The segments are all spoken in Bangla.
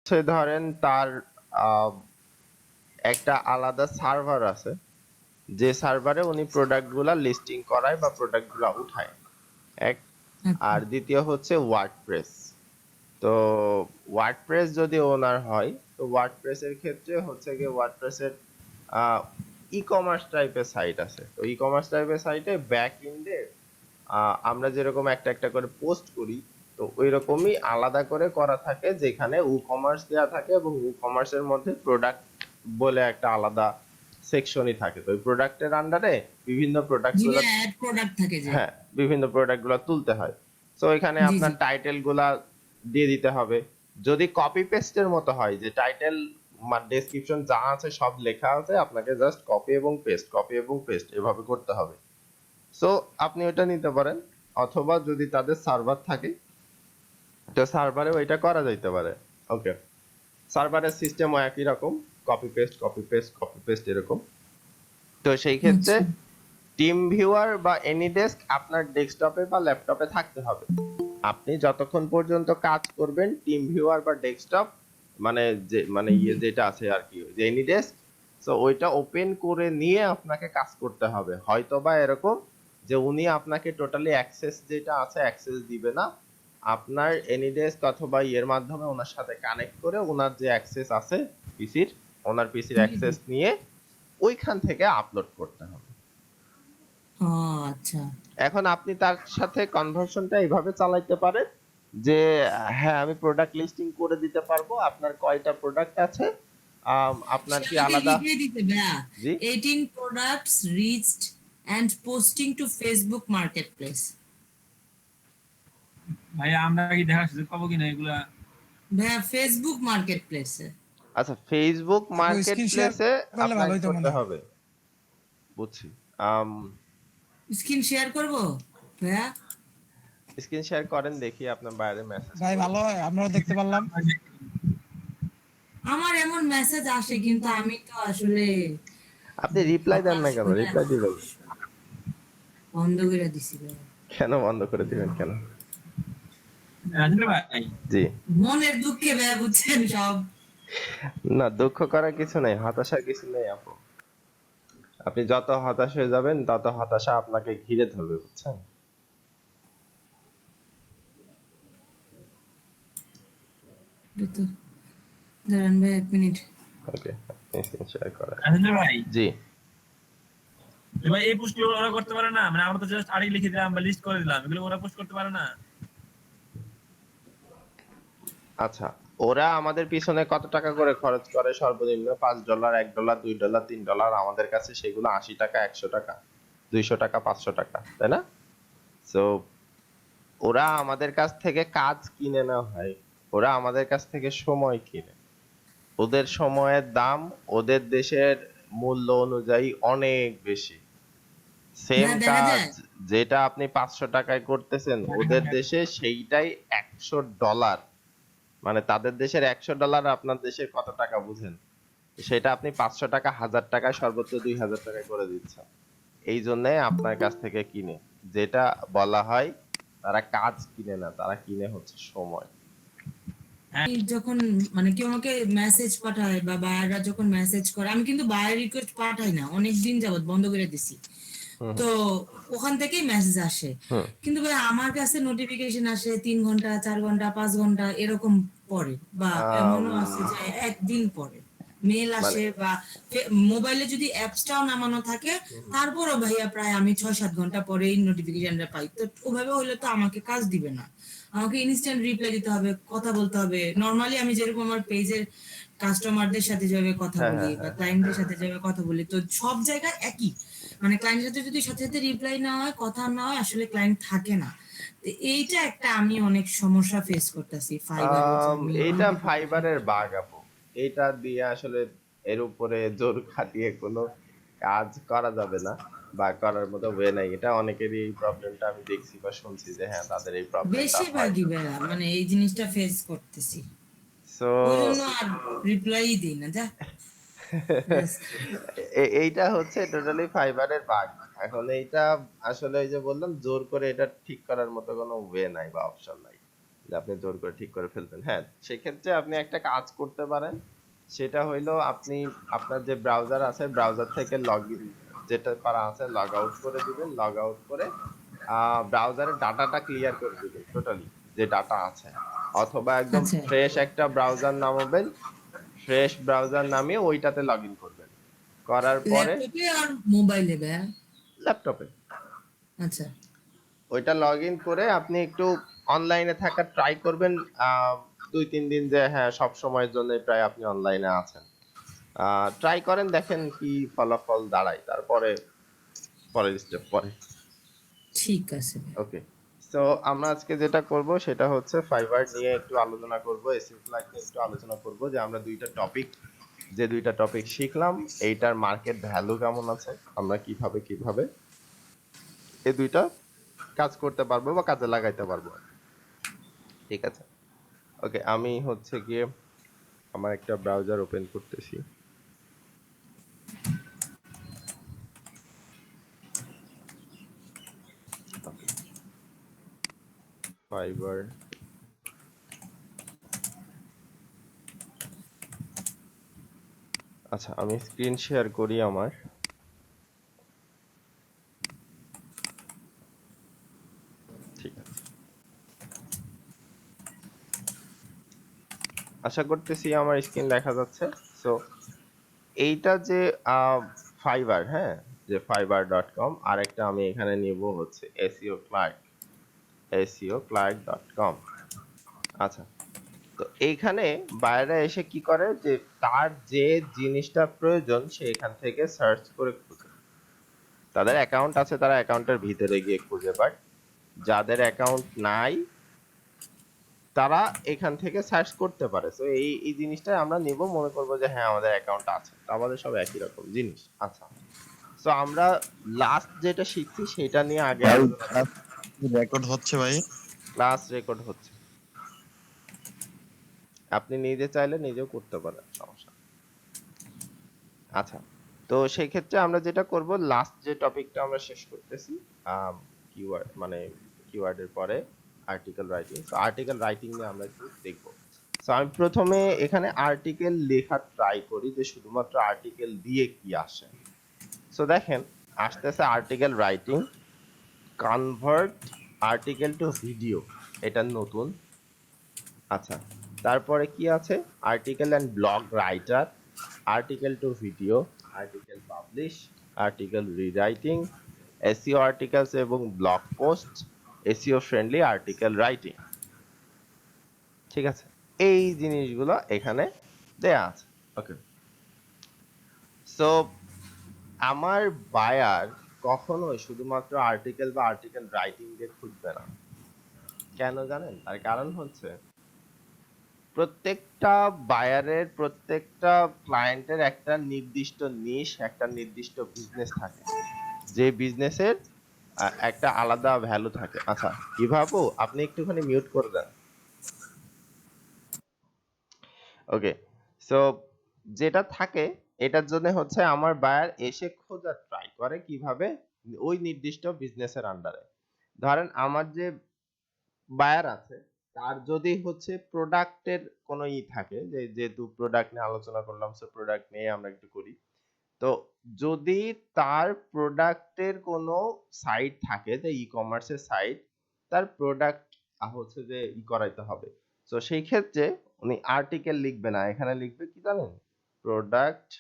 সে ধরেন তার আহ, একটা আলাদা সার্ভার আছে, যে সার্ভারে উনি প্রোডাক্ট গুলা লিস্টিং করায় বা প্রোডাক্ট গুলা উঠায় এক। আচ্ছা আর দ্বিতীয় হচ্ছে ওয়ার্ডপ্রেস। তো ওয়ার্ডপ্রেস যদি ওনার হয়, তো ওয়ার্ডপ্রেসের ক্ষেত্রে হচ্ছে গিয়ে ওয়ার্ডপ্রেসের ই কমার্স টাইপের সাইট আছে। তো ই কমার্স টাইপের সাইটে ব্যাক এন্ডে আমরা যেরকম একটা একটা করে পোস্ট করি, তো ওই রকমই আলাদা করে করা থাকে, যেখানে ই কমার্স দেওয়া থাকে এবং ই কমার্সের মধ্যে প্রোডাক্ট বলে একটা আলাদা সেকশনই থাকে। তো ওই প্রোডাক্টের আন্ডারে বিভিন্ন প্রোডাক্ট জি গুলো, ভাইয়া অ্যাড প্রোডাক্ট থাকে যে হ্যাঁ, বিভিন্ন প্রোডাক্ট গুলো তুলতে হয়। তো এখানে জি জি আপনার টাইটেল গুলা দিয়ে দিতে হবে। যদি কপি পেস্টের মতো হয়, যে টাইটেল ডেসক্রিপশন যা আছে সব লেখা আছে, আপনাকে জাস্ট কপি এবং পেস্ট এভাবে করতে হবে। সো আপনি ওটা নিতে পারেন, অথবা যদি তাদের সার্ভার থাকে, তো সার্ভারেও এটা করা যাইতে পারে। ওকে, সার্ভারের সিস্টেমও একই রকম, কপি পেস্ট এরকম। তো সেই ক্ষেত্রে আচ্ছা টিম ভিউয়ার বা এনিডেস্ক আপনার ডেস্কটপে বা ল্যাপটপে থাকতে হবে। আপনি যতক্ষণ পর্যন্ত কাজ করবেন টিম ভিউয়ার বা ডেস্কটপ, মানে যে মানে জি যেটা আছে আর কি, যে এনিডেস্ক, সো ওইটা ওপেন করে নিয়ে আপনাকে কাজ করতে হবে। হয়তোবা এরকম যে উনি আপনাকে টোটালি অ্যাক্সেস যেটা আছে অ্যাক্সেস দিবে না, আপনার এনিডেস্ক অথবা ইয়ের মাধ্যমে ওনার সাথে কানেক্ট করে ওনার যে অ্যাক্সেস আছে পিসির, ওনার পিসির জি জি অ্যাক্সেস নিয়ে ওইখান থেকে আপলোড করতে হবে। ও আচ্ছা এখন আপনি তার সাথে কনভার্সনটা এইভাবে চালাইতে পারেন যে, হ্যাঁ আমি প্রোডাক্ট লিস্টিং করে দিতে পারবো, আপনার কয়টা প্রোডাক্ট আছে, আপনার সে কি আমাকে আলাদা। লিখে দিতে ভাইয়া জি, 18 products reached and posting to Facebook Marketplace. ভাই আমরা কি দেখার সুযোগ পাবো কিনা এগুলা? ভাইয়া ফেসবুক মার্কেটপ্লেসে আচ্ছা, ফেসবুক একটু মার্কেট স্ক্রিন শেয়ার প্লেসে করলে ভালো আপনাকে হইতো করতে মনে হয়। হবে, বুঝছি। আম স্ক্রিন শেয়ার করব ভাইয়া? স্ক্রিন শেয়ার করেন, দেখি আপনার বাইরে মেসেজ ভাই করি। ভালো হয়, আমরাও দেখতে পারলাম। আমার এমন মেসেজ আসে কিন্তু আমি তো আসলে আপনি রিপ্লাই দেন না হতাশ কেন? হয়ে রিপ্লাই দিবেন। বন্ধ করে দিছি ভাইয়া। কেন বন্ধ করে দিবেন কেন? রাজেন্দ্র ভাই, জি, মনের দুঃখে ভাইয়া বুঝছেন সব। না দুঃখ করার কিছু নেই, হতাশার কিছু নেই আপু। আপনি যত হতাশ হয়ে যাবেন তত হতাশা আপনাকে ঘিরে ধরবে, বুঝছেন? এই তো দাঁড়ান ভাই 1 মিনিট। ওকে, আপনি স্ক্রিন শেয়ার করেন। রাজেন্দ্র ভাই, জি, এবার এই পোস্ট ওরা করতে পারে না? মানে আমরা তো জাস্ট আর্টিকেল লিখে দিলাম বা লিস্ট করে দিলাম, এগুলো ওরা পোস্ট করতে পারে না? আচ্ছা, ওরা আমাদের পিছনে কত টাকা করে খরচ করে? সর্বনিম্ন $5, $1, $2, $3। আমাদের কাছে সেগুলো 80 টাকা, 100 টাকা, 200 টাকা, 500 টাকা, তাই না? তো ওরা আমাদের কাছ থেকে কাজ কিনে না ভাই, ওরা আমাদের কাছ থেকে সময় কিনে। ওদের সময়ের দাম ওদের দেশের মূল্য অনুযায়ী অনেক বেশি। সেম ভাইয়া দেখা কাজ যায় যেটা আপনি 500 টাকায় করতেছেন, ওদের দেশে সেইটাই $100। মানে তাদের দেশের $100 আপনার দেশের কত টাকা বুঝেন? সেটা আপনি 500 টাকা, 1000 টাকায়, সর্বোচ্চ 2000 টাকায় করে দিচ্ছেন। এই জন্য আপনার কাছ থেকে কিনে। যেটা বলা হয়, তারা কাজ কিনে না, তারা কিনে হচ্ছে সময়। আমি যখন মানে কেউ আমাকে মেসেজ পাঠায় বা বায়াররা যখন মেসেজ করে, আমি কিন্তু বায়ার রিকোয়েস্ট পাঠাই না, অনেক দিন যাবত বন্ধ করে দিছি। হুম, তো ওখান থেকেই মেসেজ আসে, হুম। কিন্তু ভাই আমার কাছে নোটিফিকেশন আসে 3 ঘন্টা 4 ঘন্টা 5 ঘন্টা এরকম পরে, বা আম, এমনও আছে যে একদিন পরে মেল মানে আসে, বা মোবাইলে যদি অ্যাপসটাও নামানো থাকে তারপরও ভাইয়া প্রায় আমি 6-7 ঘন্টা পরেই নোটিফিকেশনটা পাই। তো ওভাবে হলে তো আমাকে কাজ দিবে না, আমাকে ইনস্ট্যান্ট রিপ্লাই দিতে হবে, কথা বলতে হবে। নরমালি আমি যেরকম আমার পেজের কাস্টমারদের সাথে যেভাবে কথা হ্যাঁ, বলি হ্যাঁ, বা হ্যাঁ, হ্যাঁ। ক্লায়েন্টদের সাথে যেভাবে কথা বলি, তো সব জায়গায় একই, মানে ক্লায়েন্টের সাথে যদি সাথে সাথে রিপ্লাই না হয়, কথা না হয়, আসলে ক্লায়েন্ট থাকে না। তো এইটা একটা আমি অনেক সমস্যা ফেস করতেছি ফাইবারে, যে আমি এইটা নোটিফিকেশন। ফাইবারের বাগ আপু। এইটা দিয়ে আসলে এর উপরে জোর খাটিয়ে কোনো কাজ করা যাবে না, বা করার মতো ওয়ে নাই। এটা অনেকেরই এই প্রবলেমটা আমি দেখছি বা শুনছি যে হ্যাঁ তাদের এই প্রবলেমটা হয়। বেশিরভাগই বেড়া মানে এই জিনিসটা ফেস করতেছি, সো ওই জন্য আর রিপ্লাই দিই না যা জাস্ট। এইটা হচ্ছে টোটালি ফাইবারের বাগ। এখন এইটা আসলে ওই যে বললাম, জোর করে এটা ঠিক করার মতো কোনো ওয়ে নাই বা অপশন নাই। যে আপনি জোর করে ঠিক করে ফেলবেন। হ্যাঁ, সেক্ষেত্রে আপনি একটা কাজ করতে পারেন, সেটা হইলো আপনি আপনার যে ব্রাউজার আছে ব্রাউজার থেকে লগইন যেটা করা আছে লগ আউট করে দিবেন, লগ আউট করে ব্রাউজারের ডাটাটা ক্লিয়ার করে দিবেন টোটালি যে ডাটা আছে, অথবা একদম আচ্ছা, ফ্রেশ একটা ব্রাউজার নামাবেন, ফ্রেশ ব্রাউজার নামিয়ে ওইটাতে লগ ইন করবেন, করার পরে ল্যাপটপে আর মোবাইলে ভাইয়া? ল্যাপটপে আচ্ছা, ওইটা লগ ইন করে আপনি একটু অনলাইনে থাকার ট্রাই করবেন 2-3 দিন, যে হ্যাঁ সব সময়ের জন্য প্রায় আপনি অনলাইনে আছেন। ট্রাই করেন, দেখেন কি ফলাফল দাঁড়ায়, তারপরে পরের স্টেপ পরে। ঠিক আছে ভাই। ওকে, সো আমরা আজকে যেটা করব সেটা হচ্ছে ফাইবার নিয়ে একটু আলোচনা করব, এসইও ফ্ল্যাগ নিয়ে একটু আলোচনা করব, যে আমরা দুইটা টপিক শিখলাম, এইটার মার্কেট ভ্যালু কেমন আছে, আমরা কিভাবে কিভাবে এই দুইটা কাজ করতে পারবো বা কাজে লাগাইতে পারবো। ঠিক আছে, ওকে, আমি হচ্ছে গিয়ে আমার একটা ব্রাউজার ওপেন করতেছি। ওকে, ফাইবার, আচ্ছা আমি স্ক্রিন শেয়ার করি আমার। ঠিক আছে, আশা করতেছি আমার স্ক্রিন দেখা যাচ্ছে। সো এইটা যে ফাইবার, হ্যাঁ, যে fiverr.com, আর একটা আমি এখানে নিব হচ্ছে seo clark.com। আচ্ছা, তো এইখানে বাইরে এসে কি করে, যে তার যে জিনিসটা প্রয়োজন সে এখান থেকে সার্চ করে খুঁজে, তাদের অ্যাকাউন্ট আছে তারা অ্যাকাউন্টের ভিতরে গিয়ে খুঁজে পায়, যাদের অ্যাকাউন্ট নাই তারা এখান থেকে সার্চ করতে পারে। তো এই জিনিসটা আমরা নিব, মনে করব যে হ্যাঁ আমাদের অ্যাকাউন্ট আছে, তো আমাদের সব একই রকম জিনিস। আচ্ছা, তো আমরা লাস্ট যেটা শিখছি সেটা নিয়ে আগে ভাই আলোচনা করি। রেকর্ড হচ্ছে ভাই। ক্লাস রেকর্ড হচ্ছে, আপনি নিজে চাইলে নিজেও করতে পারেন, সমস্যা নেই। আচ্ছা, তো সেই ক্ষেত্রে আমরা যেটা করব, লাস্ট যে টপিকটা আমরা শেষ করতেছি, কিওয়ার্ড মানে কিওয়ার্ডের পরে আর্টিকেল রাইটিং। তো আর্টিকেল রাইটিং নিয়ে আমরা একটু দেখব। সো আমি প্রথমে এখানে আর্টিকেল লেখা ট্রাই করি, যে শুধুমাত্র আর্টিকেল দিয়ে কি আসে। সো দেখেন আসতেছে article writing, convert article to video, এটা নতুন। আচ্ছা, তারপরে কি আছে, article and blog writer, article to video, article publish, article rewriting, SEO articles এবং blog post, SEO friendly article writing. ঠিক আছে, এই জিনিসগুলো এখানে দেয়া আছে। ওকে, সো আমার বায়ার কখনোই শুধুমাত্র আর্টিকেল বা আর্টিকেল রাইটিং দিয়ে খুঁজবে না। কেন জানেন? তার কারণ হচ্ছে প্রত্যেকটা বায়ারের, প্রত্যেকটা ক্লায়েন্টের একটা নির্দিষ্ট নিশ, একটা নির্দিষ্ট বিজনেস থাকে, যে বিজনেসের একটা আলাদা ভ্যালু থাকে। আচ্ছা, কিভাবে, আপনি একটুখানি মিউট করে দেন। ওকে, সো যেটা থাকে এটার জন্য হচ্ছে আমার বায়ার এসে খোঁজার ট্রাই করে কিভাবে, ওই নির্দিষ্ট বিজনেসের আন্ডারে। ধরেন আমার যে বায়ার আছে তার যদি হচ্ছে প্রোডাক্টের কোনো থাকে, যে যেহেতু প্রোডাক্ট নিয়ে আলোচনা করলাম, সো প্রোডাক্ট নিয়ে আমরা একটু করি। তো যদি তার প্রোডাক্টের কোনো সাইট থাকে, যে ই কমার্সের সাইট, তার প্রোডাক্ট হচ্ছে যে করাইতে হবে, তো সেই ক্ষেত্রে উনি আর্টিকেল লিখবে না, এখানে লিখবে কি জানেন, প্রোডাক্ট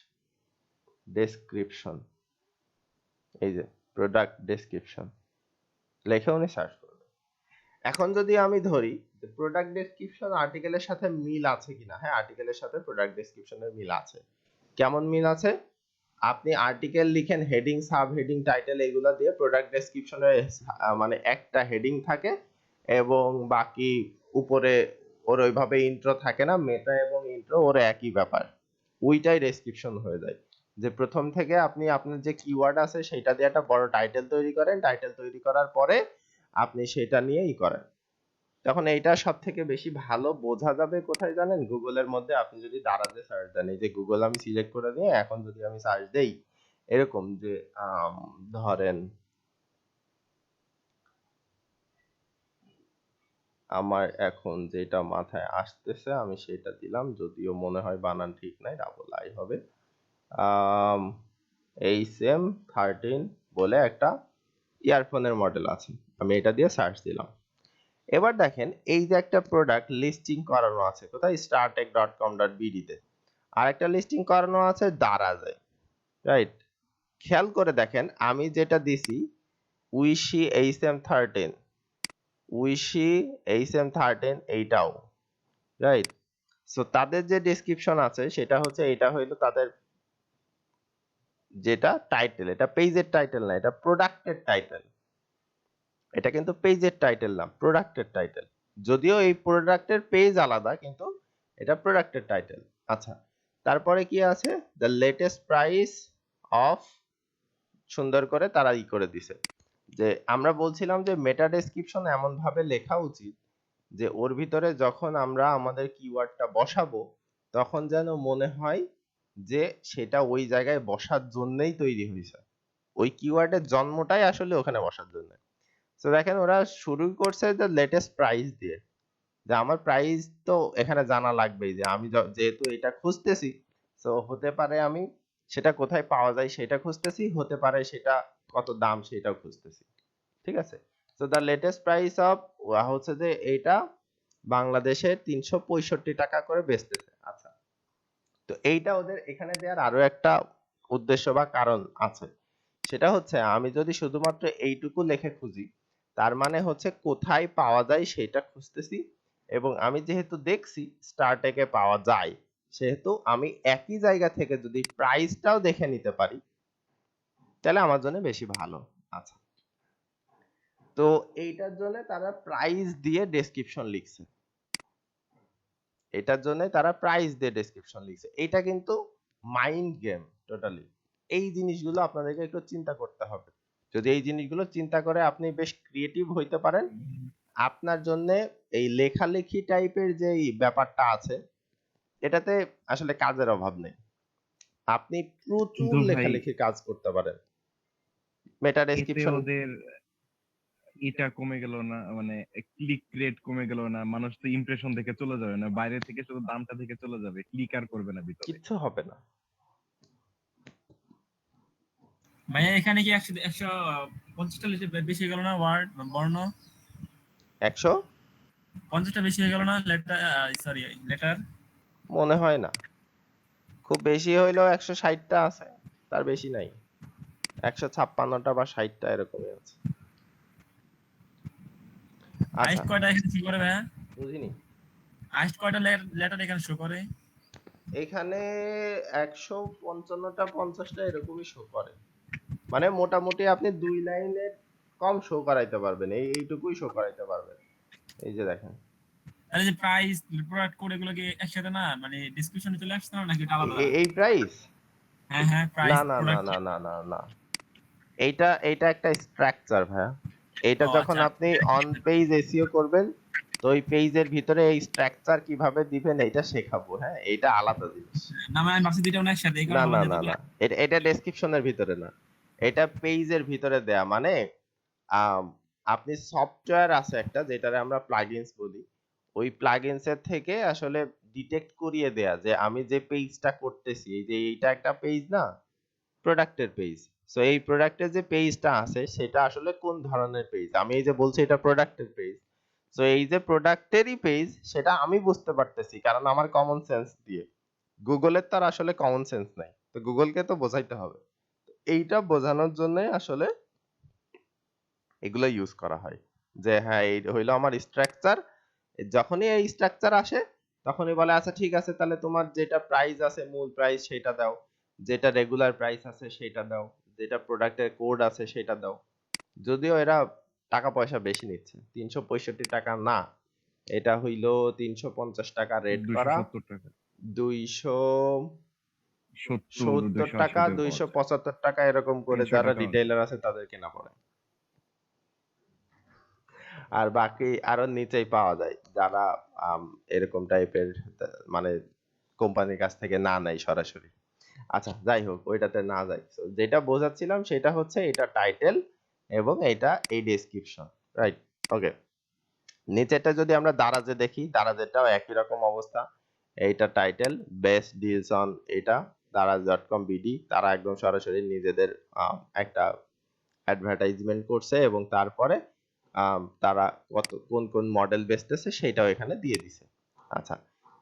ডেসক্রিপশন। এই যে প্রোডাক্ট ডেসক্রিপশন লিখে উনি সার্চ করবে। এখন যদি আমি ধরি যে প্রোডাক্ট ডেসক্রিপশন আর্টিকেলের সাথে মিল আছে কিনা, হ্যাঁ আর্টিকেলের সাথে প্রোডাক্ট ডেসক্রিপশনের মিল আছে। কেমন মিল আছে, আপনি আর্টিকেল লিখেন, হেডিং, সাব হেডিং, টাইটেল এগুলো দিয়ে, প্রোডাক্ট ডেসক্রিপশনে মানে একটা হেডিং থাকে এবং বাকি উপরে ওর ওইভাবে ইন্ট্রো থাকে না, মেটা এবং ইন্ট্রো ওর একই ব্যাপার, ওইটাই ডেসক্রিপশন হয়ে যায়। যে প্রথম থেকে আপনি আপনার যে কিওয়ার্ড আছে সেটা দিয়ে একটা বড় টাইটেল তৈরি করেন, টাইটেল তৈরি করার পরে আপনি সেটা নিয়েই করেন। তখন এইটা সব থেকে বেশি ভালো বোঝা যাবে কোথায় জানেন, গুগলের মধ্যে আপনি যদি দারাজে সার্চ দেন, এই যে গুগল আমি সিলেক্ট করে দিয়ে এখন যদি আমি সার্চ দেই এরকম যে ধরেন আমার এখন যেটা মাথায় আসতেছে আমি সেটা দিলাম, যদিও মনে হয় বানান ঠিক নাই, ডাবল আই হবে। HM13 বলে একটা ইয়ারফোনের মডেল আছে, আমি এটা দিয়ে সার্চ দিলাম। এবার দেখেন এই যে একটা প্রোডাক্ট লিস্টিং করানো আছে কোথায়, startech.com.bd তে, আর একটা লিস্টিং করানো আছে দারাজে, রাইট? খেয়াল করে দেখেন আমি যেটা দিছি উইশি HM13, উইশি HM13 এইটাও, রাইট? সো তাদের যে ডেসক্রিপশন আছে সেটা হচ্ছে, এটা হইলো তাদের যেটা টাইটেল, এটা পেজের টাইটেল না, এটা প্রোডাক্টের টাইটেল। এটা কিন্তু পেজের টাইটেল না, প্রোডাক্টের টাইটেল। যদিও এই প্রোডাক্টের পেজ আলাদা, কিন্তু এটা প্রোডাক্টের টাইটেল। আচ্ছা, তারপরে কি আছে, দ্য লেটেস্ট প্রাইস অফ, সুন্দর করে তারা করে দিছে যে আমরা বলছিলাম যে মেটা ডেসক্রিপশন এমন ভাবে লেখা উচিত যে ওর ভিতরে যখন আমরা আমাদের কিওয়ার্ডটা বসাবো তখন যেন মনে হয় যে সেটা ওই জায়গায় বসার জন্যই তৈরি হয়েছে, ওই কিওয়ার্ডের জন্মটাই আসলে ওখানে বসার জন্য। তো দেখেন ওরা শুরু করছে যে লেটেস্ট প্রাইস দিয়ে, যে আমার প্রাইস তো এখানে জানা লাগবেই, যে আমি যেহেতু এটা খুঁজতেছি, তো হতে পারে আমি সেটা কোথায় পাওয়া যায় সেটা খুঁজতেছি, হতে পারে সেটা কত দাম সেটাও খুঁজতেছি, ঠিক আছে? তো দ্য লেটেস্ট প্রাইস অফ হচ্ছে যে এইটা বাংলাদেশে 365 টাকা করে বেচতেছে। আচ্ছা, তো এইটা ওদের এখানে দেওয়ার আরো একটা উদ্দেশ্য বা কারণ আছে, সেটা হচ্ছে আমি যদি শুধুমাত্র এইটুকু লেখে খুঁজি, তার মানে হচ্ছে কোথায় পাওয়া যায় সেটা খুঁজতেছি, এবং আমি যেহেতু দেখছি স্টারটেকে পাওয়া যায়, সেহেতু আমি একই জায়গা থেকে যদি প্রাইসটাও দেখে নিতে পারি তাহলে আমার জন্য বেশি ভালো। আচ্ছা, তো এইটার জন্য তারা প্রাইস দিয়ে ডেসক্রিপশন লিখছে, এটার জন্য তারা প্রাইস দিয়ে ডেসক্রিপশন লিখছে। এটা কিন্তু মাইন্ড গেম টোটালি। এই জিনিসগুলো আপনাদেরকে একটু চিন্তা করতে হবে। যদি এই জিনিসগুলো চিন্তা করে আপনি বেশ ক্রিয়েটিভ হইতে পারেন, আপনার জন্য এই লেখালেখি টাইপের যে এই ব্যাপারটা আছে এটাতে আসলে কাজের অভাব নেই। আপনি প্রচুর কিন্তু ভাই লেখালেখি কাজ করতে পারেন। মেটা এতে ডেসক্রিপশন ওদের এটা কমে গেল না, মানে ক্লিক রেট কমে গেল না? মানুষ তো ইমপ্রেশন থেকে চলে যাবে না, বাইরে থেকে শুধু দামটা থেকে চলে যাবে, ক্লিক আর করবে না ভিতরে। কিচ্ছু হবে না। ভাইয়া এখানে কি 150টা বেশি হয়ে গেল না? ওয়ার্ড বর্ণ 100 50টা বেশি হয়ে গেল না? Letter, sorry, letter. মনে হয় না, খুব বেশি হইলেও 160টা আছে, তার বেশি নাই। 156টা বা 60টা এরকমই আছে। আচ্ছা, হাইস্ট কয়টা এখানে শো করে ভাইয়া? বুঝিনি। হাইস্ট কয়টা লেটার এখানে শো করে? এখানে 155টা 50টা এরকমই শো করে, মানে মোটামুটি আপনি 2 লাইনের কম শো করাইতে পারবেন, এইটুকুই শো করাইতে পারবেন। এই যে দেখেন, তাহলে যে প্রাইস, প্রোডাক্ট কোড এগুলো কি একসাথে না, মানে ডেসক্রিপশনে চলে আসছে না, নাকি এটা আলাদা? এই প্রাইস, হ্যাঁ হ্যাঁ, না প্রাইস, না না প্রোডাক্ট। না না না না, এইটা এইটা একটা স্ট্রাকচার ভাইয়া। এইটা ও যখন আচ্ছা। আপনি অন পেজ এসইও করবেন, তো ওই পেজের ভিতরে এই স্ট্রাকচার কিভাবে দিবেন এটা শেখাবো, হ্যাঁ, এটা আলাদা জিনিস। না মানে আমি ভাবছি দুইটা মনে হয় একসাথে, এই না কারণে না বললাম যে না দুটো। না, এটা এটা ডেসক্রিপশনের ভিতরে না, এটা পেজের ভিতরে দেয়া। মানে আম, আপনি সফটওয়্যার আছে একটা যেটারে আমরা প্লাগইনস বলি, ওই প্লাগইনস এর থেকে আসলে ডিটেক্ট করিয়ে দেয়া যে আমি যে পেজটা করতেছি, এই যে এইটা একটা পেজ না, প্রোডাক্টের পেজ। সো এই প্রোডাক্টের যে পেজটা আছে সেটা আসলে কোন ধরনের পেজ, আমি এই যে বলছি এটা প্রোডাক্টের পেজ, সো এই যে প্রোডাক্টেরই পেজ সেটা আমি বুঝতে পারতেছি কারণ আমার কমন সেন্স দিয়ে। গুগলের তার আসলে কমন সেন্স নাই, তো গুগলকে তো বোঝাইতে হবে। এইটা বোঝানোর জন্য আসলে এগুলো ইউজ করা হয়, যে হ্যাঁ এই হইলো আমার স্ট্রাকচার। যখনই এই স্ট্রাকচার আসে তখনই বলে আচ্ছা ঠিক আছে, তাহলে তোমার যেটা প্রাইস আছে মূল প্রাইস সেটা দাও, যেটা রেগুলার প্রাইস আছে সেটা দাও, যেটা প্রোডাক্টের কোড আছে সেটা দাও। যদিও এরা টাকা পয়সা বেশি নিচ্ছে, 365 টাকা না, এটা হইলো 350 টাকা রেট করা, 270 টাকা, 200 70, 70 টাকা, 280 পাওয়া যায়, 275 টাকা এরকম করে 300 যারা টাকা। রিটেইলার আছে তাদের কেনা পড়ে। আর বাকি আরো নিচেই পাওয়া যায় যারা এরকম টাইপের, মানে কোম্পানির কাছ থেকে না নেয় সরাসরি। আচ্ছা যাই হোক, ওইটাতে না যাই। So, যেটা বোঝাচ্ছিলাম সেটা হচ্ছে এটা টাইটেল এবং এটা এই ডেসক্রিপশন, রাইট? ওকে, নিচেরটা যদি আমরা দারাজে দেখি, দারাজেরটাও একই রকম অবস্থা। এইটা টাইটেল, বেস্ট ডিলস অন, এটা দারাজ.com বিডি, তারা একদম সরাসরি নিজেদের একটা অ্যাডভার্টাইজমেন্ট করছে এবং তারপরে তারা কোন কোন মডেল বেচতেছে সেটাও এখানে দিয়ে দিছে। আচ্ছা,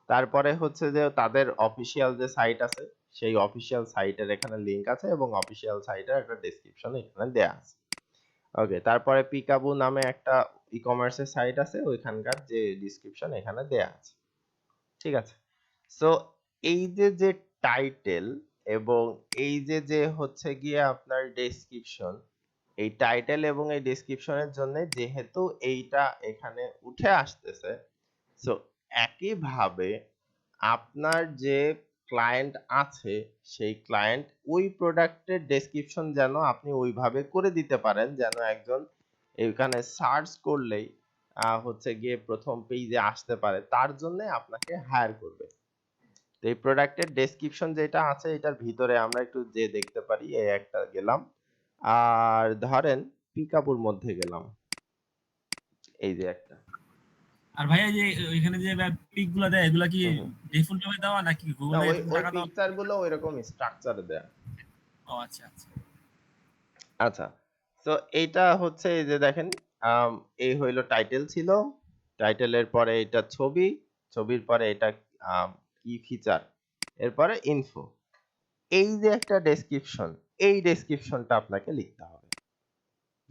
তারপরে হচ্ছে যে তাদের অফিসিয়াল যে সাইট আছে, সেই অফিসিয়াল সাইটের এখানে লিংক আছে এবং অফিসিয়াল সাইটের একটা ডেসক্রিপশন এখানে দেয়া আছে। ওকে, তারপরে পিকাবু নামে একটা ই কমার্সের সাইট আছে, ওইখানকার যে ডেসক্রিপশন এখানে দেয়া আছে। ঠিক আছে, সো এই যে যে টাইটেল এবং এই যে যে হচ্ছে গিয়ে আপনার ডেসক্রিপশন, এই টাইটেল এবং এই ডেসক্রিপশনের জন্য যেহেতু এইটা এখানে উঠে আসতেছে, সো একইভাবে আপনার যে ক্লায়েন্ট আছে সেই ক্লায়েন্ট ওই প্রোডাক্টের ডেসক্রিপশন যেন আপনি ওইভাবে করে দিতে পারেন যেন একজন এখানে সার্চ করলেই হচ্ছে গিয়ে প্রথম পেজে আসতে পারে, তার জন্য আপনাকে হায়ার করবে। তো এই প্রোডাক্টের ডেসক্রিপশন যেটা আছে এটার ভিতরে আমরা একটু যে দেখতে পারি, এই একটা গেলাম আর ধরেন পিকাপুর মধ্যে গেলাম, এই যে একটা। আর ভাইয়া যে ওইখানে যে পিক গুলো দেয় এগুলা কি হুম হুম। ডিফল্ট ভাবে দেওয়া নাকি না, গুগলে ওই ওই টাকা দেওয়া? পিকচার গুলো ওইরকম স্ট্রাকচারে দেয়া। ও আচ্ছা আচ্ছা। আচ্ছা, তো এইটা হচ্ছে এই যে দেখেন, আম, এই হইলো টাইটেল ছিল, টাইটেলের পরে এটা ছবি, ছবির পরে এটা কি ফিচার, এরপরে ইনফো। এই যে একটা ডেসক্রিপশন, এই ডেসক্রিপশনটা আপনাকে লিখতে হবে।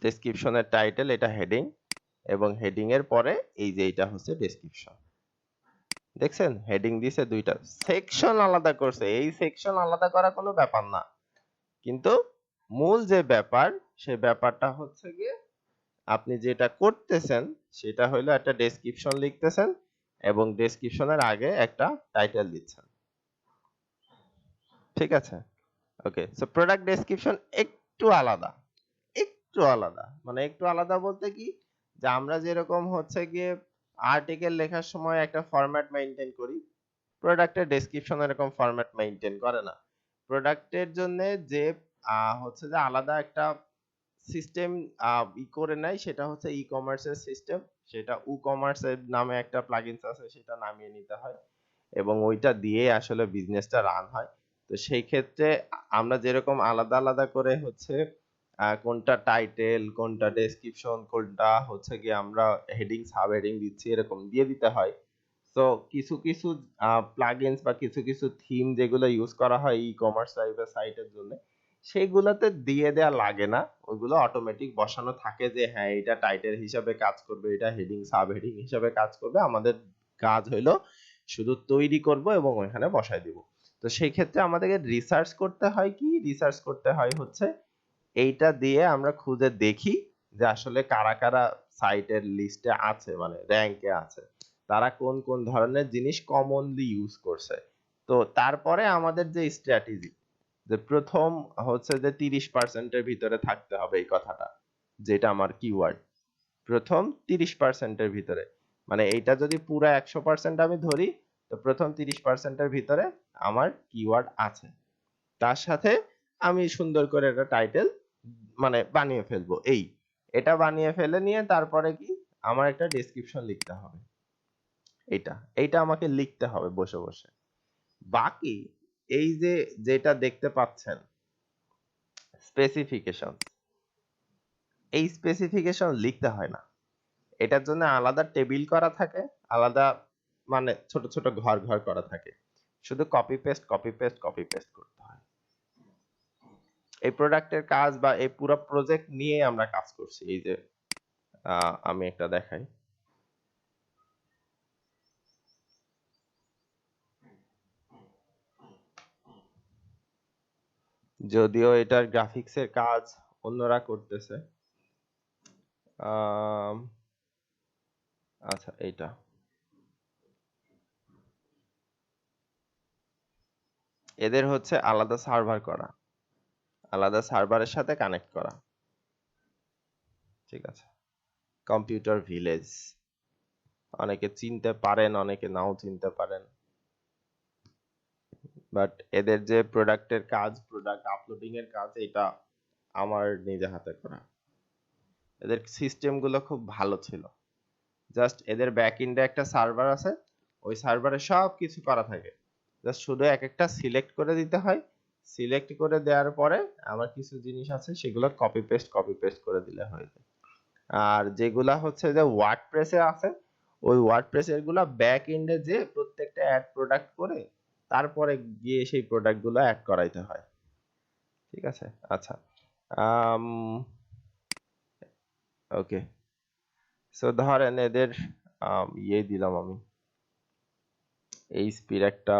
ডেসক্রিপশনের টাইটেল, এটা হেডিং, এবং হেডিং এর পরে এই যে এটা হচ্ছে ডেসক্রিপশন। দেখছেন হেডিং দিছে দুইটা, সেকশন আলাদা করছে। এই সেকশন আলাদা করা কোনো ব্যাপার না, কিন্তু মূল যে ব্যাপার সেই ব্যাপারটা হচ্ছে গিয়ে আপনি যেটা করতেছেন সেটা হলো একটা ডেসক্রিপশন লিখতেছেন এবং ডেসক্রিপশনের আগে একটা টাইটেল দিচ্ছেন। ঠিক আছে, ওকে। সো প্রোডাক্ট ডেসক্রিপশন একটু আলাদা, একটু আলাদা, মানে একটু আলাদা বলতে কি, যে আমরা যেরকম হচ্ছে গিয়ে আর্টিকেল লেখার সময় একটা ফরম্যাট মেইনটেইন করি, প্রোডাক্টের ডেসক্রিপশন এরকম ফরম্যাট মেইনটেইন করে না। প্রোডাক্টের জন্য যে হচ্ছে যে আলাদা একটা সিস্টেম ই করে নেয়, সেটা হচ্ছে ই কমার্সের সিস্টেম, সেটা উ কমার্সের নামে একটা প্লাগইনস আছে, সেটা নামিয়ে নিতে হয় এবং ওইটা দিয়ে আসলে বিজনেসটা রান হয়। তো সেই ক্ষেত্রে আমরা যেরকম আলাদা আলাদা করে হচ্ছে কোনটা টাইটেল, কোনটা ডেসক্রিপশন, কোনটা হচ্ছে কি আমরা হেডিং সাব হেডিং দিচ্ছি এরকম দিয়ে দিতে হয়। তো কিছু কিছু প্লাগইনস বা কিছু কিছু থিম যেগুলো ইউজ করা হয় ই কমার্স টাইপের সাইটের জন্য, সেইগুলোতে দিয়ে দেয়া লাগে না, ওইগুলো অটোমেটিক বসানো থাকে যে হ্যাঁ এটা টাইটেল হিসাবে কাজ করবে, এটা হেডিং সাব হেডিং হিসাবে কাজ করবে। আমাদের কাজ হইলো শুধু তৈরি করব এবং ওখানে বসায় দিব। তো সেই ক্ষেত্রে আমাদেরকে রিসার্চ করতে হয়, কি রিসার্চ করতে হয় হচ্ছে এইটা দিয়ে আমরা খুঁজে দেখি যে আসলে কারা কারা সাইটের লিস্টে আছে, মানে র‍্যাঙ্কে আছে, তারা কোন কোন ধরনের জিনিস কমনলি ইউজ করছে। তো তারপরে আমাদের যে স্ট্র্যাটেজি, যে প্রথম হচ্ছে যে 30% এর ভিতরে থাকতে হবে এই কথাটা, যেটা আমার কিওয়ার্ড, প্রথম 30% এর ভিতরে, মানে এইটা যদি পুরো 100% আমি ধরি, তো প্রথম 30% এর ভিতরে আমার কিওয়ার্ড আছে, তার সাথে আমি সুন্দর করে একটা টাইটেল মানে বানিয়ে ফেলবো। এটা বানিয়ে ফেলে নিয়ে তারপরে কি আমার একটা ডেসক্রিপশন লিখতে হবে। এইটা আমাকে লিখতে হবে বসে বসে। বাকি এই যে যেটা দেখতে পাচ্ছেন স্পেসিফিকেশন, এই স্পেসিফিকেশন লিখতে হয় না, এটার জন্য আলাদা টেবিল করা থাকে, আলাদা মানে ছোট ছোট ঘর ঘর করা থাকে, শুধু copy paste copy paste copy paste করতে হয়। এই প্রোডাক্টের কাজ বা এই পুরো প্রজেক্ট নিয়ে আমরা কাজ করছি। এই যে আমি একটা দেখাই, যদিও এটার গ্রাফিক্সের কাজ অন্যরা করতেছে। আচ্ছা, এইটা এদের হচ্ছে আলাদা সার্ভার করা, আলাদা সার্ভারের সাথে কানেক্ট করা। ঠিক আছে, কম্পিউটার ভিলেজ, অনেকে চিনতে পারেন অনেকে নাও চিনতে পারেন, বাট এদের যে প্রোডাক্টের কাজ, প্রোডাক্ট আপলোডিং এর কাজ, এটা আমার নিজে হাতে করা। এদের সিস্টেম গুলো খুব ভালো ছিল, জাস্ট এদের ব্যাক এন্ডে একটা সার্ভার আছে, ওই সার্ভারে সব কিছু করা থাকে, জাস্ট শুধু এক একটা সিলেক্ট করে দিতে হয়। সিলেক্ট করে দেওয়ার পরে আমার কিছু জিনিস আছে সেগুলো কপি পেস্ট করে দিলে হয়ে যায়। আর যেগুলা হচ্ছে যে ওয়ার্ডপ্রেসে আছে, ওই ওয়ার্ডপ্রেসের গুলা ব্যাক এন্ডে যে প্রত্যেকটা অ্যাড প্রোডাক্ট করে তারপরে গিয়ে সেই প্রোডাক্ট গুলো অ্যাড করাইতে হয়। ঠিক আছে, আচ্ছা, আম ওকে, সো ধরেন এদের ইয়ে দিলাম আমি, এইচপির একটা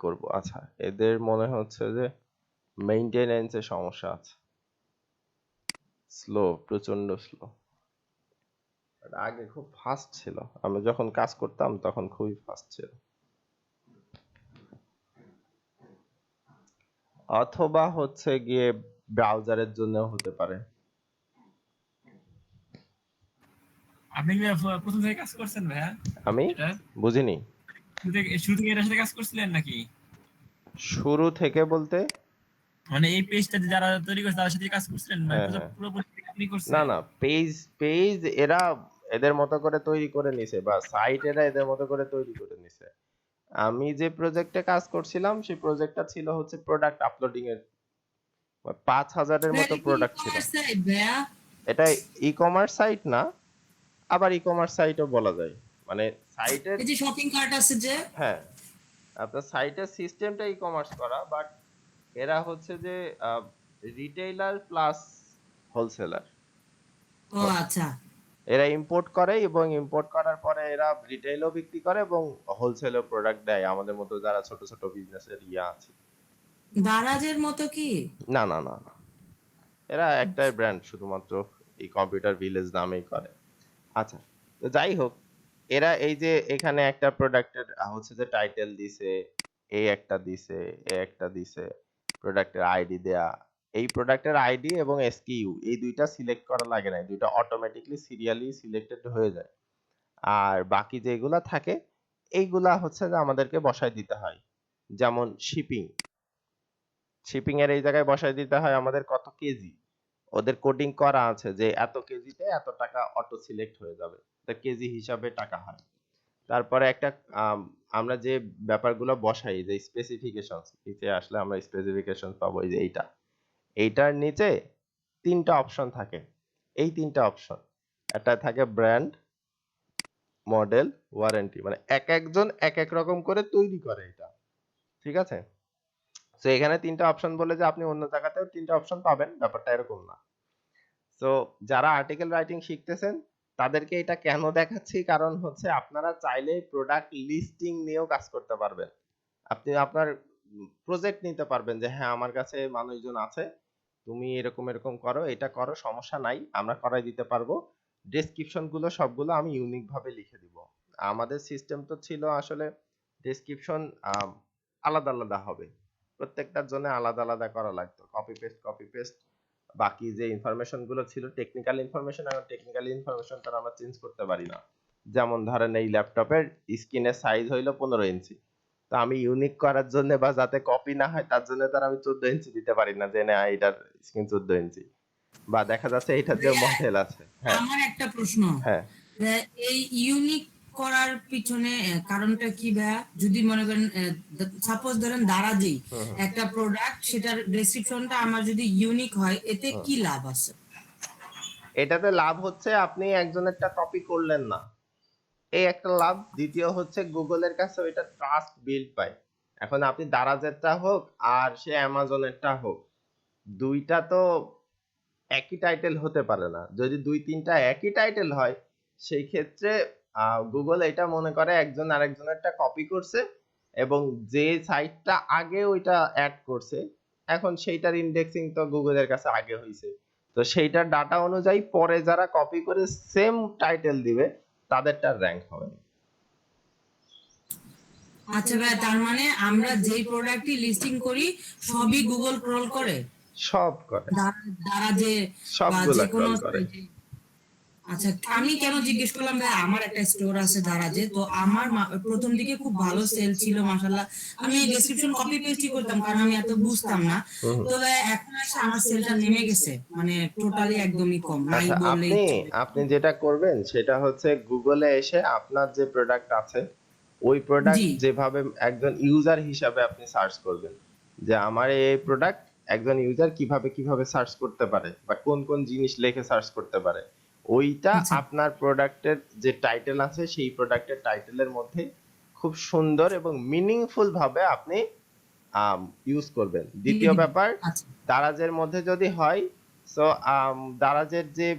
করব। আচ্ছা, এদের মনে হচ্ছে যে মেইনটেনেন্সে সমস্যা আছে, স্লো, প্রচন্ড স্লো। আগে খুব ফাস্ট ছিল, আমরা যখন কাজ করতাম তখন খুবই ফাস্ট ছিল। অথবা হচ্ছে গিয়ে ব্রাউজারের জন্য হতে পারে। আপনি কি প্রথম থেকে কাজ করছেন ভাইয়া? আমি বুঝিনি, শুরু থেকে এটার সাথে কাজ করছিলেন নাকি? শুরু থেকে বলতে মানে এই পেজটা যারা তৈরি করছে তাদের সাথে কাজ করছিলেন, মানে হ্যাঁ হ্যাঁ, পুরোপুরি আপনি না করছেন? না, পেজ পেজ এরা এদের মতো করে তৈরি করে নিছে, বা সাইট এরা এদের মতো করে তৈরি করে নিছে। আমি যে প্রজেক্টে কাজ করছিলাম সেই প্রজেক্টটা ছিল হচ্ছে প্রোডাক্ট আপলোডিং এর, 5000-এর মতো প্রোডাক্ট ছিল। এটা ই কমার্স সাইট না, আবার ই কমার্স সাইটও বলা যায়, মানে সাইটের, এই যে শপিং কার্ট আছে যে, হ্যাঁ, আপনার সাইটের সিস্টেমটা ই কমার্স করা, বাট এরা হচ্ছে যে রিটেইলার প্লাস হোলসেলার। ও আচ্ছা, এরা ইম্পোর্ট করে এবং ইম্পোর্ট করার পরে এরা রিটেইলও বিক্রি করে এবং হোলসেলও প্রোডাক্ট দেয় আমাদের মতো যারা ছোট ছোট বিজনেসের ইয়া আছে। দারাজের মতো কি? না না না না, এরা একটাই ব্র্যান্ড, শুধুমাত্র এই কম্পিউটার ভিলেজ নামেই করে। আচ্ছা, তো যাই হোক, এরা এই যে এখানে একটা প্রোডাক্টের হচ্ছে যে টাইটেল দিছে, এই একটা দিছে, এ একটা দিছে, প্রোডাক্টের আইডি দেয়া, এই প্রোডাক্টের আইডি এবং এসকিইউ এই দুইটা সিলেক্ট করা লাগে না, এই দুইটা অটোমেটিকলি সিরিয়ালি সিলেক্টেড হয়ে যায়। আর বাকি যেগুলা থাকে এইগুলা হচ্ছে যে আমাদেরকে বসায় দিতে হয়। যেমন শিপিং, শিপিং এর এই জায়গায় বসায় দিতে হয় আমাদের কত কেজি, ওদের কোডিং করা আছে যে এত কেজিতে এত টাকা অটো সিলেক্ট হয়ে যাবে, এটা কেজি হিসাবে টাকা হয়। তারপরে একটা আমরা যে ব্যাপারগুলো বসাই, যে স্পেসিফিকেশনস, নিচে আসলে আমরা স্পেসিফিকেশন পাবো, এই যে এইটা, এইটার নিচে তিনটা অপশন থাকে। এই তিনটা অপশন, একটা থাকে ব্র্যান্ড, মডেল, ওয়ারেন্টি, মানে এক একজন এক এক রকম করে তৈরি করে এটা। ঠিক আছে, তো এখানে তিনটা অপশন বলে যে আপনি অন্য জায়গাতেও তিনটা অপশন পাবেন, ব্যাপারটা এরকম না। তো যারা আর্টিকেল রাইটিং শিখতেছেন তাদেরকে এটা কেন দেখাচ্ছি, কারণ হচ্ছে আপনারা চাইলে প্রোডাক্ট লিস্টিং নিয়েও কাজ করতে পারবেন। আপনি আপনার প্রজেক্ট নিতে পারবেন যে হ্যাঁ আমার কাছে মানুষজন আছে, তুমি এরকম এরকম করো, এটা করো, সমস্যা নাই, আমরা করাই দিতে পারবো। ডেসক্রিপশন গুলো সবগুলো আমি ইউনিক ভাবে লিখে দিব। আমাদের সিস্টেম তো ছিল আসলে ডেসক্রিপশন আলাদা আলাদা হবে, প্রত্যেকটার জন্য আলাদা আলাদা করা লাগতো, কপি পেস্ট। বাকি যে ইনফরমেশন গুলো ছিল টেকনিক্যাল ইনফরমেশন, আর টেকনিক্যাল ইনফরমেশন তার আমরা চেঞ্জ করতে পারি না। যেমন ধরেন এই ল্যাপটপের স্ক্রিনের সাইজ হইলো 15 ইঞ্চি, তো আমি ইউনিক করার জন্য বা যাতে কপি না হয় তার জন্য তার আমি 14 ইঞ্চি দিতে পারি না, যে না এটার স্ক্রিন 14 ইঞ্চি, বা দেখা যাচ্ছে এটার যে মডেল আছে। হ্যাঁ আমার একটা প্রশ্ন, হ্যাঁ, এই ইউনিক করার পিছনে কারণটা কি ভাইয়া? যদি মনে করেন সাপোজ ধরেন দারাজেই হুম হুম একটা প্রোডাক্ট, সেটার ডেসক্রিপশনটা আমার যদি ইউনিক হয়, এতে হুম। কি লাভ আছে? এটাতে লাভ হচ্ছে আপনি একজনেরটা কপি করলেন না, এই একটা লাভ। দ্বিতীয় হচ্ছে গুগলের কাছে ওইটা ট্রাস্ট বিল্ড পায়। এখন আপনি দারাজেরটা হোক আর সে অ্যামাজনেরটা হোক, দুইটা তো একই টাইটেল হতে পারে না। যদি দুই তিনটা একই টাইটেল হয় সেই ক্ষেত্রে গুগল এটা মনে করে একজন আরেকজনেরটা কপি করছে, এবং যে সাইটটা আগে ওইটা অ্যাড করছে এখন সেইটার ইন্ডেক্সিং তো গুগলের কাছে আগে হয়েছে, তো সেইটার ডাটা অনুযায়ী পরে যারা কপি করে সেম টাইটেল দিবে তাদেরটা র্যাঙ্ক হবে। আচ্ছা ভাই, তার মানে আমরা যেই প্রোডাক্টই লিস্টিং করি সবই গুগল ক্রল করে? সব করে, দ্বারা যে বা সবগুলা যে কোনো ক্রল করে। আচ্ছা, আমি কেন জিজ্ঞেস করলাম ভাই, আমার একটা স্টোর আছে দারাজে, তো আমার প্রথম দিকে খুব ভালো সেল ছিল মাশাআল্লাহ। আমি ডেসক্রিপশন কপি পেস্টই করতাম কারণ আমি এত বুঝতাম না। হুম হুম। তো ভাই এখন এসে আমার সেলটা নেমে গেছে, মানে টোটালি একদমই কম, নাই আচ্ছা, বললেই আপনি চলে। আপনি যেটা করবেন সেটা হচ্ছে গুগলে এসে আপনার যে প্রোডাক্ট আছে ওই জি। প্রোডাক্ট যেভাবে একজন ইউজার হিসাবে আপনি সার্চ করবেন, যে আমার এই প্রোডাক্ট একজন ইউজার কিভাবে কিভাবে সার্চ করতে পারে বা কোন কোন জিনিস লিখে সার্চ করতে পারে, ওইটা আচ্ছা। আপনার প্রোডাক্টের যে টাইটেল আছে সেই প্রোডাক্টের টাইটেলের মধ্যে খুব সুন্দর এবং মিনিংফুল ভাবে আপনি ইউজ করবেন। দিয়ে দ্বিতীয় দিবেন। ব্যাপার, আচ্ছা। দারাজের মধ্যে যদি হয়, সো দারাজের যে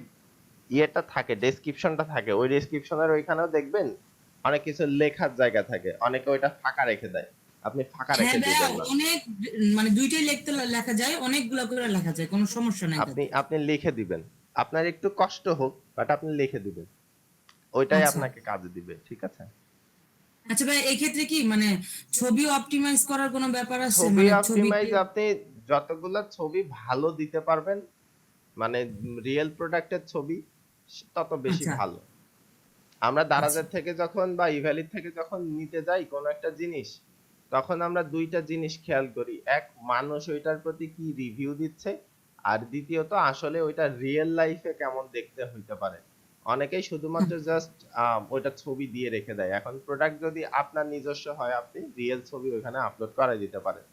ইয়েটা থাকে, ডেসক্রিপশনটা থাকে, ওই ডেসক্রিপশনের ওইখানেও দেখবেন অনেক কিছু লেখার জায়গা থাকে, অনেকে ওইটা ফাঁকা রেখে দেয়, আপনি ফাঁকা হ্যাঁ রেখে ভাইয়া, দিবেন না। অনেক মানে দুইটাই লিখতে লেখা যায়, অনেকগুলো করে লেখা যায়, কোনো সমস্যা নাই আপনি তাতে। আপনি লিখে দিবেন, আপনার একটু কষ্ট হোক বাট আপনি লিখে দিবেন, ওইটাই আচ্ছা। আপনাকে কাজে দিবে, ঠিক আছে? আচ্ছা ভাই, এই ক্ষেত্রে কি মানে ছবি অপটিমাইজ করার কোনো ব্যাপার আছে, ছবি মানে ছবিতে? অপটিমাইজ আপনি যতগুলো ছবি ভালো দিতে পারবেন, মানে রিয়েল প্রোডাক্টের ছবি, তত বেশি আচ্ছা। ভালো। আমরা আচ্ছা। দারাজের থেকে যখন বা ইভ্যালির থেকে যখন নিতে যাই কোনো একটা জিনিস, তখন আমরা দুইটা জিনিস খেয়াল করি, এক, মানুষ ওইটার প্রতি কি রিভিউ দিচ্ছে, আর দ্বিতীয়ত আসলে ওইটা রিয়েল লাইফে কেমন দেখতে হইতে পারে। অনেকেই শুধুমাত্র জাস্ট ওইটা ছবি দিয়ে রেখে দেয়। এখন প্রোডাক্ট যদি আপনার নিজস্ব হয়, আপনি রিয়েল ছবি ওইখানে আপলোড করাই দিতে পারেন।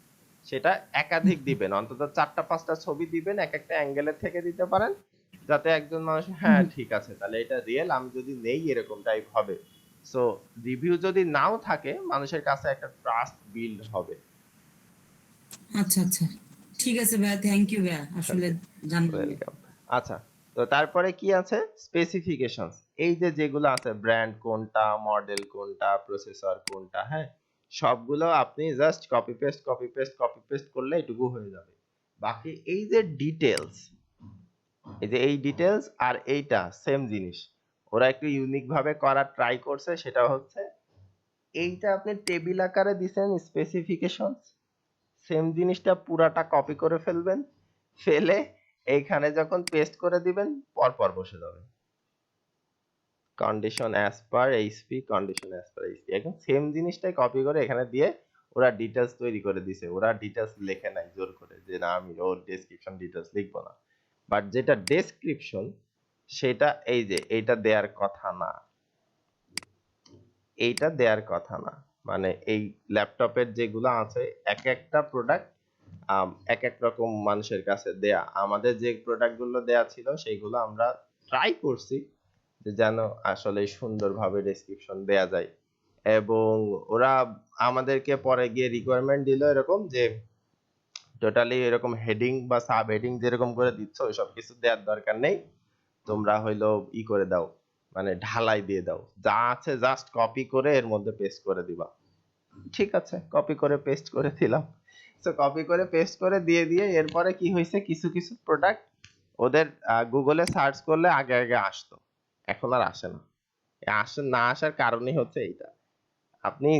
সেটা একাধিক দিবেন, অন্তত 4টা 5টা ছবি দিবেন, এক একটা অ্যাঙ্গেলের থেকে দিতে পারেন, যাতে একজন মানুষ, হ্যাঁ ঠিক আছে তাহলে এটা রিয়েল, আমি যদি নেই এরকম টাইপ হবে। সো রিভিউ যদি নাও থাকে, মানুষের কাছে একটা ট্রাস্ট বিল্ড হবে। আচ্ছা আচ্ছা, ঠিক আছে ভাইয়া, থ্যাংক ইউ ভাইয়া, আসলে ওকে, জানলাম না। ওয়েলকাম। আচ্ছা, তো তারপরে কি আছে, স্পেসিফিকেশনস, এই যে যেগুলো আছে, ব্র্যান্ড কোনটা, মডেল কোনটা, প্রসেসর কোনটা, হ্যাঁ, সবগুলো আপনি just copy paste copy paste copy paste করলে এটুকু হয়ে যাবে। বাকি এই যে ডিটেলস, এই যে এই ডিটেলস আর এইটা সেম জিনিস, ওরা একটু ইউনিক ভাবে করার ট্রাই করছে, সেটা হচ্ছে এইটা আপনি টেবিল আকারে দিছেন স্পেসিফিকেশন, সেম জিনিসটা পুরাটা কপি করে ফেলবেন, ফেলে এইখানে যখন পেস্ট করে দিবেন পর পর বসে যাবে, condition as per HP, condition as per HP, এখন সেম জিনিসটাই কপি করে এখানে দিয়ে ওরা ডিটেলস তৈরি করে দিছে, ওরা ডিটেলস লেখে নাই জোর করে যে না আমি ওর ডেসক্রিপশন ডিটেলস লিখবো না, বাট যেটা ডেসক্রিপশন সেটা এই যে এইটা দেয়ার কথা না, এইটা দেয়ার কথা না, মানে এই ল্যাপটপের যেগুলো আছে এক একটা প্রোডাক্ট এক এক রকম মানুষের কাছে দেয়া, আমাদের যে প্রোডাক্ট গুলো দেয়া ছিল সেইগুলো আমরা ট্রাই করছি যে যেন আসলে সুন্দরভাবে ডেসক্রিপশন দেয়া যায়, এবং ওরা আমাদেরকে পরে গিয়ে রিকোয়ারমেন্ট দিল এরকম যে টোটালি এরকম হেডিং বা সাব হেডিং যেরকম করে দিচ্ছ ওইসব কিছু দেওয়ার দরকার নেই, তোমরা হইলো ই করে দাও, মানে ঢালাই দিয়ে দাও, যা আছে জাস্ট কপি করে এর মধ্যে পেস্ট করে দিবা। ঠিক আছে, কপি করে পেস্ট করে দিলাম। তো কপি করে পেস্ট করে দিয়ে দিয়ে এরপরে কি হয়েছে, কিছু কিছু প্রোডাক্ট ওদের গুগলে সার্চ করলে আগে আগে আসতো, এখন আর আসে না। না আসার কারণই হচ্ছে এইটা, আপনি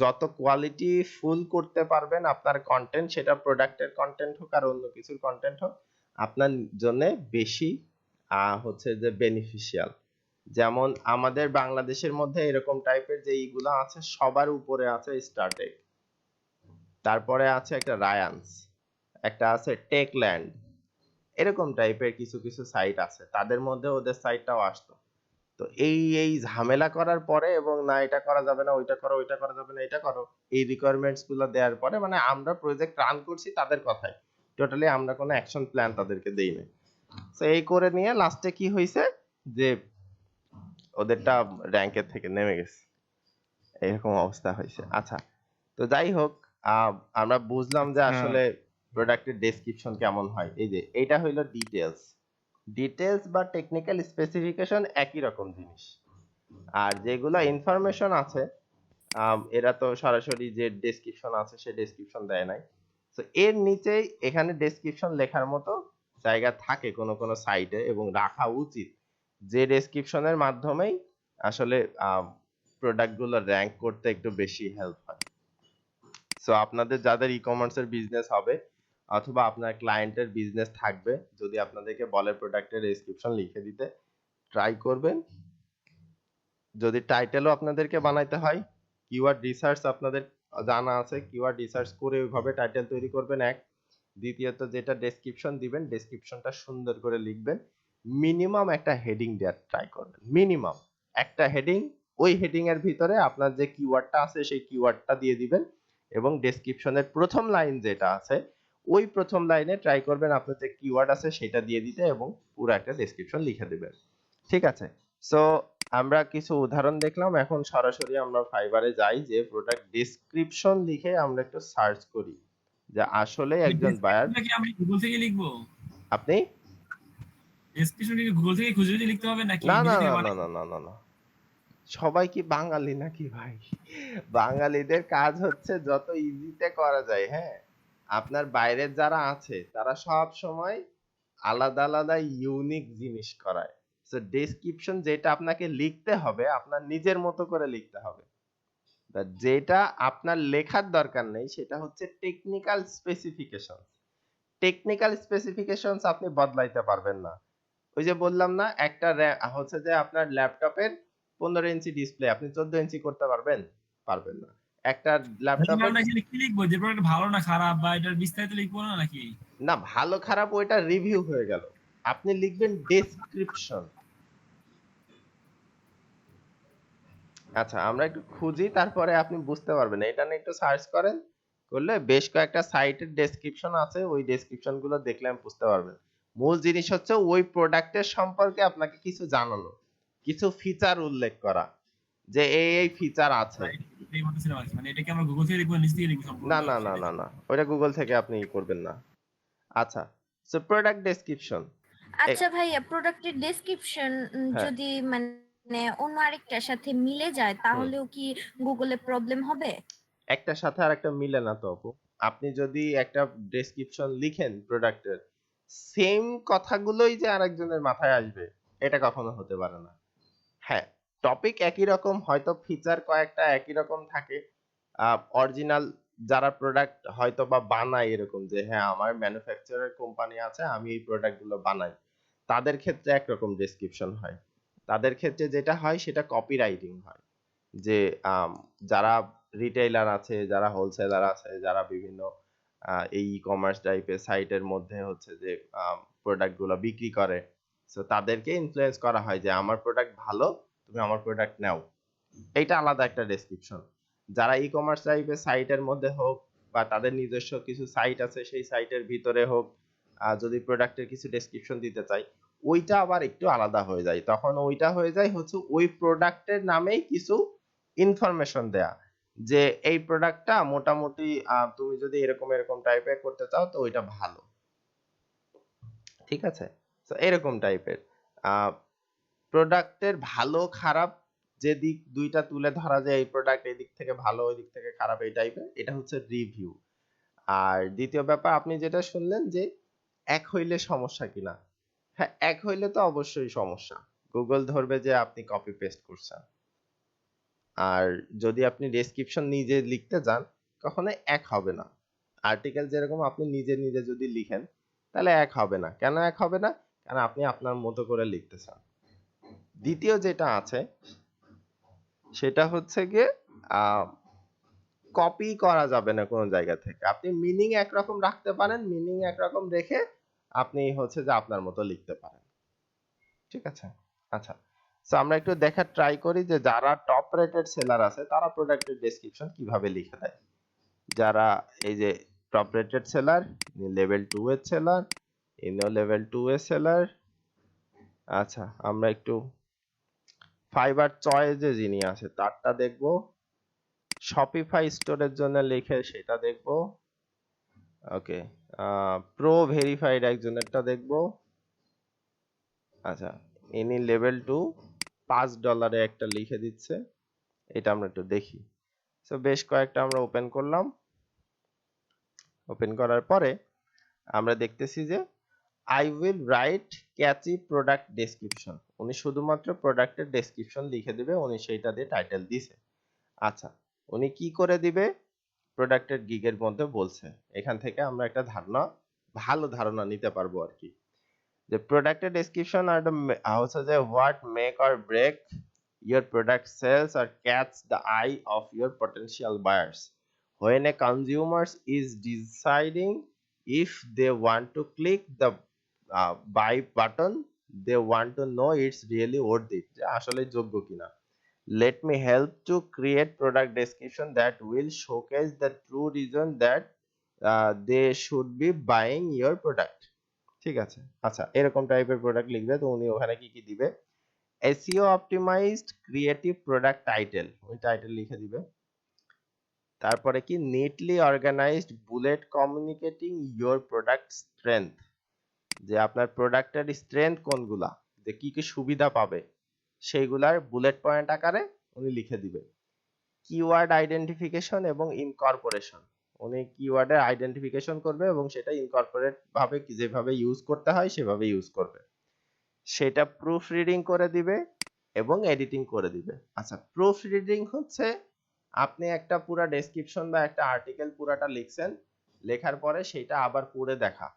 যত কোয়ালিটি ফুল করতে পারবেন আপনার কন্টেন্ট, সেটা প্রোডাক্টের কন্টেন্ট হোক আর অন্য কিছুর কন্টেন্ট হোক, আপনার জন্য বেশি হচ্ছে যে বেনিফিশিয়াল। যেমন আমাদের বাংলাদেশের মধ্যে এরকম টাইপের যে ইগুলা আছে, সবার উপরে আছে স্টারটেক, তারপরে আছে একটা রায়ান্স, একটা আছে টেকল্যান্ড, এরকম টাইপের কিছু কিছু সাইট আছে, তাদের মধ্যে ওদের সাইটটাও আসতো। তো এই ঝামেলা করার পরে, এবং না এটা করা যাবে না, ওইটা করো, ওইটা করা যাবে না, এটা করো, এই রিকোয়ারমেন্টস গুলো দেওয়ার পরে, মানে আমরা প্রজেক্ট রান করছি তাদের কথাই, টোটালি আমরা কোনো অ্যাকশন প্ল্যান তাদেরকে দেই না। তো এই করে নিয়ে লাস্টে কি হয়েছে যে ওদেরটা র্যাঙ্কের থেকে নেমে গেছে, এরকম অবস্থা হয়েছে। আচ্ছা, তো যাই হোক, আমরা বুঝলাম যে আচ্ছা, আসলে প্রোডাক্টের ডেসক্রিপশন কেমন হয়। এই যে এটা হইলো ডিটেলস, ডিটেলস বা টেকনিক্যাল স্পেসিফিকেশন একই রকম জিনিস, আর যেগুলা ইনফরমেশন আছে এরা তো সরাসরি যে ডেসক্রিপশন আছে সে ডেসক্রিপশন দেয় নাই, তো এর নিচেই এখানে ডেসক্রিপশন লেখার মতো জায়গা থাকে কোন কোন সাইটে, এবং রাখা উচিত, যে ডেসক্রিপশনের মাধ্যমেই আসলে প্রোডাক্ট গুলো র্যাঙ্ক করতে একটু বেশি হেল্প হয়। সো আপনাদের যাদের ই কমার্সের বিজনেস হবে অথবা আপনার ক্লায়েন্টের বিজনেস থাকবে, যদি আপনাদেরকে বলে প্রোডাক্টের ডেসক্রিপশন লিখে দিতে, ট্রাই করবেন। যদি টাইটেলও আপনাদেরকে বানাইতে হয়, কিওয়ার্ড রিসার্চ আপনাদের জানা আছে, কিওয়ার্ড রিসার্চ করে ওইভাবে টাইটেল তৈরি করবেন এক। দ্বিতীয়ত যেটা ডেসক্রিপশন দিবেন, ডেসক্রিপশনটা সুন্দর করে লিখবেন। মিনিমাম একটা হেডিং দেওয়ার ট্রাই করবেন, মিনিমাম একটা হেডিং। ওই হেডিং এর ভিতরে আপনার যে কিওয়ার্ডটা আছে সেই কিওয়ার্ডটা দিয়ে দিবেন এবং ডেসক্রিপশনের প্রথম লাইন যেটা আছে ওই প্রথম লাইনে ট্রাই করবেন আপনার যে কিওয়ার্ড আছে সেটা দিয়ে দিতে এবং পুরো একটা ডেসক্রিপশন লিখে দিবেন। ঠিক আছে, সো আমরা কিছু উদাহরণ দেখলাম। এখন সরাসরি আমরা ফাইবারে যাই, যে প্রোডাক্ট ডেসক্রিপশন লিখে আমরা একটু সার্চ করি যে আসলে একজন বায়ার। ডেসক্রিপশনটা কি আমি গুগল থেকে লিখবো? আপনি ডেসক্রিপশন কি গুগল থেকে খুঁজে খুঁজে লিখতে হবে নাকি না না নিজে থেকে না না বানাই? না না না না, সবাই কি বাঙালি নাকি ভাই? বাঙালিদের কাজ হচ্ছে যত ইজিতে করা যায়। হ্যাঁ, আপনার বাইরের যারা আছে তারা সব সময় আলাদা আলাদা ইউনিক জিনিস করায়। সো ডেসক্রিপশন যেটা আপনাকে লিখতে হবে আপনার নিজের মতো করে লিখতে হবে। যেটা আপনার লেখার দরকার নেই সেটা হচ্ছে টেকনিক্যাল স্পেসিফিকেশন। টেকনিক্যাল স্পেসিফিকেশনস আপনি বদলাইতে পারবেন না। ওই যে বললাম না, একটা হচ্ছে যে আপনার ল্যাপটপের 15 ইঞ্চি ডিসপ্লে আপনি 14 ইঞ্চি করতে পারবেন? পারবেন না। একটা তাহলে ল্যাপটপের আমরা এখানে কি লিখবো, যে প্রোডাক্ট ভালো না খারাপ বা এটার বিস্তারিত লিখবো না নাকি? না, ভালো খারাপ ওইটা রিভিউ হয়ে গেল। আপনি লিখবেন ডেসক্রিপশন। আচ্ছা, আমরা একটু খুঁজি, তারপরে আপনি বুঝতে পারবেন। এটা নিয়ে একটু সার্চ করেন, করলে বেশ কয়েকটা সাইটের ডেসক্রিপশন আছে, ওই ডেসক্রিপশন গুলো দেখলে আপনি বুঝতে পারবেন। মূল জিনিস হচ্ছে ওই প্রোডাক্টের সম্পর্কে আপনাকে কিছু জানানো, কিছু ফিচার উল্লেখ করা, যে এই ফিচার আছে। এটাই বলতেছিলাম আর কি। মানে এটা কি আমরা গুগল থেকে লিখবো, নিচ থেকে লিখবো না সম্পূর্ণ না না সেটাই। না না, ওইটা গুগল থেকে আপনি করবেন না। আচ্ছা, সো প্রোডাক্ট ডেসক্রিপশন। আচ্ছা ভাইয়া, প্রোডাক্টের ডেসক্রিপশন হ্যাঁ। যদি মানে অন্য আরেকটার সাথে মিলে যায় হুম। তাহলেও কি গুগলে প্রবলেম হবে? একটার সাথে আরেকটা মিলে না তো আপু। আপনি যদি একটা ডেসক্রিপশন লিখেন প্রোডাক্টের, সেম কথাগুলোই যে আরেকজনের মাথায় আসবে এটা কখনো হতে পারে না। হ্যাঁ, টপিক একই রকম, হয়তো ফিচার কয়েকটা একই রকম থাকে। অরিজিনাল যারা প্রোডাক্ট হয়তো বা বানায় এরকম যে হ্যাঁ আমার ম্যানুফ্যাকচারার কোম্পানি আছে, আমি এই প্রোডাক্ট গুলো বানাই, তাদের ক্ষেত্রে একরকম ডেসক্রিপশন হয়। তাদের ক্ষেত্রে যেটা হয় সেটা কপি রাইটিং হয়। যে যারা রিটেইলার আছে, যারা হোলসেলার আছে, যারা বিভিন্ন এই ই-কমার্স টাইপের সাইটের মধ্যে হচ্ছে যে প্রোডাক্ট গুলো বিক্রি করে, সো তাদেরকে ইনফ্লুয়েন্স করা হয় যে আমার প্রোডাক্ট ভালো, তুমি আমার প্রোডাক্ট নাও। এইটা আলাদা একটা ডেসক্রিপশন। যারা ই-কমার্স টাইপের সাইটের মধ্যে হোক বা তাদের নিজস্ব কিছু সাইট আছে সেই সাইটের ভিতরে হোক, যদি প্রোডাক্টের কিছু ডেসক্রিপশন দিতে চাই, ওইটা আবার একটু আলাদা হয়ে যায়। তখন ওইটা হয়ে যায় হচ্ছে ওই প্রোডাক্টের নামেই কিছু ইনফরমেশন দেয়া, যে এই প্রোডাক্টটা মোটামুটি তুমি যদি এরকম এরকম টাইপের করতে চাও তো ওইটা ভালো। ঠিক আছে, তো এরকম টাইপের প্রোডাক্টের ভালো খারাপ যে দিক দুইটা তুলে ধরা যায়, এই প্রোডাক্ট এই দিক থেকে ভালো ওই দিক থেকে খারাপ, এই টাইপের, এটা হচ্ছে রিভিউ। আর দ্বিতীয় ব্যাপার আপনি যেটা শুনলেন যে এক হইলে সমস্যা কিনা, হ্যাঁ এক হইলে তো অবশ্যই সমস্যা। গুগল ধরবে যে আপনি কপি পেস্ট করছেন। আর যদি আপনি ডেসক্রিপশন নিজে লিখতে যান কখনোই এক হবে না। আর্টিকেল যেরকম আপনি নিজে নিজে যদি লিখেন তাহলে এক হবে না। কেন এক হবে না? কারণ আপনি আপনার মতো করে লিখতেছেন। দ্বিতীয় যেটা আছে সেটা হচ্ছে গিয়ে কপি করা যাবে না কোনো জায়গা থেকে। আপনি মিনিং একরকম রাখতে পারেন, মিনিং একরকম রেখে আপনি হচ্ছে যে আপনার মতো লিখতে পারেন। ঠিক আছে, আচ্ছা, সো আমরা একটু দেখার ট্রাই করি যে যারা টপ রেটেড সেলার আছে তারা প্রোডাক্টের ডেসক্রিপশন কিভাবে লিখে দেয়। যারা এই যে টপ রেটেড সেলার, লেভেল 2 এর সেলার, ইনো লেভেল 2 এর সেলার। আচ্ছা, আমরা একটু ফাইবার চয়েসে যিনি আছে তারটা দেখবো, শপিফাই স্টোরের জন্য লিখে সেটা দেখবো। ওকে, প্রো ভেরিফাইড একজনেরটা দেখবো। আচ্ছা, ইনি লেভেল 2 $5 একটা লিখে দিচ্ছে, এটা আমরা একটু দেখি। সো বেশ কয়েকটা আমরা ওপেন করলাম। ওপেন করার পরে আমরা দেখতেছি যে I will right catchy product description. উনি শুধুমাত্র প্রোডাক্টের ডেসক্রিপশন লিখে দিবে, উনি সেইটা দিয়ে টাইটেল দিছে। আচ্ছা, উনি কি করে দিবে? প্রোডাক্টের গিগের মধ্যে বলছে। এখান থেকে আমরা একটা ধারণা, ভালো ধারণা নিতে পারবো আর কি। The product description are the also the what make or break your product sales or catch the eye of your potential buyers. When a consumer is deciding if they want to click the buy button, they want to know it's really worth it, যে আসলে যোগ্য কিনা. Let me help to create product description that will showcase the true reason that they should be buying your product. ঠিক আছে, আচ্ছা এরকম টাইপের প্রোডাক্ট লিখবে, তো উনি ওখানে কি কি দিবে, SEO optimized creative product title, ওই টাইটেল লিখে দিবে। তারপরে কি neatly organized bullet communicating your product strength, যে আপনার প্রোডাক্টের স্ট্রেংথ কোনগুলা, যে কি কি সুবিধা পাবে সেইগুলার বুলেট পয়েন্ট আকারে উনি লিখে দিবে। কিওয়ার্ড আইডেন্টিফিকেশন এবং ইনকর্পোরেশন, উনি কিওয়ার্ডের আইডেন্টিফিকেশন করবে এবং সেটা ইনকর্পোরেট ভাবে যেভাবে ইউজ করতে হয় সেভাবে ইউজ করবে, সেটা প্রুফ রিডিং করে দিবে এবং এডিটিং করে দিবে। আচ্ছা, প্রুফ রিডিং হচ্ছে আপনি একটা পুরা ডেসক্রিপশন বা একটা আর্টিকেল পুরাটা লিখছেন, লেখার পরে সেটা আবার পড়ে দেখা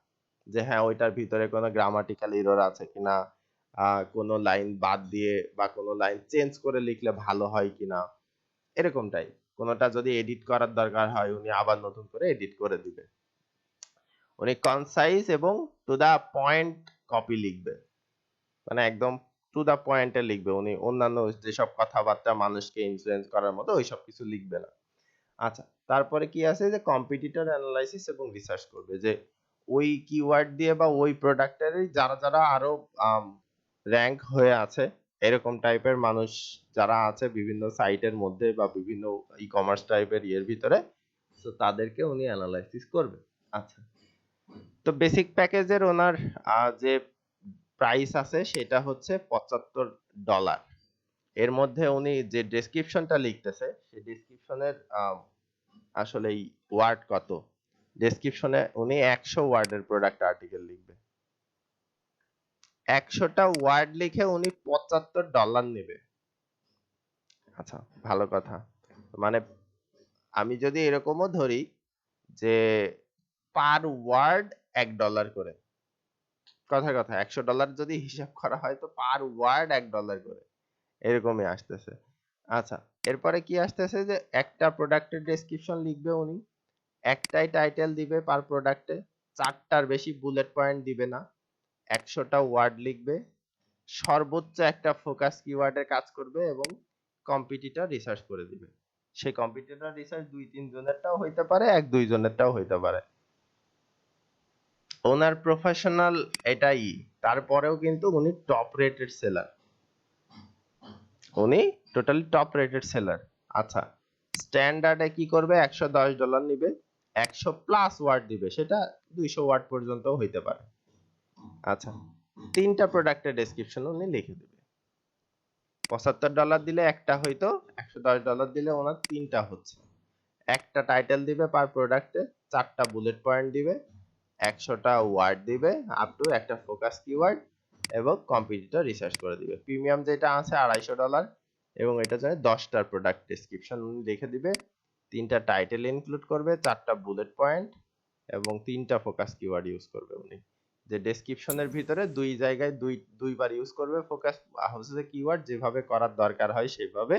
যে হ্যাঁ ওইটার ভিতরে কোনো গ্রামাটিক্যাল এরর আছে কিনা, কোনো লাইন বাদ দিয়ে বা কোনো লাইন চেঞ্জ করে লিখলে ভালো হয় কিনা, এরকমটাই। কোনোটা যদি এডিট করার দরকার হয় উনি আবার নতুন করে এডিট করে দিবে। উনি কনসাইজ এবং টু দা পয়েন্ট কপি লিখবে, মানে একদম টু দা পয়েন্টে লিখবে, উনি অন্যান্য যেসব কথাবার্তা মানুষকে ইনফ্লুয়েন্স করার মতো ওইসব কিছু লিখবে না। আচ্ছা, তারপরে কি আছে যে কম্পিটিটর অ্যানালাইসিস এবং রিসার্চ করবে, যে ওই কিওয়ার্ড দিয়ে বা ওই প্রোডাক্টেরই যারা যারা আরো র্যাঙ্ক হয়ে আছে এরকম টাইপের মানুষ যারা আছে বিভিন্ন সাইটের মধ্যে বা বিভিন্ন ই কমার্স টাইপের ইয়ের ভিতরে, তো তাদেরকে উনি অ্যানালাইসিস করবে। আচ্ছা, তো বেসিক প্যাকেজের ওনার যে প্রাইস আছে সেটা হচ্ছে $75। এর মধ্যে উনি যে ডেসক্রিপশনটা লিখতেছে সেই ডেসক্রিপশনের আসলে ওয়ার্ড কত, ডেসক্রিপশনে উনি 100 ওয়ার্ডের প্রোডাক্ট আর্টিকেল লিখবে, 100টা ওয়ার্ড লিখে উনি $75 নেবে। আচ্ছা, ভালো কথা। মানে আমি যদি এরকমও ধরি যে পার ওয়ার্ড $1 করে, কথা কথা $100 যদি হিসাব করা হয় তো পার ওয়ার্ড $1 করে এরকমই আসতেছে। আচ্ছা, এরপরে কি আসতেছে যে একটা প্রোডাক্টের ডেসক্রিপশন লিখবে উনি, একটাই টাইটেল দিবে পার প্রোডাক্টে, 4টার বেশি বুলেট পয়েন্ট দিবে না, 100টা ওয়ার্ড লিখবে, সর্বোচ্চ একটা ফোকাস কিওয়ার্ডের কাজ করবে এবং কম্পিটিটর রিসার্চ করে দিবে। সেই কম্পিটিটর রিসার্চ 2-3 জনেরটাও হইতে পারে, 1-2 জনেরটাও হইতে পারে। ওনার প্রফেশনাল এটাই, তারপরেও কিন্তু উনি টপ রেটেড সেলার, উনি টোটালি টপ রেটেড সেলার। আচ্ছা, স্ট্যান্ডার্ডে কি করবে, $110 নিবে, 100 প্লাস ওয়ার্ড দিবে, সেটা 200 ওয়ার্ড পর্যন্ত হইতে পারে। আচ্ছা, 3টা প্রোডাক্টের ডেসক্রিপশন উনি লিখে দেবে। $75 দিলে একটা হইতো, $110 দিলে ওনার 3টা হচ্ছে। একটা টাইটেল দিবে পার প্রোডাক্টে, 4টা বুলেট পয়েন্ট দিবে, 100টা ওয়ার্ড দিবে আপ টু একটা ফোকাস কিওয়ার্ড এবং কম্পিটিটর রিসার্চ করে দিবে। প্রিমিয়াম যেটা আছে $250 এবং এটা জন্য 10টার প্রোডাক্ট ডেসক্রিপশন উনি লিখে দিবে, 3টা টাইটেল ইনক্লুড করবে, 4টা বুলেট পয়েন্ট এবং 3টা ফোকাস কিওয়ার্ড ইউজ করবে উনি। যে ডেসক্রিপশনের ভিতরে দুই জায়গায় দুইবার ইউজ করবে ফোকাস হচ্ছে কিওয়ার্ড, যেভাবে করার দরকার হয় সেভাবে,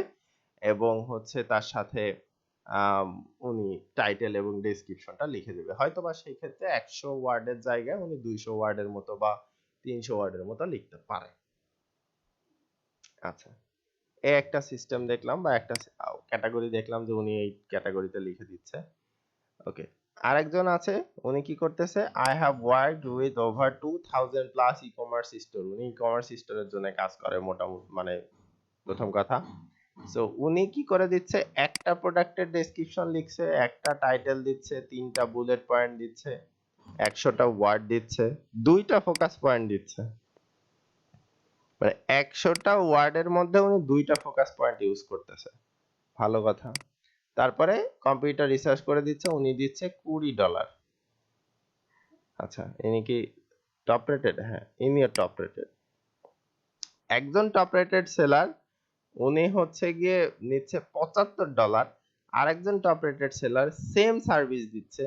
এবং হচ্ছে তার সাথে উনি টাইটেল এবং ডেসক্রিপশনটা লিখে দেবে। হয়তোবা সেই ক্ষেত্রে 100 ওয়ার্ডের জায়গায় উনি 200 ওয়ার্ডের মতো বা 300 ওয়ার্ডের মতো লিখতে পারে। আচ্ছা, এই একটা সিস্টেম দেখলাম বা একটা ক্যাটাগরি দেখলাম যে উনি এই ক্যাটাগরিতে লিখে দিচ্ছে। ওকে, আরেকজন আছে, উনি কি করতেছে, I have worked with over 2000 plus e commerce store, উনি ই কমার্স স্টোরের জন্য কাজ করে মোটামুটি, মানে প্রথম কথা। সো উনি কি করে দিচ্ছে, একটা প্রোডাক্টের ডেসক্রিপশন লিখছে, একটা টাইটেল দিচ্ছে, 3টা বুলেট পয়েন্ট দিচ্ছে, 100টা ওয়ার্ড দিচ্ছে, 2টা ফোকাস পয়েন্ট দিচ্ছে, মানে 100টা ওয়ার্ডের মধ্যে উনি 2টা ফোকাস পয়েন্ট ইউজ করতেছে। ভালো কথা। তারপরে কম্পিউটার রিসার্চ করে দিচ্ছে, উনি দিচ্ছে $20। আচ্ছা, ইনি কি টপ রেটেড? হ্যাঁ, ইনিও টপ রেটেড। একজন টপ রেটেড সেলার উনি হচ্ছে গিয়ে নিচ্ছে $75, আরেকজন top rated seller same service দিচ্ছে,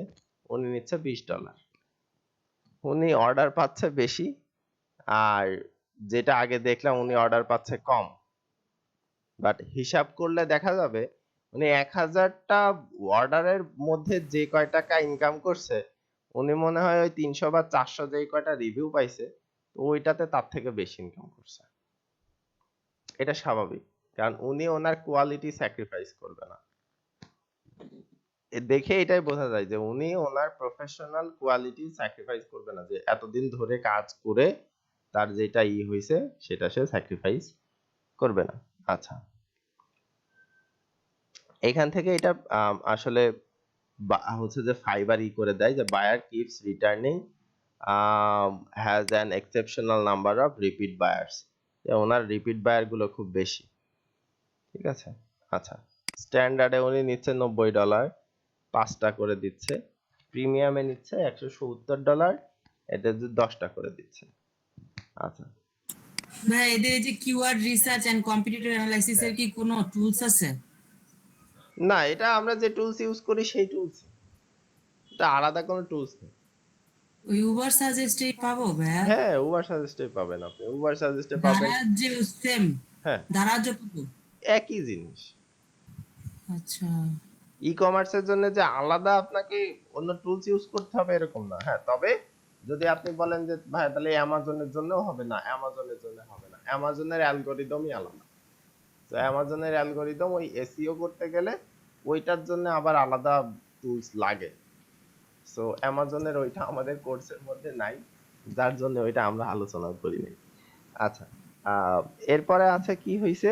উনি নিচ্ছে $20। উনি অর্ডার পাচ্ছে বেশি আর যেটা আগে দেখলাম উনি অর্ডার পাচ্ছে কম, বাট হিসাব করলে দেখা যাবে উনি 1000টা অর্ডারের মধ্যে যে কয় টাকা ইনকাম করছে, উনি মনে হয় ওই 300 বা 400 যেই কয়টা রিভিউ পাইছে, তো ওইটাতে তার থেকে বেশি ইনকাম করছে। এটা স্বাভাবিক, কারণ উনি ওনার কোয়ালিটি স্যাক্রিফাইস করবে না। দেখে এটাই বোঝা যায় যে উনি ওনার প্রফেশনাল কোয়ালিটি স্যাক্রিফাইস করবে না, যে এতদিন ধরে কাজ করে তার যেটা হয়েছে সেটা সে স্যাক্রিফাইস করবে না। আচ্ছা, এখান থেকে এটা আসলে হচ্ছে যে ফাইবার করে দেয় যে buyer keeps returning has an exceptional number of repeat buyers, ওনার রিপিট বায়ার গুলো খুব বেশি। ঠিক আছে। আচ্ছা, স্ট্যান্ডার্ডে উনি নিচ্ছে $90, 5টা করে দিচ্ছে। প্রিমিয়ামে নিচ্ছে $170, এটা 10টা করে দিচ্ছে। আচ্ছা, ভাই এদের এই যে keyword research and competitor analysis এর কি কোনো টুলস আছে? না, এটা আমরা যে টুলস ইউজ করি সেই টুলস, এটা আলাদা কোনো টুলস নেই। ওই উবার সাজেস্টে পাবো ভাইয়া? হ্যাঁ, উবার সাজেস্টে পাবেন, আপনি উবার সাজেস্টে পাবেন। দারাজ যে সেম, হ্যাঁ, দারাজ পাবো? একই জিনিস। আচ্ছা, ই কমার্সের জন্য যে আলাদা আপনাকে অন্য টুলস ইউজ করতে হবে এরকম না। হ্যাঁ, তবে যদি আপনি বলেন যে ভাই তাহলে অ্যামাজনের জন্যও হবে না, অ্যামাজনের জন্য হবে না, অ্যামাজনের অ্যালগরিদমই আলাদা। তো অ্যামাজনের অ্যালগরিদম ওই এসইও করতে গেলে ওইটার জন্য আবার আলাদা টুলস লাগে। সো অ্যামাজনের ওইটা আমাদের কোর্সের মধ্যে নাই, যার জন্য ওইটা আমরা আলোচনা করি নাই। আচ্ছা, আহ, এরপরে আছে কি হইছে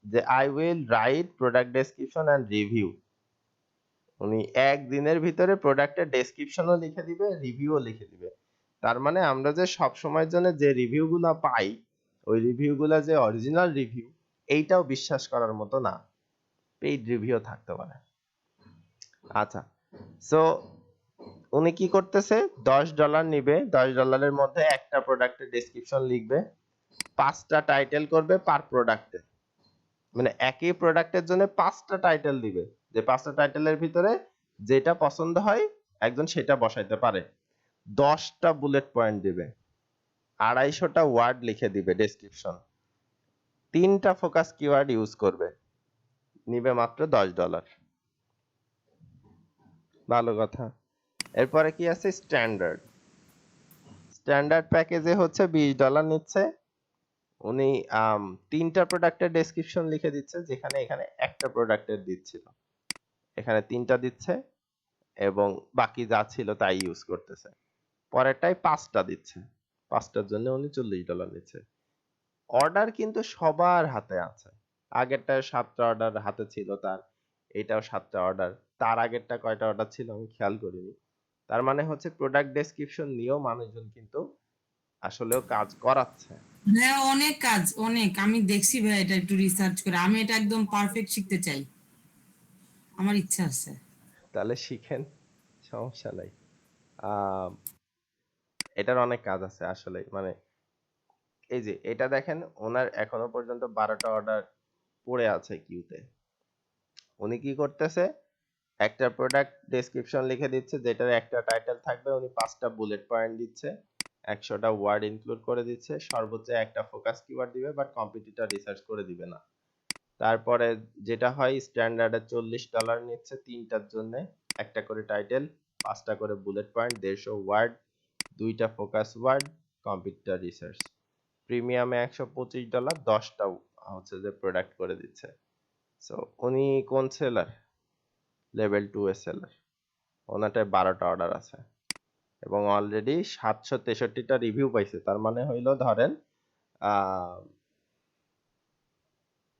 যে I will write product description and review. উনি একদিনের ভিতরে প্রোডাক্টের ডেসক্রিপশনও লিখে দিবে, রিভিউও লিখে দিবে। তার মানে আমরা যে সব সময়ের জন্য যে রিভিউগুলো পাই, ওই রিভিউগুলো যে অরিজিনাল রিভিউ, এইটাও বিশ্বাস করার মতো না, পেইড রিভিউ থাকতে পারে। আচ্ছা, সো উনি কি করতেছে, $10 নিবে, $10 মধ্যে একটা প্রোডাক্টের ডেসক্রিপশন লিখবে, 5টা টাইটেল করবে পার প্রোডাক্টে, মানে একই প্রোডাক্টের জন্য 5টা টাইটেল দিবে, যে 5টা টাইটেলের ভিতরে যেটা পছন্দ হয় একজন সেটা বসাইতে পারে। 10টা বুলেট পয়েন্ট দিবে, 250টা ওয়ার্ড লিখে দিবে ডেসক্রিপশন, 3টা ফোকাস কিওয়ার্ড ইউজ করবে, নিবে মাত্র $10। ভালো কথা। এরপরে কি আছে, স্ট্যান্ডার্ড। স্ট্যান্ডার্ড প্যাকেজে হচ্ছে $20 নিচ্ছে। উনি 3টা প্রোডাক্টের ডেসক্রিপশন লিখে দিচ্ছে, যেখানে এখানে একটা প্রোডাক্টের দিচ্ছিল, এখানে 3টা দিচ্ছে এবং বাকি যা ছিল তাই ইউজ করতেছে। পরেরটাই 5টা দিচ্ছে, 5টার জন্য উনি $40 নিচ্ছে। অর্ডার কিন্তু সবার হাতে আছে, আগেরটায় 7টা অর্ডার হাতে ছিল তার, এটাও 7টা অর্ডার, তার আগেরটা কয়টা অর্ডার ছিল আমি খেয়াল করিনি। তার মানে হচ্ছে প্রোডাক্ট ডেসক্রিপশন নিয়েও মানুষজন কিন্তু আসলেও কাজ করাচ্ছে। হ্যাঁ অনেক কাজ, অনেক। আমি দেখছি ভাই এটা একটু রিসার্চ করে, আমি এটা একদম পারফেক্ট শিখতে চাই, আমার ইচ্ছা আছে। তাহলে শিখেন, সমস্যা নাই। আহ এটার অনেক কাজ আছে আসলে, মানে এই যে এটা দেখেন, ওনার এখনো পর্যন্ত 12টা অর্ডার পড়ে আছে কিউতে। উনি কি করতেছে, একটা প্রোডাক্ট ডেসক্রিপশন লিখে দিচ্ছে, যেটার একটা টাইটেল থাকবে, উনি 5টা বুলেট পয়েন্ট দিচ্ছে, 100টা ওয়ার্ড ইনক্লুড করে দিচ্ছে, সর্বোচ্চ একটা ফোকাস কিওয়ার্ড দিবে, বাট কম্পিটিটর রিসার্চ করে দিবে না। তারপরে যেটা হয়, স্ট্যান্ডার্ডে $40 নিচ্ছে 3টার জন্য, একটা করে টাইটেল, 5টা করে বুলেট পয়েন্ট, 150 ওয়ার্ড, 2টা ফোকাস ওয়ার্ড, কম্পিটিটর রিসার্চ। প্রিমিয়ামে $125, 10টা হচ্ছে যে প্রোডাক্ট করে দিচ্ছে। সো উনি কোন সেলার, লেভেল 2 এর সেলার, ওনাটায় 12টা অর্ডার আছে এবং অলরেডি 763টা রিভিউ পাইছে। তার মানে হইলো ধরেন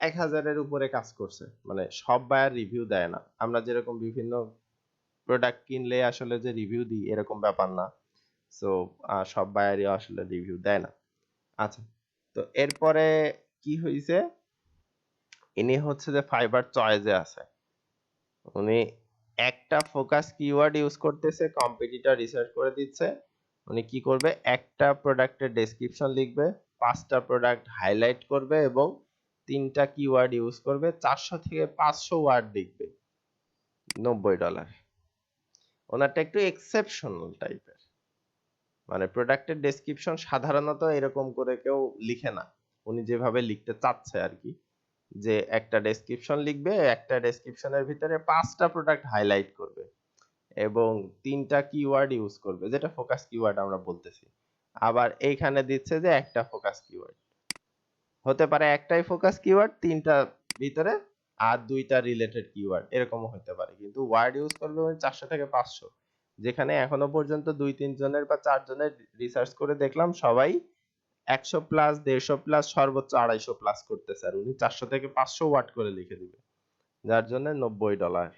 1000-এর উপরে কাজ করছে, মানে সব বায়ার রিভিউ দেয় না। আমরা যেরকম বিভিন্ন প্রোডাক্ট কিনলে আসলে যে রিভিউ দিই এরকম ব্যাপার না। সো সব বায়ারই আসলে রিভিউ দেয় না। আচ্ছা, তো এরপরে কি হইছে, ইনি হচ্ছে যে ফাইবার চয়েসে আছে, উনি একটা ফোকাস কিওয়ার্ড ইউজ করতেছে, কম্পিটিটর রিসার্চ করে দিচ্ছে। উনি কি করবে, একটা প্রোডাক্টের ডেসক্রিপশন লিখবে, 5টা প্রোডাক্ট হাইলাইট করবে এবং 3টা কিওয়ার্ড ইউজ করবে, 400 থেকে 500 ওয়ার্ড লিখবে, $90। ওনারটা একটু এক্সেপশনাল টাইপের। মানে প্রোডাক্টের ডেসক্রিপশন সাধারণত এরকম করে কেউ লিখে না, উনি যেভাবে লিখতে চাচ্ছে আর কি, যে একটা ডেসক্রিপশন লিখবে, একটা ডেসক্রিপশনের ভিতরে 5টা প্রোডাক্ট হাইলাইট করবে এবং 3টা কিওয়ার্ড ইউজ করবে, যেটা ফোকাস কিওয়ার্ড আমরা বলতেছি। আবার এইখানে দিচ্ছে যে একটা ফোকাস কিওয়ার্ড হতে পারে, একটাই ফোকাস কিওয়ার্ড 3টা ভিতরে আর 2টা রিলেটেড কিওয়ার্ড এরকমও হতে পারে, কিন্তু ওয়ার্ড ইউজ করবে ওই 400 থেকে 500, যেখানে এখনো পর্যন্ত 2-3 জনের বা 4 জনের রিসার্চ করে দেখলাম সবাই 100 প্লাস 150 প্লাস সর্বোচ্চ 250 প্লাস করতেছে, আর উনি 400 থেকে 500 ওয়ার্ড করে লিখে দিবে, যার জন্য $90।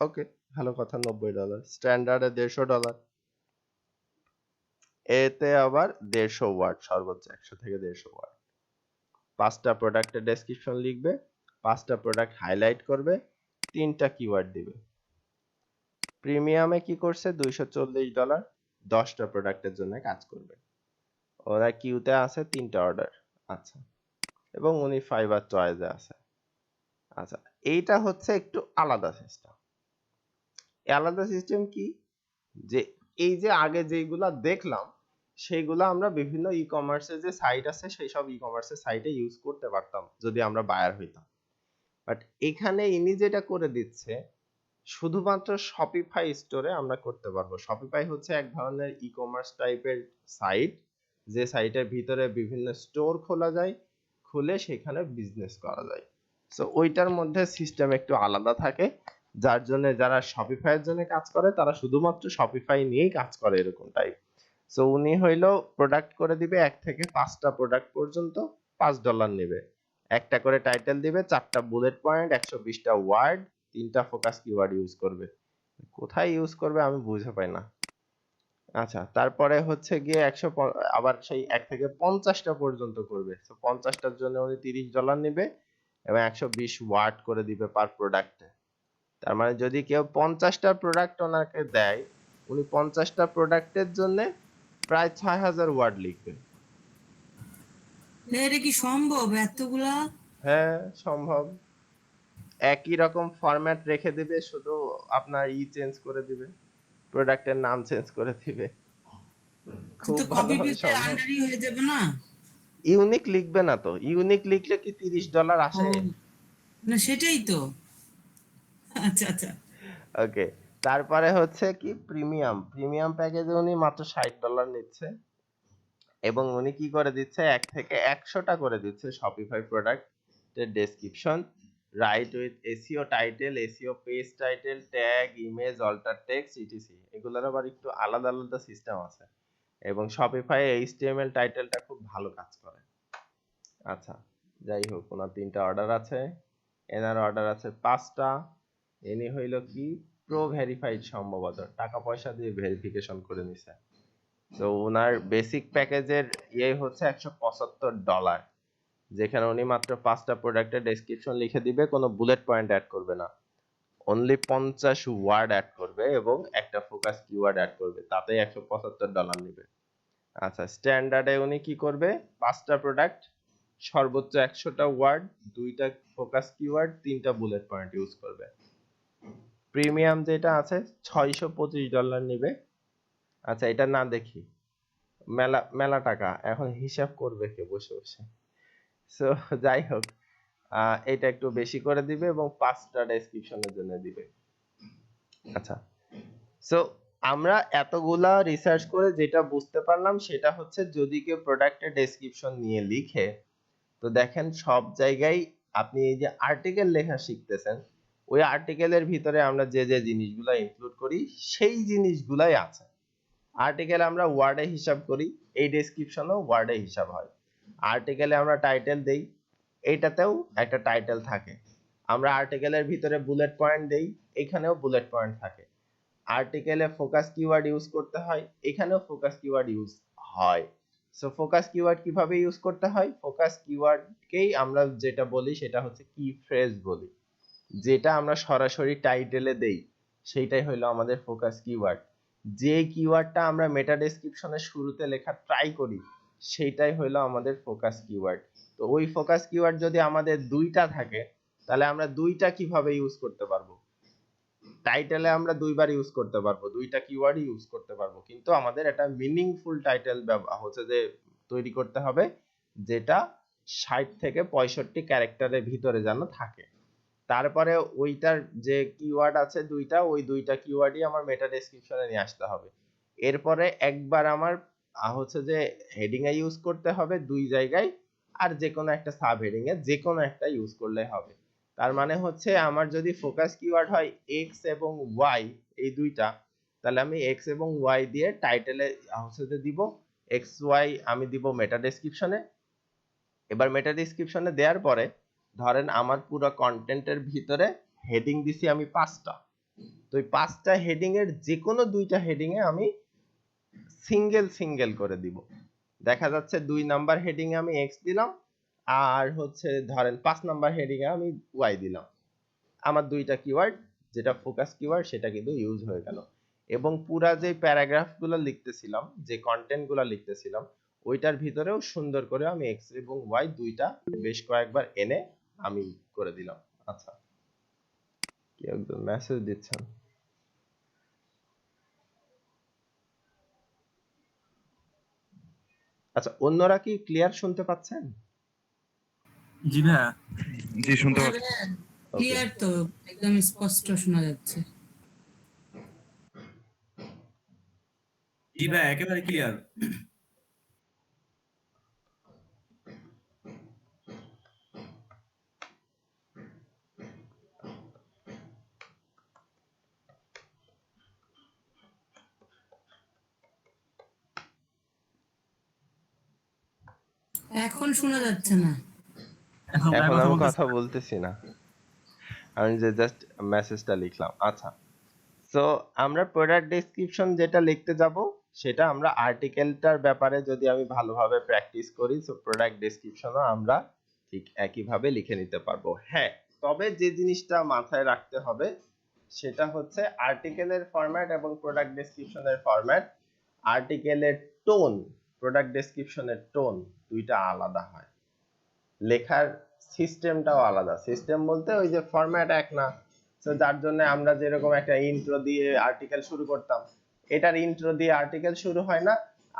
ওকে, ভালো কথা, $90 স্ট্যান্ডার্ডে $150, এতে আবার 150 ওয়ার্ড, সর্বোচ্চ 100 থেকে 150 ওয়ার্ড। 5টা প্রোডাক্টের ডেসক্রিপশন লিখবে, 5টা প্রোডাক্ট হাইলাইট করবে, 3টা কিওয়ার্ড দিবে। প্রিমিয়ামে কি করছে, $240, 10টা প্রোডাক্টের জন্য কাজ করবে। ওরা কিউতে আছে 3টা অর্ডার, আচ্ছা, এবং উনি ফাইবার চয়েসে আছে। আচ্ছা, এইটা হচ্ছে একটু আলাদা সিস্টেম। আলাদা সিস্টেম কি, যে এই যে আগে যেগুলা দেখলাম সেইগুলা আমরা বিভিন্ন ই কমার্সের যে সাইট আছে সেই সব ই কমার্সের সাইটে ইউজ করতে পারতাম যদি আমরা বায়ার হইতাম, বাট এখানে ইনি যেটা করে দিচ্ছে শুধুমাত্র শপিফাই স্টোরে আমরা করতে পারবো। শপিফাই হচ্ছে এক ধরনের ই কমার্স টাইপের সাইট, যে সাইটের ভিতরে বিভিন্ন স্টোর খোলা যায়, খুলে সেখানে বিজনেস করা যায়। সো ওইটার মধ্যে সিস্টেম একটু আলাদা থাকে, যার জন্য যারা শপিফাইয়ের জন্য কাজ করে তারা শুধুমাত্র শপিফাই নিয়েই কাজ করে এরকম টাইপ। সো উনি হইলো প্রোডাক্ট করে দিবে 1 থেকে 5টা প্রোডাক্ট পর্যন্ত, $5 নেবে, একটা করে টাইটেল দিবে, 4টা বুলেট পয়েন্ট, 120টা ওয়ার্ড, 3টা ফোকাস কিওয়ার্ড ইউজ করবে। কোথায় ইউজ করবে আমি বুঝে পাই না। আচ্ছা, তারপরে হচ্ছে গিয়ে 100 আবার সেই 1 থেকে 50টা পর্যন্ত করবে। তো 50টার জন্য উনি $30 নেবে এবং 120 ওয়াট করে দিবে পার প্রোডাক্টে। তার মানে যদি কেউ 50টা প্রোডাক্ট ওনাকে দেয়, উনি 50টা প্রোডাক্টের জন্য প্রায় 6000 ওয়ার্ড লিখবে। এটা কি সম্ভব এতগুলা? হ্যাঁ, সম্ভব। একই রকম ফরম্যাট রেখে দিবে, শুধু আপনার চেঞ্জ করে দিবে, প্রোডাক্টের নাম চেঞ্জ করে দিবে, খুব তো কপি ভালোভাবে পেস্টের সম্ভব। আন্ডারই হয়ে যাবে না? ইউনিক লিখবে না তো, ইউনিক লিখলে কি $30 ও, আসে? না সেটাই তো। আচ্ছা আচ্ছা। ওকে, তারপরে হচ্ছে কি প্রিমিয়াম, প্রিমিয়াম প্যাকেজে উনি মাত্র $60 নিচ্ছে এবং উনি কি করে দিচ্ছে 1 থেকে 100টা করে দিচ্ছে শপিফাই প্রোডাক্টের description, write with SEO title, SEO page title, tag, image, alt text, ETC. এগুলোর আবার একটু আলাদা আলাদা সিস্টেম আছে এবং শপিফাই এইচটিএমএল টাইটেলটা খুব ভালো কাজ করে। আচ্ছা, যাই হোক, ওনার 3টা অর্ডার আছে, এনার অর্ডার আছে 5টা। ইনি হইল কি প্রো ভেরিফাইড, সম্ভবত টাকা পয়সা দিয়ে ভেরিফিকেশন করে নিছে। তো ওনার বেসিক প্যাকেজের ইয়ে হচ্ছে $175, যেখানে উনি মাত্র 5টা প্রোডাক্টের ডেসক্রিপশন লিখে দিবে, কোনো বুলেট পয়েন্ট অ্যাড করবে না, অনলি 50 ওয়ার্ড অ্যাড করবে এবং একটা ফোকাস কিওয়ার্ড অ্যাড করবে, তাতেই $175 নেবে। আচ্ছা, স্ট্যান্ডার্ডে উনি কি করবে, 5টা প্রোডাক্ট, সর্বোচ্চ 100টা ওয়ার্ড, 2টা ফোকাস কিওয়ার্ড, 3টা বুলেট পয়েন্ট ইউজ করবে। প্রিমিয়াম যেটা আছে $625 নেবে। আচ্ছা, এটা না দেখি, মেলা মেলা টাকা, এখন হিসাব করবে কে বসে বসে। সো যাই হোক, এটা একটু বেশি করে দিবে এবং 5টা ডেসক্রিপশনের জন্য দিবে। আচ্ছা, সো আমরা এতগুলা রিসার্চ করে যেটা বুঝতে পারলাম সেটা হচ্ছে, যদি কেউ প্রোডাক্টের ডেসক্রিপশন নিয়ে লিখে, তো দেখেন সব জায়গায় আপনি এই যে আর্টিকেল লেখা শিখতেছেন, ওই আর্টিকেলের ভিতরে আমরা যে যে জিনিসগুলো ইনক্লুড করি সেই জিনিসগুলাই আছে। আর্টিকেল আমরা ওয়ার্ডে হিসাব করি, এই ডেসক্রিপশনও ওয়ার্ডে হিসাব হয়। আর্টিকেলে আমরা টাইটেল দেই, এইটাতেও একটা টাইটেল থাকে। আমরা আর্টিকেলের ভিতরে বুলেট পয়েন্ট দেই, এখানেও বুলেট পয়েন্ট থাকে। আর্টিকেলে ফোকাস কিওয়ার্ড ইউজ করতে হয়, এখানেও ফোকাস কিওয়ার্ড ইউজ হয়। সো ফোকাস কিওয়ার্ড কিভাবে ইউজ করতে হয়, ফোকাস কিওয়ার্ডকেই আমরা যেটা বলি সেটা হচ্ছে কি ফ্রেজ বলি, যেটা আমরা সরাসরি টাইটেলে দেই সেইটাই হলো আমাদের ফোকাস কিওয়ার্ড। যে কিওয়ার্ডটা আমরা মেটা ডেসক্রিপশনের শুরুতে লেখা ট্রাই করি সেইটাই হলো আমাদের ফোকাস কিওয়ার্ড। তো ওই ফোকাস কিওয়ার্ড যদি আমাদের 2টা থাকে, তাহলে আমরা 2টা কিভাবে ইউজ করতে পারবো, টাইটেলে আমরা দুইবার ইউজ করতে পারবো, দুইটা কিওয়ার্ডই ইউজ করতে পারবো, কিন্তু আমাদের একটা মিনিংফুল টাইটেল হচ্ছে যে তৈরি করতে হবে, যেটা 60 থেকে 65 ক্যারেক্টারের ভিতরে যেন থাকে। তারপরে ওইটার যে কিওয়ার্ড আছে দুইটা, ওই দুইটা কিওয়ার্ডই আমার মেটা ডেসক্রিপশনে নিয়ে আসতে হবে। এরপরে একবার আমার হচ্ছে যে হেডিং এ ইউজ করতে হবে দুই জায়গায়, আর যে কোনো একটা সাব হেডিং এ যে কোনো একটা ইউজ করলে হবে। তার মানে হচ্ছে আমার যদি ফোকাস কিওয়ার্ড হয় এক্স এবং ওয়াই এই দুইটা, তাহলে আমি এক্স এবং ওয়াই দিয়ে টাইটেলে হচ্ছে যে দিব, এক্স ওয়াই আমি দিব মেটা ডেসক্রিপশনে। এবার মেটা ডেসক্রিপশনে দেওয়ার পরে ধরেন আমার পুরো কন্টেন্টের ভিতরে হেডিং দিছি আমি 5টা, তো এই 5টা হেডিং এর যে কোনো দুইটা হেডিং এ আমি সিঙ্গেল করে দিব। দেখা যাচ্ছে 2 নাম্বার হেডিং এ আমি এক্স দিলাম, আর হচ্ছে ধরেন 5 নাম্বার হেডিং এ আমি ওয়াই দিলাম। আমার দুইটা কিওয়ার্ড যেটা ফোকাস কিওয়ার্ড সেটা কিন্তু ইউজ হয়ে গেল। এবং পুরা যে প্যারাগ্রাফ গুলো লিখতেছিলাম, যে কন্টেন্ট গুলো লিখতেছিলাম, ওইটার ভিতরেও সুন্দর করে আমি এক্স এবং ওয়াই দুইটা বেশ কয়েকবার এনে আমি করে দিলাম। আচ্ছা, কি একদম মেসেজ দিচ্ছেন? আচ্ছা, অন্যরা কি ক্লিয়ার শুনতে পাচ্ছেন? জি ভাইয়া। জি শুনতে হ্যাঁ পাচ্ছি। ক্লিয়ার তো, একদম স্পষ্ট শোনা যাচ্ছে। জি ভাইয়া, একেবারে ক্লিয়ার। এখন শোনা যাচ্ছে না। এখন ভাইয়া এখন কথা আমি বলতেছি। কথা বলতেছি না, আমি যে জাস্ট মেসেজটা লিখলাম। আচ্ছা, সো আমরা প্রোডাক্ট ডেসক্রিপশন যেটা লিখতে যাব সেটা আমরা আর্টিকেলটার ব্যাপারে যদি আমি ভালোভাবে প্র্যাকটিস করি, সো প্রোডাক্ট ডেসক্রিপশনও আমরা ঠিক একইভাবে লিখে নিতে পারবো। হ্যাঁ, তবে যে জিনিসটা মাথায় রাখতে হবে সেটা হচ্ছে আর্টিকেলের ফরম্যাট এবং প্রোডাক্ট ডেসক্রিপশনের ফরম্যাট, আর্টিকেলের টোন, প্রোডাক্ট ডেসক্রিপশনের টোন দুইটা আলাদা হয়, লেখার সিস্টেমটাও আলাদা। সিস্টেম বলতে ওই যে ফরম্যাট এক না, তো যার জন্য আমরা যেরকম একটা ইন্ট্রো দিয়ে আর্টিকেল শুরু করতাম, এটার ইন্ট্রো দিয়ে আর্টিকেল শুরু হয় না।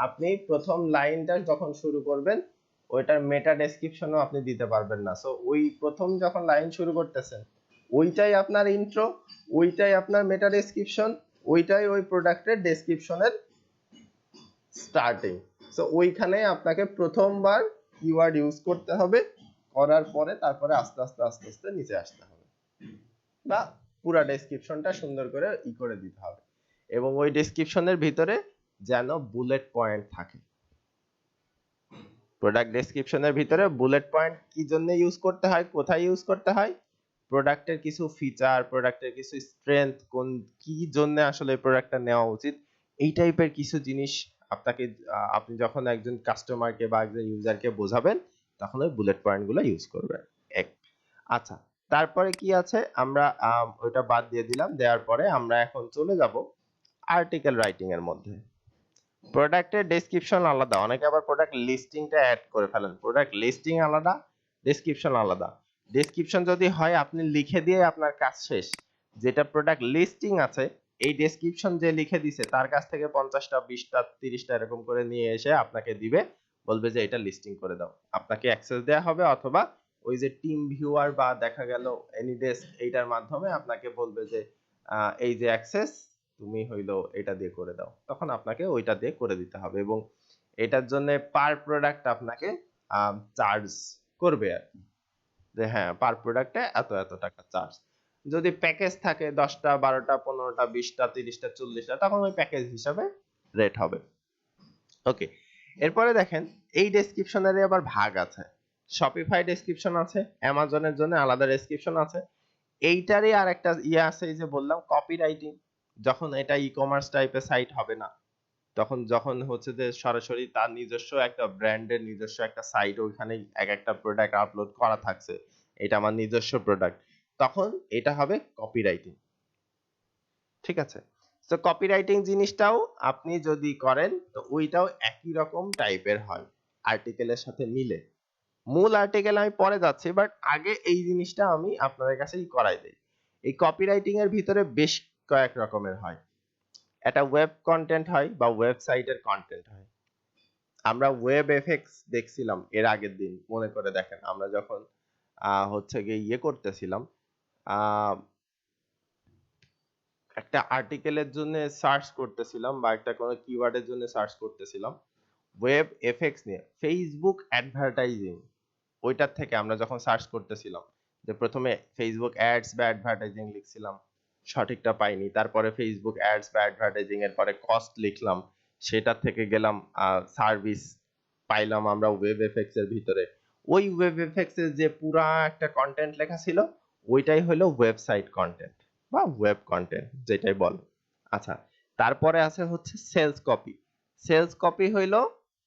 আপনি প্রথম লাইনটা যখন শুরু করবেন ওইটার মেটা ডেসক্রিপশনও আপনি দিতে পারবেন না। সো ওই প্রথম যখন লাইন শুরু করতেছেন ওইটাই আপনার ইন্ট্রো, ওইটাই আপনার মেটা ডেসক্রিপশন, ওইটাই ওই প্রোডাক্টের ডেসক্রিপশনের স্টার্টিং। সো ওইখানে আপনাকে প্রথমবার কিওয়ার্ড ইউজ করতে হবে, করার পরে তারপরে আস্তে আস্তে নিচে আসতে হবে, বা পুরো ডেসক্রিপশনটা সুন্দর করে করে দিতে হবে। এবং ওই ডেসক্রিপশনের ভিতরে যেন বুলেট পয়েন্ট থাকে। প্রোডাক্ট ডেসক্রিপশনের ভিতরে বুলেট পয়েন্ট কি জন্য ইউজ করতে হয়, কোথায় ইউজ করতে হয়, প্রোডাক্টের কিছু ফিচার, প্রোডাক্টের কিছু স্ট্রেংথ, কোন কি জন্য আসলে প্রোডাক্টটা নেওয়া উচিত, এই টাইপের কিছু জিনিস আপনাকে আপনি যখন একজন কাস্টমারকে বা একজন ইউজারকে বোঝাবেন তখন ওই বুলেট পয়েন্টগুলো ইউজ করবেন। এক, আচ্ছা, তারপরে কি আছে আমরা ওইটা বাদ দিয়ে দিলাম। দেওয়ার পরে আমরা এখন চলে যাব আর্টিকেল রাইটিং এর মধ্যে। প্রোডাক্টের ডেসক্রিপশন আলাদা, অনেকে আবার প্রোডাক্ট লিস্টিংটা অ্যাড করে ফেলেন। প্রোডাক্ট লিস্টিং আলাদা, ডেসক্রিপশন আলাদা। ডেসক্রিপশন যদি হয় আপনি লিখে দিয়ে আপনার কাজ শেষ, যেটা প্রোডাক্ট লিস্টিং আছে এই ডেসক্রিপশন যে লিখে দিছে তার কাছ থেকে 50টা 20টা 30টা এরকম করে নিয়ে এসে আপনাকে দিবে, বলবে যে এটা লিস্টিং করে দাও। আপনাকে অ্যাক্সেস দেয়া হবে, অথবা ওই যে টিম ভিউয়ার বা দেখা গেল এনিডেস্ক এইটার মাধ্যমে আপনাকে বলবে যে এই যে অ্যাক্সেস তুমি হইলো এটা দিয়ে করে দাও, তখন আপনাকে ওইটা দিয়ে করে দিতে হবে। এবং এটার জন্য পার প্রোডাক্ট আপনাকে চার্জ করবে আর কি, যে হ্যাঁ পার প্রোডাক্টে এত টাকা চার্জ। যদি প্যাকেজ থাকে 10টা 12টা 15টা 20টা 30টা 40টা, তখন ওই প্যাকেজ হিসাবে রেট হবে। ওকে, এরপরে দেখেন এই ডেসক্রিপশনেরই আবার ভাগ আছে। শপিফাই ডেসক্রিপশন আছে, অ্যামাজনের জন্য আলাদা ডেসক্রিপশন আছে। এইটারই আর একটা ইয়ে আছে, এই যে বললাম কপিরাইটিং। যখন এটা ই কমার্স টাইপের সাইট হবে না, তখন যখন হচ্ছে যে সরাসরি তার নিজস্ব একটা ব্র্যান্ডের নিজস্ব একটা সাইট, ওইখানে এক একটা প্রোডাক্ট আপলোড করা থাকছে, এটা আমার নিজস্ব প্রোডাক্ট, তখন এটা হবে কপিরাইটিং। ঠিক আছে, তো কপিরাইটিং জিনিসটাও আপনি যদি করেন তো ওইটাও একই রকম টাইপের হয়, আর্টিকেলের সাথে মিলে। মূল আর্টিকেল আমি পরে যাচ্ছি, বাট আগে এই জিনিসটা আমি আপনাদের কাছেই করাই দেই। এই কপিরাইটিং এর ভিতরে বেশ কয়েক রকমের হয়। এটা ওয়েব কন্টেন্ট হয় বা ওয়েবসাইটের কন্টেন্ট হয়। আমরা ওয়েব এফেক্টস দেখছিলাম এর আগের দিন, মনে করে দেখেন আমরা যখন হচ্ছে গিয়ে ইয়ে করতেছিলাম, আহ, একটা আর্টিকেলের জন্য সার্চ করতেছিলাম বা একটা কোনো কিওয়ার্ডের জন্য সার্চ করতেছিলাম ওয়েব এফেক্টস নিয়ে, ফেসবুক অ্যাডভার্টাইজিং, ওইটার থেকে আমরা যখন সার্চ করতেছিলাম, যে প্রথমে ফেসবুক অ্যাডস বা অ্যাডভার্টাইজিং লিখছিলাম, সঠিকটা পাইনি, তারপরে ফেসবুক অ্যাডস বা অ্যাডভার্টাইজিং এর পরে কস্ট লিখলাম, সেটা থেকে গেলাম সার্ভিস, পাইলাম আমরা ওয়েব এফেক্টস এর ভিতরে। ওই ওয়েব এফেক্টস এর যে পুরা একটা কন্টেন্ট লেখা ছিল, ওইটাই হলো ওয়েবসাইট কন্টেন্ট বা ওয়েব কন্টেন্ট যেটাই বল। আচ্ছা, তারপরে আছে হচ্ছে সেলস কপি। সেলস কপি হইলো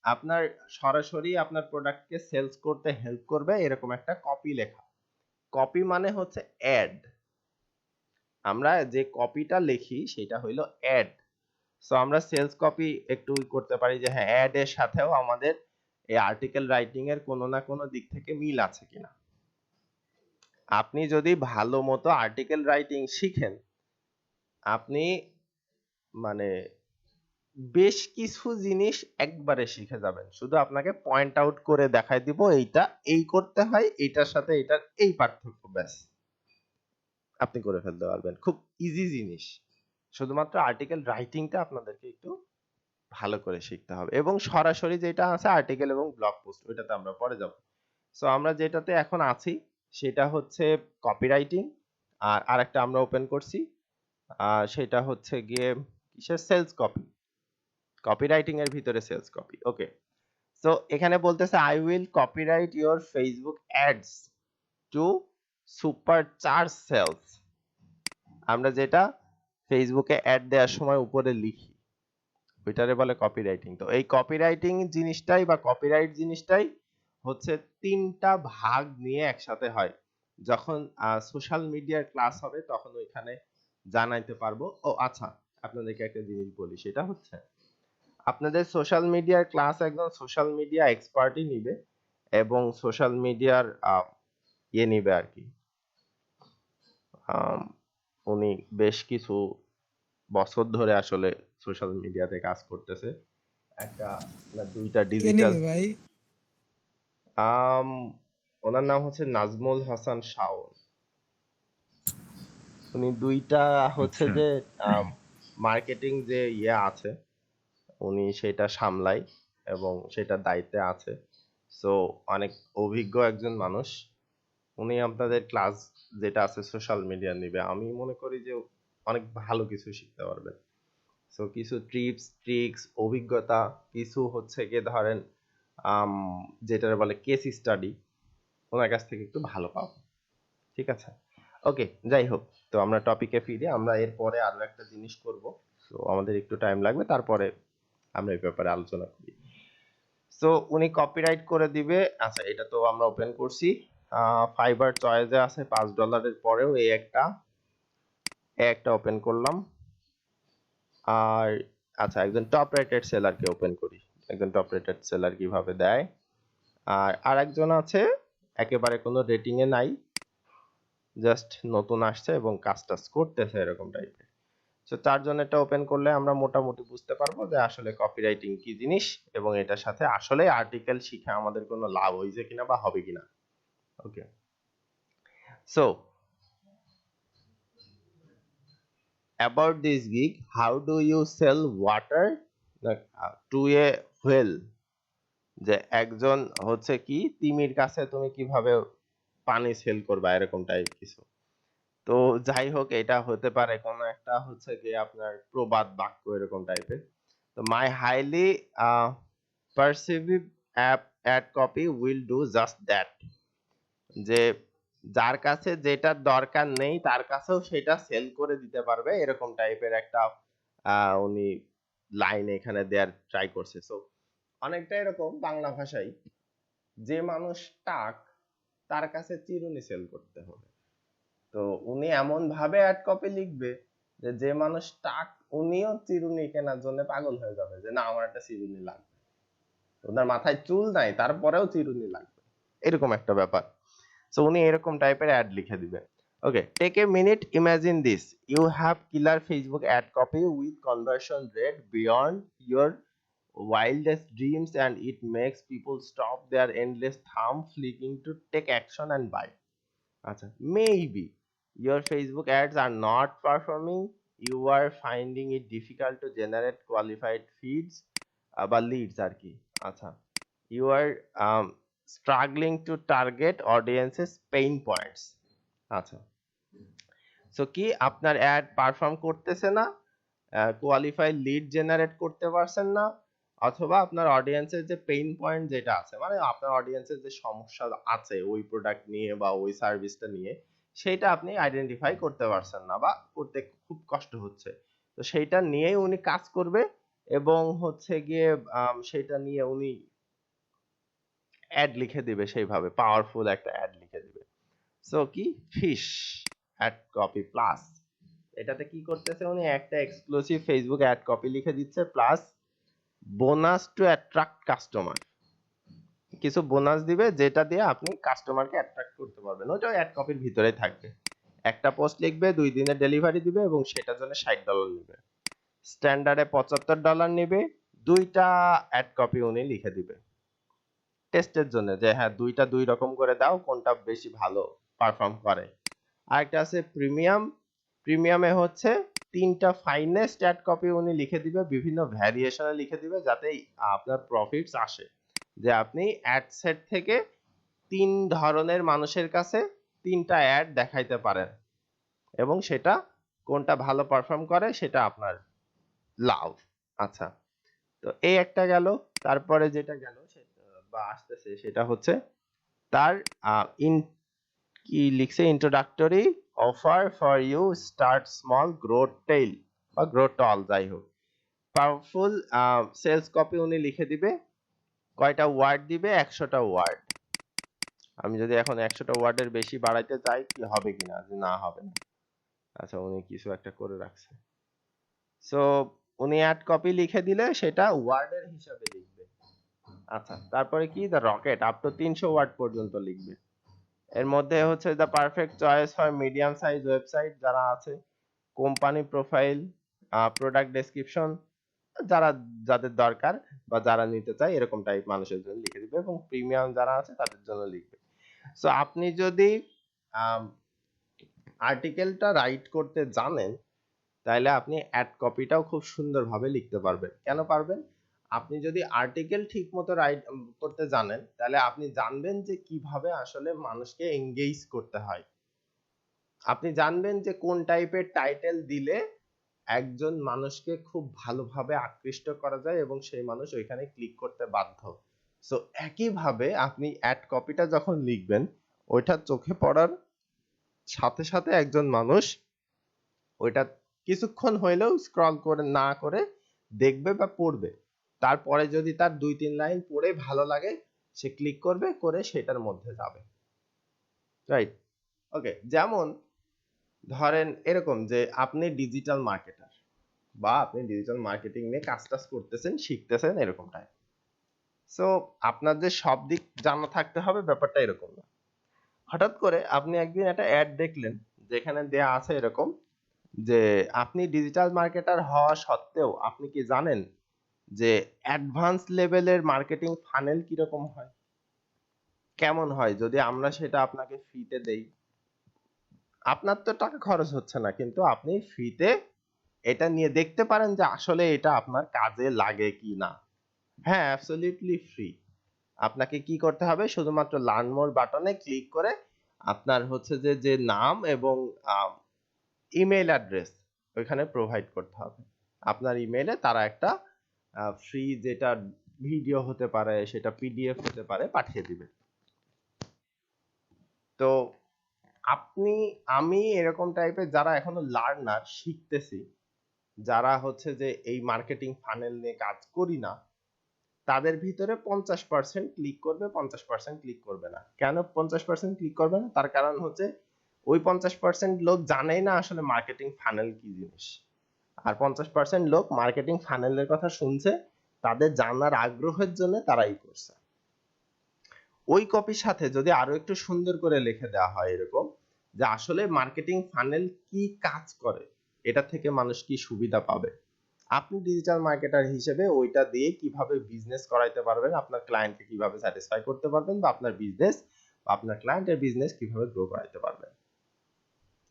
আপনার সরাসরি আপনার প্রোডাক্টকে সেলস করতে হেল্প করবে এরকম একটা কপি লেখা। কপি মানে হচ্ছে অ্যাড, আমরা যে কপিটা লিখি সেটা হইলো অ্যাড। সো আমরা সেলস কপি একটু করতে পারি যে হ্যাঁ, অ্যাড এর সাথেও আমাদের এই আর্টিকেল রাইটিং এর কোনো না কোনো দিক থেকে মিল আছে কিনা। আপনি যদি ভালো মতো আর্টিকেল রাইটিং শিখেন, আপনি মানে বেশ কিছু জিনিস একবারে শিখে যাবেন। শুধু আপনাকে পয়েন্ট আউট করে দেখাই দিব এইটা এই করতে হয়, এইটার সাথে এটার এই পার্থক্য, ব্যাস আপনি করে ফেলতে পারবেন। খুব ইজি জিনিস, শুধুমাত্র আর্টিকেল রাইটিংটা আপনাদেরকে একটু ভালো করে শিখতে হবে। এবং সরাসরি যেটা আছে আর্টিকেল এবং ব্লগ পোস্ট, ওইটাতে আমরা পরে যাব। সো আমরা যেটাতে এখন আছি সেটা হচ্ছে কপিরাইটিং, আর আরেকটা আমরা ওপেন করছি, সেটা হচ্ছে গিয়ে কিসের, সেলস কপি। কপিরাইটিং এর ভিতরে সেলস কপি। ওকে, সো এখানে বলতেছে I will copywrite your Facebook ads to supercharge sales. আমরা যেটা ফেসবুকে অ্যাড দেওয়ার সময় উপরে লিখি, ওইটারে বলে কপিরাইটিং। তো এই কপিরাইটিং জিনিসটাই বা কপিরাইট জিনিসটাই হচ্ছে তিনটা ভাগ নিয়ে একসাথে হয়। যখন সোশ্যাল মিডিয়ার ক্লাস হবে তখন ওইখানে জানাইতে পারবো। ও আচ্ছা, আপনাদেরকে একটা জিনিস বলি, সেটা হচ্ছে আপনাদের সোশ্যাল মিডিয়ার ক্লাস একজন সোশ্যাল মিডিয়া এক্সপার্টই নিবে এবং সোশ্যাল মিডিয়ার ইয়ে নিবে আর কি, আম, উনি বেশ কিছু বছর ধরে আসলে সোশ্যাল মিডিয়াতে কাজ করতেছে, একটা না দুইটা কে ডিজিটাল। নিবে ভাই? আম ওনার নাম হচ্ছে নাজমুল হাসান শাওন। উনি দুইটা হচ্ছে আচ্ছা। যে মার্কেটিং যে ইয়ে আছে, উনি সেটা সামলায় এবং সেটা দায়িত্বে আছে। সো অনেক অভিজ্ঞ একজন মানুষ। উনি আপনাদের ক্লাস যেটা আছে সোশ্যাল মিডিয়া নিবে, আমি মনে করি যে অনেক ভালো কিছু শিখতে পারবেন। সো কিছু টিপস ট্রিক্স অভিজ্ঞতা, কিছু হচ্ছে গিয়ে ধরেন আম, যেটার বলে কেস স্টাডি, ওনার কাছ থেকে একটু ভালো পাবো। ঠিক আছে, ওকে, যাই হোক, তো আমরা টপিকে ফিরে আমরা এরপরে আরো একটা জিনিস করব। তো আমাদের একটু টাইম লাগবে, তারপরে আমরা এই ব্যাপারে আলোচনা করি। সো উনি কপিরাইট করে দিবে। আচ্ছা, এটা তো আমরা ওপেন করছি, ফাইবার চয়েসে আছে $5 পরেও এই একটা ওপেন করলাম। আর আচ্ছা, একজন টপ রেটেড সেলারকে ওপেন করি, একজন টপ রেটেড সেলার কিভাবে দেয়। আর আরেকজন আছে একেবারে কোনো রেটিং এ নাই, জাস্ট নতুন আসছে এবং কাজ টাজ করতেছে এরকম টাইপের। সো চারজনেরটা ওপেন করলে আমরা মোটামুটি বুঝতে পারবো যে আসলে কপিরাইটিং কি জিনিস এবং এটার সাথে আসলে আর্টিকেল শিখে আমাদের কোনো লাভ হয়েছে কিনা বা হবে কিনা। ওকে, so about this gig, how do you sell water to a whale? যে একজন হচ্ছে কি তিমির কাছে তুমি কিভাবে পানি সেল করবা, এরকম টাইপ কিছু। তো যাই হোক, এটা হতে পারে কোনো একটা হচ্ছে কি আপনার প্রবাদ বাক্য এরকম টাইপের। তো my highly perceive ad copy will do just that, যে যার কাছে যেটা দরকার নেই তার কাছেও সেটা সেল করে দিতে পারবে, এরকম টাইপের একটা উনি লাইন এখানে দেওয়ার ট্রাই করছে। সো অনেকটা এরকম বাংলা ভাষায়, যে মানুষ টাক তার কাছে চিরুনি সেল করতে হবে। তো উনি এমন ভাবে অ্যাড কপি লিখবে যে যে মানুষ টাক উনিও চিরুনি কেনার জন্য পাগল হয়ে যাবে, যে না আমার একটা চিরুনি লাগবে, ওনার মাথায় চুল নাই তারপরেও চিরুনি লাগবে, এরকম একটা ব্যাপার। সো উনি এরকম টাইপের অ্যাড লিখে দিবে। Okay, take a minute. Imagine this. You have killer Facebook ad copy with conversion rate beyond your wildest dreams, and it makes people stop their endless thumb flicking to take action and buy. Acha, maybe your Facebook ads are not performing. You are finding it difficult to generate qualified feeds বা leads আর কি আচ্ছা you are struggling to target audiences pain points আচ্ছা সো কি আপনার অ্যাড পারফর্ম করতেছে না কোয়ালিফাইড লিড জেনারেট করতে পারছেন না অথবা আপনার অডিয়েন্সের যে পেইন পয়েন্ট যেটা আছে মানে আপনার অডিয়েন্সের যে সমস্যা আছে ওই প্রোডাক্ট নিয়ে বা ওই সার্ভিসটা নিয়ে সেটা আপনি আইডেন্টিফাই করতে পারছেন না বা করতে খুব কষ্ট হচ্ছে তো সেইটা নিয়েই উনি কাজ করবে এবং হচ্ছে গিয়ে সেটা নিয়ে উনি অ্যাড লিখে দিবে সেইভাবে পাওয়ারফুল একটা অ্যাড লিখে দিবে সো কি ফিশ অ্যাড কপি প্লাস এটাতে কি করতেছে উনি একটা এক্সক্লুসিভ ফেসবুক অ্যাড কপি লিখে দিচ্ছে plus bonus two attract customer কিছু বোনাস দিবে যেটা দিয়ে আপনি কাস্টমারকে অ্যাট্রাক্ট করতে পারবেন ওটাও অ্যাড কপির ভিতরেই থাকবে একটা পোস্ট লিখবে 2 দিনের ডেলিভারি দিবে এবং সেটার জন্য $60 নেবে স্ট্যান্ডার্ডে $75 নেবে দুইটা অ্যাড কপি উনি লিখে দিবে টেস্টের জন্য যে হ্যাঁ দুইটা দুই রকম করে দাও কোনটা বেশি ভালো পারফর্ম করে আরেকটা আছে প্রিমিয়াম প্রিমিয়ামে হচ্ছে 3টা ফাইনেস্ট অ্যাড কপি উনি লিখে দিবে বিভিন্ন ভ্যারিয়েশনে লিখে দিবে যাতে আপনার প্রফিটস আসে যে আপনি অ্যাড সেট থেকে 3 ধরনের মানুষের কাছে 3টা অ্যাড দেখাইতে পারেন এবং সেটা কোনটা ভালো পারফর্ম করে সেটা আপনার লাভ আচ্ছা তো এই একটা গেল তারপরে যেটা গেল সেটা বা আসতেছে সেটা হচ্ছে তার ইন কি লিখছে introductory offer for you start small grow tail বা গ্রো টল যাই হোক পাওয়ারফুল সেলস কপি উনি লিখে দিবে কয়টা ওয়ার্ড দিবে 100টা ওয়ার্ড আমি যদি এখন 100টা ওয়ার্ডের বেশি বাড়াইতে চাই কি হবে কিনা যে না হবে না আচ্ছা উনি কিছু একটা করে রাখছে সো উনি অ্যাড কপি লিখে দিলে সেটা ওয়ার্ডের হিসাবে লিখবে আচ্ছা তারপরে কি the rocket up to 300 word পর্যন্ত লিখবে এর মধ্যে হচ্ছে the perfect choice for medium size website যারা আছে কোম্পানি প্রোফাইল প্রোডাক্ট ডেসক্রিপশন যারা যাদের দরকার বা যারা নিতে চায় এরকম টাইপ মানুষের জন্য লিখে দিবে এবং প্রিমিয়াম যারা আছে তাদের জন্য লিখবে সো আপনি যদি আর্টিকেলটা রাইট করতে জানেন তাহলে আপনি অ্যাড কপিটাও খুব সুন্দরভাবে লিখতে পারবেন কেন পারবেন আপনি যদি আর্টিকেল ঠিকমতো রাইট করতে জানেন তাহলে আপনি জানবেন যে কিভাবে আসলে মানুষকে এঙ্গেজ করতে হয় আপনি জানবেন যে কোন টাইপের টাইটেল দিলে একজন মানুষকে খুব ভালোভাবে আকৃষ্ট করা যায় এবং সেই মানুষ ওইখানে ক্লিক করতে বাধ্য সো একইভাবে আপনি অ্যাড কপিটা যখন লিখবেন ওইটা চোখে পড়ার সাথে সাথে একজন মানুষ ওইটা কিছুক্ষণ হইলেও স্ক্রল করে না করে দেখবে বা পড়বে তারপরে যদি তার 2-3 লাইন পড়ে ভালো লাগে সে ক্লিক করবে করে সেটার মধ্যে যাবে রাইট ওকে যেমন ধরেন এরকম যে আপনি ডিজিটাল মার্কেটার বা আপনি ডিজিটাল মার্কেটিং নিয়ে কাজ করতেছেন শিখতেছেন এরকম টাইপ সো আপনার যে সব দিক জানা থাকতে হবে ব্যাপারটা এরকম না হঠাৎ করে আপনি একদিন একটা অ্যাড দেখলেন যেখানে দেয়া আছে এরকম যে আপনি ডিজিটাল মার্কেটার হওয়া সত্ত্বেও আপনি কি জানেন যে অ্যাডভান্স লেভেলের মার্কেটিং ফানেল কিরকম হয় কেমন হয় যদি আমরা সেটা আপনাকে ফ্রিতে দেই আপনার তো টাকা খরচ হচ্ছে না কিন্তু আপনি ফ্রিতে এটা নিয়ে দেখতে পারেন যে আসলে এটা আপনার কাজে লাগে কি না হ্যাঁ অ্যাবসলিউটলি ফ্রি আপনাকে কি করতে হবে শুধুমাত্র লার্ন মোর বাটনে ক্লিক করে আপনার হচ্ছে যে যে নাম এবং ইমেল অ্যাড্রেস ওইখানে প্রোভাইড করতে হবে আপনার ইমেলে তারা একটা ফ্রি যেটা ভিডিও হতে পারে সেটা পিডিএফ হতে পারে পাঠিয়ে দিবে তো আপনি আমি এরকম টাইপের যারা এখনো লার্নার শিখতেছি যারা হচ্ছে যে এই মার্কেটিং ফানেল নিয়ে কাজ করি না তাদের ভিতরে 50% ক্লিক করবে 50% ক্লিক করবে না কেন 50% ক্লিক করবে না তার কারণ হচ্ছে ওই 50% লোক জানেই না আসলে মার্কেটিং ফানেল কি জিনিস আর 50% লোক মার্কেটিং ফানেলের কথা শুনছে তাদের জানার আগ্রহের জন্য তারাই করছে ওই কপির সাথে যদি আরো একটু সুন্দর করে লিখে দেওয়া হয় এরকম যে আসলে মার্কেটিং ফানেল কি কাজ করে, এটা থেকে মানুষ কি সুবিধা পাবে। আপনি ডিজিটাল মার্কেটার হিসেবে ওইটা দিয়ে কিভাবে বিজনেস করাইতে পারবেন, আপনার ক্লায়েন্টকে কিভাবে স্যাটিসফাই করতে পারবেন, বা আপনার বিজনেস বা আপনার ক্লায়েন্টের বিজনেস কিভাবে গ্রো করাইতে পারবেন।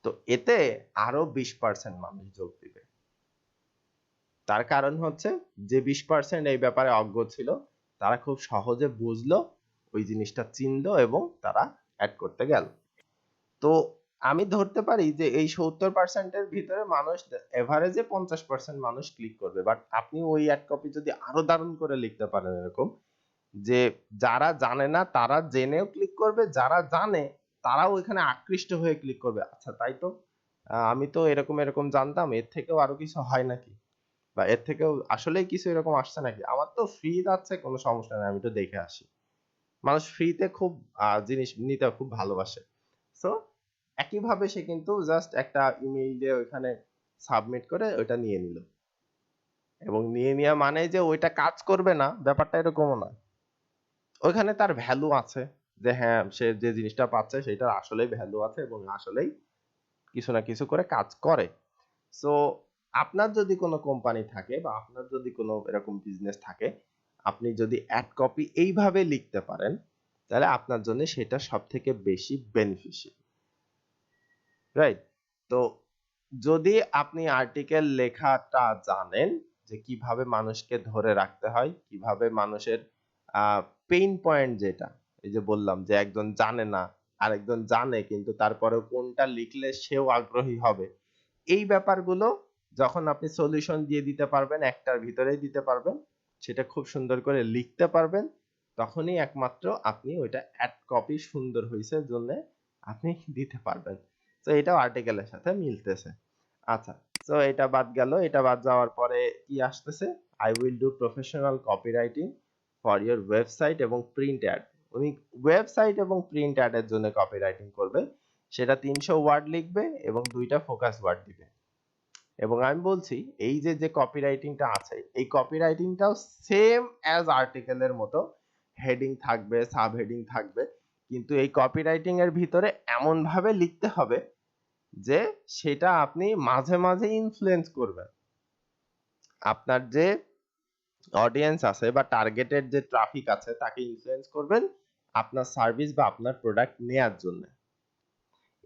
তো এতে আরো 20% মানুষ যোগ দিবে। তার কারণ হচ্ছে যে 20% এই ব্যাপারে অজ্ঞ ছিল, তারা খুব সহজে বুঝলো, ওই জিনিসটা চিনলো এবং তারা অ্যাড করতে গেল। তো আমি ধরতে পারি যে এই 70% এর ভিতরে মানুষ এভারেজে 50% মানুষ ক্লিক করবে। বাট আপনি ওই অ্যাড কপি যদি আরো দারুণ করে লিখতে পারেন এরকম, যে যারা জানে না তারা জেনেও ক্লিক করবে, যারা জানে তারাও এখানে আকৃষ্ট হয়ে ক্লিক করবে। আচ্ছা তাই তো, আমি তো এরকম এরকম জানতাম, এর থেকেও আরো কিছু হয় নাকি, বা এর থেকেও আসলেই কিছু এরকম আসছে নাকি, আমার তো ফ্রি যাচ্ছে, কোনো সমস্যা নেই, আমি তো দেখে আসি। মানুষ ফ্রিতে খুব জিনিস নিতে খুব ভালোবাসে। সো একইভাবে সে কিন্তু জাস্ট একটা ইমেইল দিয়ে ওইখানে সাবমিট করে ওইটা নিয়ে নিল, এবং নিয়ে নেওয়া মানে যে ওইটা কাজ করবে না ব্যাপারটা এরকমও না। ওইখানে তার ভ্যালু আছে, যে হ্যাঁ সে যে জিনিসটা পাচ্ছে সেটার আসলেই ভ্যালু আছে এবং আসলেই কিছু না কিছু করে কাজ করে। সো আপনার যদি কোনো কোম্পানি থাকে বা আপনার যদি কোনো এরকম বিজনেস থাকে, আপনি যদি অ্যাড কপি এইভাবে লিখতে পারেন, তাহলে আপনার জন্য সেটা সব থেকে বেশি বেনিফিশিয়াল, রাইট? তো যদি আপনি আর্টিকেল লেখাটা জানেন, যে কিভাবে মানুষকে ধরে রাখতে হয়, কিভাবে মানুষের পেইন পয়েন্ট, যেটা এই যে বললাম যে একজন জানে না, আরেকজন জানে কিন্তু তারপরেও কোনটা লিখলে সেও আগ্রহী হবে, এই ব্যাপারগুলো যখন আপনি সলিউশন দিয়ে দিতে পারবেন, একটার ভিতরেই দিতে পারবেন, সেটা খুব সুন্দর করে লিখতে পারবেন, তখনই একমাত্র আপনি ওইটা অ্যাড কপি সুন্দর হয়েছে জন্য আপনি দিতে পারবেন। তো এটাও আর্টিকেলের সাথে মিলতেছে। আচ্ছা, তো এটা বাদ গেল। এটা বাদ যাওয়ার পরে কি আসতেছে, I will do professional copywriting for your website এবং প্রিন্ট অ্যাড। উনি ওয়েবসাইট এবং প্রিন্ট অ্যাড এর জন্য কপিরাইটিং করবে, সেটা 300 ওয়ার্ড লিখবে এবং 2টা ফোকাস ওয়ার্ড দিবে। এবং আমি বলছি এই যে যে কপিরাইটিংটা আছে, এই কপিরাইটিংটাও সেম অ্যাজ আর্টিকেলের মতো হেডিং থাকবে, সাব হেডিং থাকবে, কিন্তু এই কপিরাইটিং এর ভিতরে এমন ভাবে লিখতে হবে যে সেটা আপনি মাঝে মাঝে ইনফ্লুয়েন্স করবেন আপনার যে অডিয়েন্স আছে বা টার্গেটেড যে ট্রাফিক আছে তাকে ইনফ্লুয়েন্স করবেন আপনার সার্ভিস বা আপনার প্রোডাক্ট নেয়ার জন্য।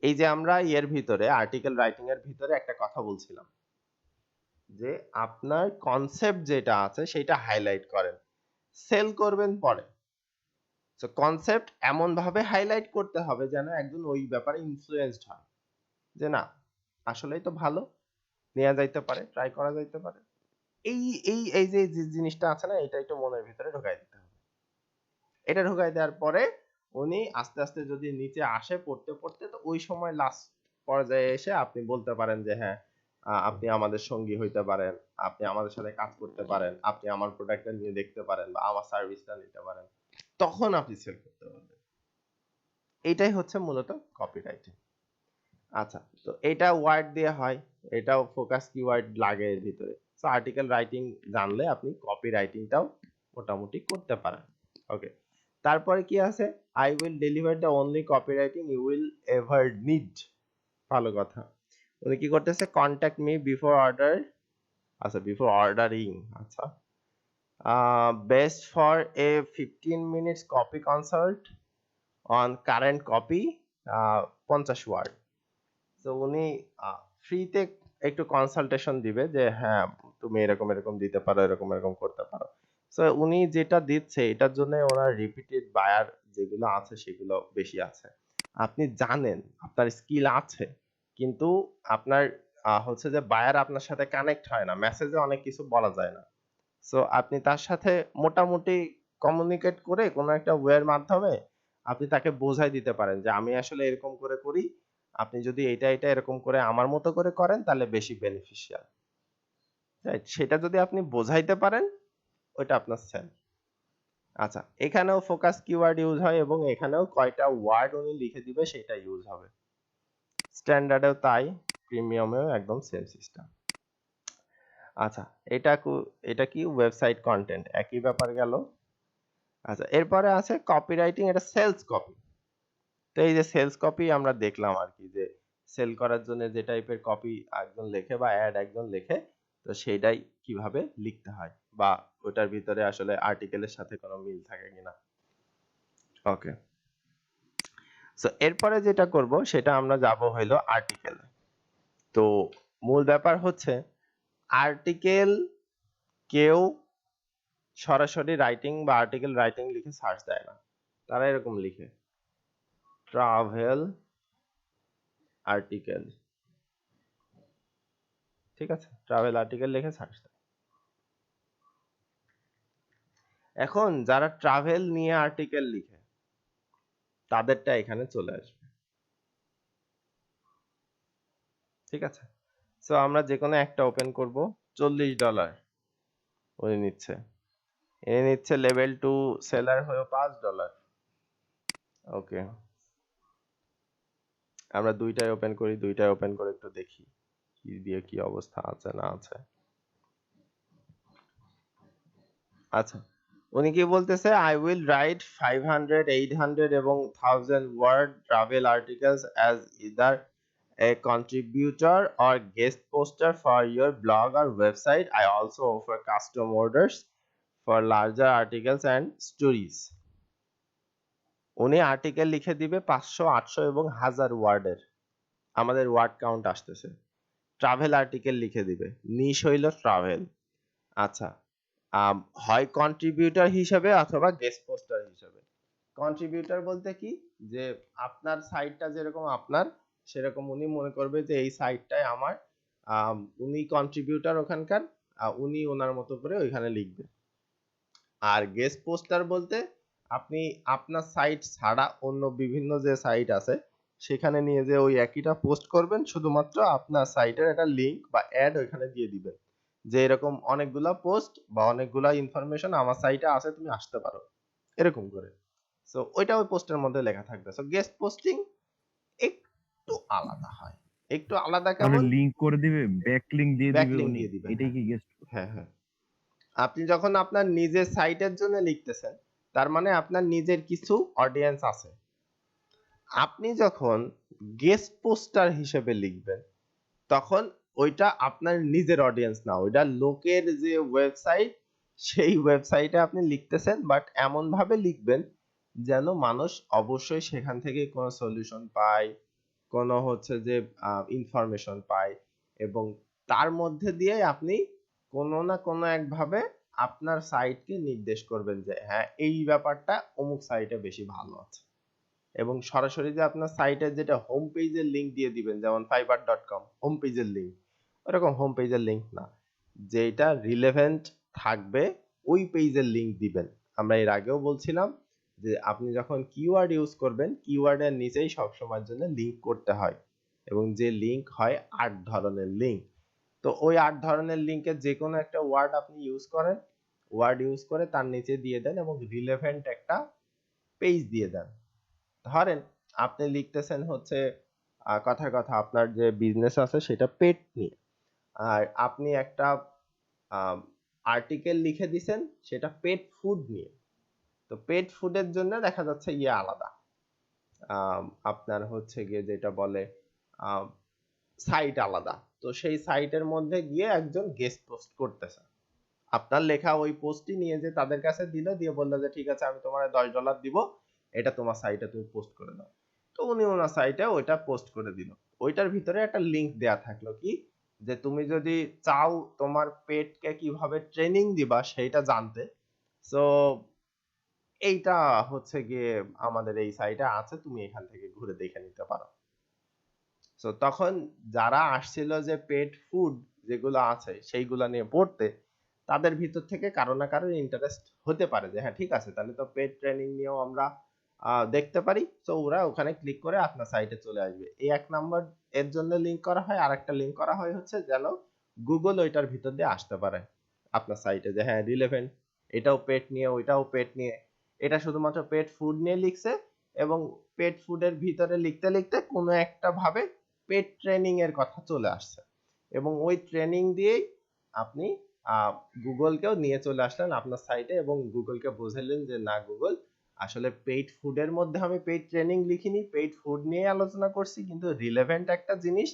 এই যে আমরা এর ভিতরে আর্টিকেল রাইটিং এর ভিতরে একটা কথা বলছিলাম যে আপনার কনসেপ্ট যেটা আছে সেটা হাইলাইট করেন, সেল করবেন পরে। তো কনসেপ্ট এমন ভাবে হাইলাইট করতে হবে যেন একজন ওই ব্যাপারে ইনফ্লুয়েন্সড হয়, যে না আসলেই তো ভালো, নেওয়া যাইতে পারে, ট্রাই করা যাইতে পারে। এই এই এই যে যে জিনিসটা আছে না, এটা একটু মনের ভিতরে ঢোকাই দিতে হবে। এটা ঢোকাই দেওয়ার পরে উনি আস্তে আস্তে যদি নিচে আসে পড়তে পড়তে, তো ওই সময় লাস্ট পর্যায়ে এসে আপনি বলতে পারেন যে হ্যাঁ আপনি আমাদের সঙ্গী হইতে পারেন, আপনি আমাদের সাথে কাজ করতে পারেন, আপনি আমার প্রোডাক্টটা নিয়ে দেখতে পারেন বা আমার সার্ভিসটা নিতে পারেন, তখন আপনি সেল করতে পারবেন। এটাই হচ্ছে মূলত কপিরাইটিং। আচ্ছা, তো এটা ওয়ার্ড দিয়ে হয়, এটাও ফোকাস কিওয়ার্ড লাগে এর ভিতরে। সো আর্টিকেল রাইটিং জানলে আপনি কপি রাইটিংটাও মোটামুটি করতে পারেন। ওকে, তারপরে কি আছে, I will deliver the only copywriting you will ever need. ভালো কথা, উনি কি করতেছে, কন্ট্যাক্ট মি বিফোর অর্ডার, আচ্ছা বিফোর অর্ডারিং, আচ্ছা best for a 15 minutes copy consult on current copy 50 word. তো উনি ফ্রিতে একটু কনসালটেশন দিবে যে হ্যাঁ তুমি এরকম এরকম দিতে পারো, এরকম এরকম করতে পারো। সো উনি যেটা দিচ্ছে এটার জন্য ওনার রিপিটেড বায়ার যেগুলো আছে সেগুলো বেশি আছে। আপনি জানেন আপনার স্কিল আছে, কিন্তু আপনার হচ্ছে যে বায়ার আপনার সাথে কানেক্ট হয় না, মেসেজে অনেক কিছু বলা যায় না। সো আপনি তার সাথে মোটামুটি কমিউনিকেট করে কোনো একটা ওয়ের মাধ্যমে আপনি তাকে বোঝাই দিতে পারেন যে আমি আসলে এরকম করে করি, আপনি যদি এটা এটা এরকম করে আমার মতো করে করেন তাহলে বেশি বেনিফিশিয়াল, রাইট? সেটা যদি আপনি বোঝাইতে পারেন, ওইটা আপনার সেল। আচ্ছা, এখানেও ফোকাস কিওয়ার্ড ইউজ হয় এবং এখানেও কয়টা ওয়ার্ড উনি লিখে দিবে সেটা ইউজ হবে। স্ট্যান্ডার্ডেও তাই, প্রিমিয়ামেও একদম সেম সিস্টেম। আচ্ছা, এটা কি ওয়েবসাইট কন্টেন্ট, একই ব্যাপার গেল। আচ্ছা, এরপরে আছে কপিরাইটিং, এটা সেলস কপি। তো এই যে সেলস কপি আমরা দেখলাম আর কি, যে সেল করার জন্য যে টাইপের কপি একজন লেখে বা অ্যাড একজন লেখে, তো সেইটাই কিভাবে লিখতে হয় বা ওটার ভিতরে আসলে আর্টিকেলের সাথে কোনো মিল থাকে কিনা। ওকে, সো এরপরে যেটা করব সেটা আমরা যাব হইলো আর্টিকেল। তো মূল ব্যাপার হচ্ছে আর্টিকেল কেউ সরাসরি রাইটিং বা আর্টিকেল রাইটিং লিখে সার্চ দেয় না, তারা এরকম লিখে ট্রাভেল আর্টিকেল, ঠিক আছে, ট্রাভেল আর্টিকেল লিখে সার্চ দেয়। এখন যারা ট্রাভেল নিয়ে আর্টিকেল লিখে তাদেরটা এখানে চলে আসবে, ঠিক আছে। সো আমরা যে কোনো একটা ওপেন করব, $40 উনি নিচ্ছে, এ নিচ্ছে লেভেল 2 সেলার হয়ে $5। ওকে, আমরা দুইটাই ওপেন করি, দুইটাই ওপেন করে একটু দেখি কি দিয়ে কি অবস্থা আছে না আছে। আচ্ছা, উনি কি বলতেছে, আই উইল রাইট 500, 800 এবং 1000 word travel articles as either a contributor or guest poster for your blog or website. I also offer custom orders for larger articles and stories. উনি আর্টিকেল লিখে দিবে 500, 800 এবং 1000 ওয়ার্ডের, আমাদের ওয়ার্ড কাউন্ট আসতেছে। ট্রাভেল আর্টিকেল লিখে দিবে, নিশ হইল ট্রাভেল। আচ্ছা, হয় কন্ট্রিবিউটর হিসেবে অথবা গেস্ট পোস্টার হিসেবে। কন্ট্রিবিউটর বলতে কি, যে আপনার সাইটটা যেরকম আপনার, সেরকম উনি মনে করবে যে এই সাইটটাই আমার, উনি কন্ট্রিবিউটর ওখানকার, উনি ওনার মতো করে ওইখানে লিখবে। আর গেস্ট পোস্টার বলতে আপনি আপনার সাইট ছাড়া অন্য বিভিন্ন যে সাইট আছে সেখানে নিয়ে যে ওই একইটা পোস্ট করবেন, শুধুমাত্র আপনার সাইটের একটা লিংক বা অ্যাড ওইখানে দিয়ে দিবেন, যে এরকম অনেকগুলা পোস্ট বা অনেকগুলা ইনফরমেশন আমার সাইটে আছে, তুমি আসতে পারো, এরকম করে। সো ওইটা ওই পোস্টের মধ্যে লেখা থাকবে। সো গেস্ট পোস্টিং একটু আলাদা হয়, একটু আলাদা মানে কেমন, লিংক করে দিবে, ব্যাক লিংক দিয়ে দিবে ব্যাকলিংক উনি, দিয়ে দিবেন। এটাই কি গেস্ট? হ্যাঁ হ্যাঁ, আপনি যখন আপনার নিজের সাইটের জন্য লিখতেছেন, তার মানে আপনার নিজের কিছু অডিয়েন্স আছে। আপনি যখন গেস্ট পোস্টার হিসেবে লিখবেন, তখন ওইটা আপনার নিজের অডিয়েন্স না, ওইটা লোকের যে ওয়েবসাইট, সেই ওয়েবসাইটে আপনি লিখতেছেন, বাট এমন ভাবে লিখবেন যেন মানুষ অবশ্যই সেখান থেকে কোনো সলিউশন পায়, কোনো হচ্ছে যে ইনফরমেশন পায়, এবং তার মধ্যে দিয়ে আপনি কোনো না কোনো একভাবে আপনার সাইটকে নির্দেশ করবেন যে হ্যাঁ এই ব্যাপারটা অমুক সাইটে বেশি ভালো আছে। এবং সরাসরি যে আপনার সাইটের যেটা হোম পেজের লিংক দিয়ে দিবেন, যেমন fiverr.com হোম পেজের লিংক, ওরকম হোম পেজের লিংক না, যেটা রিলেভেন্ট থাকবে ওই পেজের লিংক দিবেন। আমরা এর আগেও বলছিলাম যে আপনি যখন কিওয়ার্ড ইউজ করবেন, কিওয়ার্ডের নিচেই সব সময়ের জন্য লিংক করতে হয়, এবং যে লিংক হয় 8 ধরনের লিংক। তো ওই 8 ধরনের লিংকের যে কোনো একটা ওয়ার্ড আপনি ইউজ করেন, ওয়ার্ড ইউজ করে তার নিচে দিয়ে দেন এবং রিলেভেন্ট একটা পেজ দিয়ে দেন। ধরেন আপনি লিখতেছেন হচ্ছে কথার কথা আপনার যে বিজনেস আছে সেটা পেট নিয়ে, আর আপনি একটা আর্টিকেল লিখে দিছেন সেটা পেট ফুড নিয়ে। তো পেট ফুডের জন্য দেখা যাচ্ছে ইয়ে আলাদা, আপনার হচ্ছে গিয়ে যেটা বলে সাইট আলাদা। তো সেই সাইটের মধ্যে গিয়ে একজন গেস্ট পোস্ট করতেছে, আপনার লেখা ওই পোস্টই নিয়ে যে তাদের কাছে দিল, দিয়ে বললো যে ঠিক আছে আমি তোমার $10 দিব, এটা তোমার সাইটে তুমি পোস্ট করে দাও। তো উনি ওনার সাইটে ওইটা পোস্ট করে দিল, ওইটার ভিতরে একটা লিংক দেয়া থাকলো কি, যে তুমি যদি চাও তোমার পেটকে কিভাবে ট্রেনিং দিবা সেইটা জানতে, সো এইটা হচ্ছে গিয়ে আমাদের এই সাইটে আছে, তুমি এখান থেকে ঘুরে দেখে নিতে পারো। সো তখন যারা আসছিল যে পেট ফুড যেগুলো আছে সেইগুলো নিয়ে পড়তে, তাদের ভিতর থেকে কারো না কারোর ইন্টারেস্ট হতে পারে যে হ্যাঁ ঠিক আছে, তাহলে তো পেট ট্রেনিং নিয়েও আমরা দেখতে পারি। তো ওরা ওখানে ক্লিক করে আপনার সাইটে চলে আসবে। এই এক নাম্বার এর জন্য লিংক করা হয়, আর একটা লিংক করা হয় হচ্ছে যেন গুগল ওইটার ভিতর দিয়ে আসতে পারে আপনার সাইটে, যে হ্যাঁ রিলেভেন্ট, এটাও পেট নিয়ে ওইটাও পেট নিয়ে, এটা শুধুমাত্র পেট ফুড নিয়ে লিখছে, এবং পেট ফুডের ভিতরে লিখতে লিখতে কোনো একটা ভাবে পেট ট্রেনিং এর কথা চলে আসছে, এবং ওই ট্রেনিং দিয়েই আপনি গুগলকেও নিয়ে চলে আসলেন আপনার সাইটে, এবং গুগলকে বোঝালেন যে না গুগল, আসলে পেইড ফুডের মধ্যে আমি পেইড ট্রেনিং লিখিনি, পেইড ফুড নিয়ে আলোচনা করছি, কিন্তু রিলেভেন্ট একটা জিনিস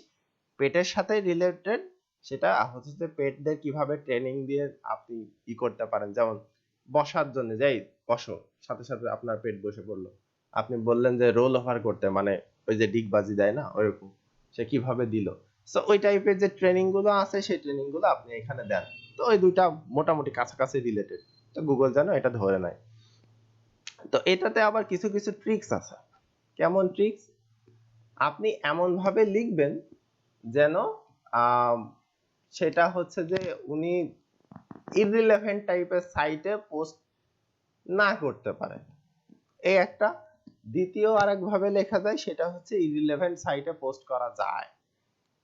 পেটের সাথে রিলেটেড, সেটা হচ্ছে যে পেটদের কিভাবে ট্রেনিং দিয়ে আপনি করতে পারেন। যেমন বসার জন্য, যাই বসো, সাথে সাথে আপনার পেট বসে পড়লো, আপনি বললেন যে রোল ওভার করতে, মানে ওই যে ডিগবাজি দেয় না ওরকম, সে কিভাবে দিল। সো ওই টাইপের যে ট্রেনিং গুলো আছে সেই ট্রেনিং গুলো আপনি এখানে দেন। তো ওই দুইটা মোটামুটি কাছাকাছি রিলেটেড, তো গুগল যেন এটা ধরে নেয়। তো এটাতে আবার কিছু কিছু ট্রিক্স আছে। কেমন ট্রিক্স? আপনি এমন ভাবে লিখবেন যেন আম, সেটা হচ্ছে যে উনি ইররিলেভেন্ট টাইপের সাইটে পোস্ট না করতে পারে, এই একটা। দ্বিতীয় আরেক ভাবে লেখা যায়, সেটা হচ্ছে ইররিলেভেন্ট সাইটে পোস্ট করা যায়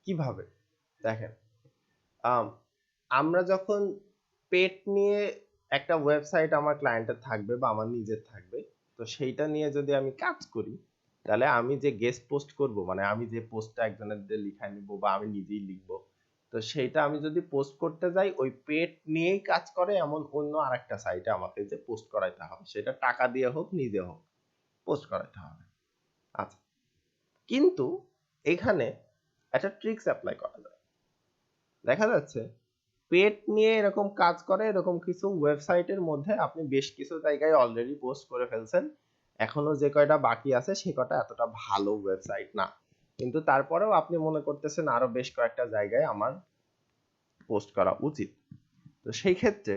কিভাবে। দেখেন, আম, আমরা যখন পেট নিয়ে একটা ওয়েবসাইট আমার ক্লায়েন্টের থাকবে বা আমার নিজের থাকবে, তো সেইটা নিয়ে যদি আমি কাজ করি, তাহলে আমি যে গেস্ট পোস্ট করব, মানে আমি যে পোস্টটা একজনের দিয়ে লিখে নিব বা আমি নিজেই লিখব, তো সেইটা আমি যদি পোস্ট করতে যাই ওই পেট নিয়েই কাজ করে এমন অন্য আরেকটা সাইটে আমাকে যে পোস্ট করাইতে হবে, সেটা টাকা দিয়ে হোক নিজে হোক পোস্ট করাইতে হবে। আচ্ছা, কিন্তু এখানে একটা ট্রিক্স অ্যাপ্লাই করা যায়। দেখা যাচ্ছে পেট নিয়ে এরকম কাজ করে এরকম কিছু ওয়েবসাইটের মধ্যে আপনি বেশ কিছু জায়গায় অলরেডি পোস্ট করে ফেলছেন, এখনো যে কয়টা বাকি আছে সে কয়টা এতটা ভালো ওয়েবসাইট না, কিন্তু তারপরেও আপনি মনে করতেছেন আরো বেশ কয়েকটা জায়গায় আমার পোস্ট করা উচিত। তো সেই ক্ষেত্রে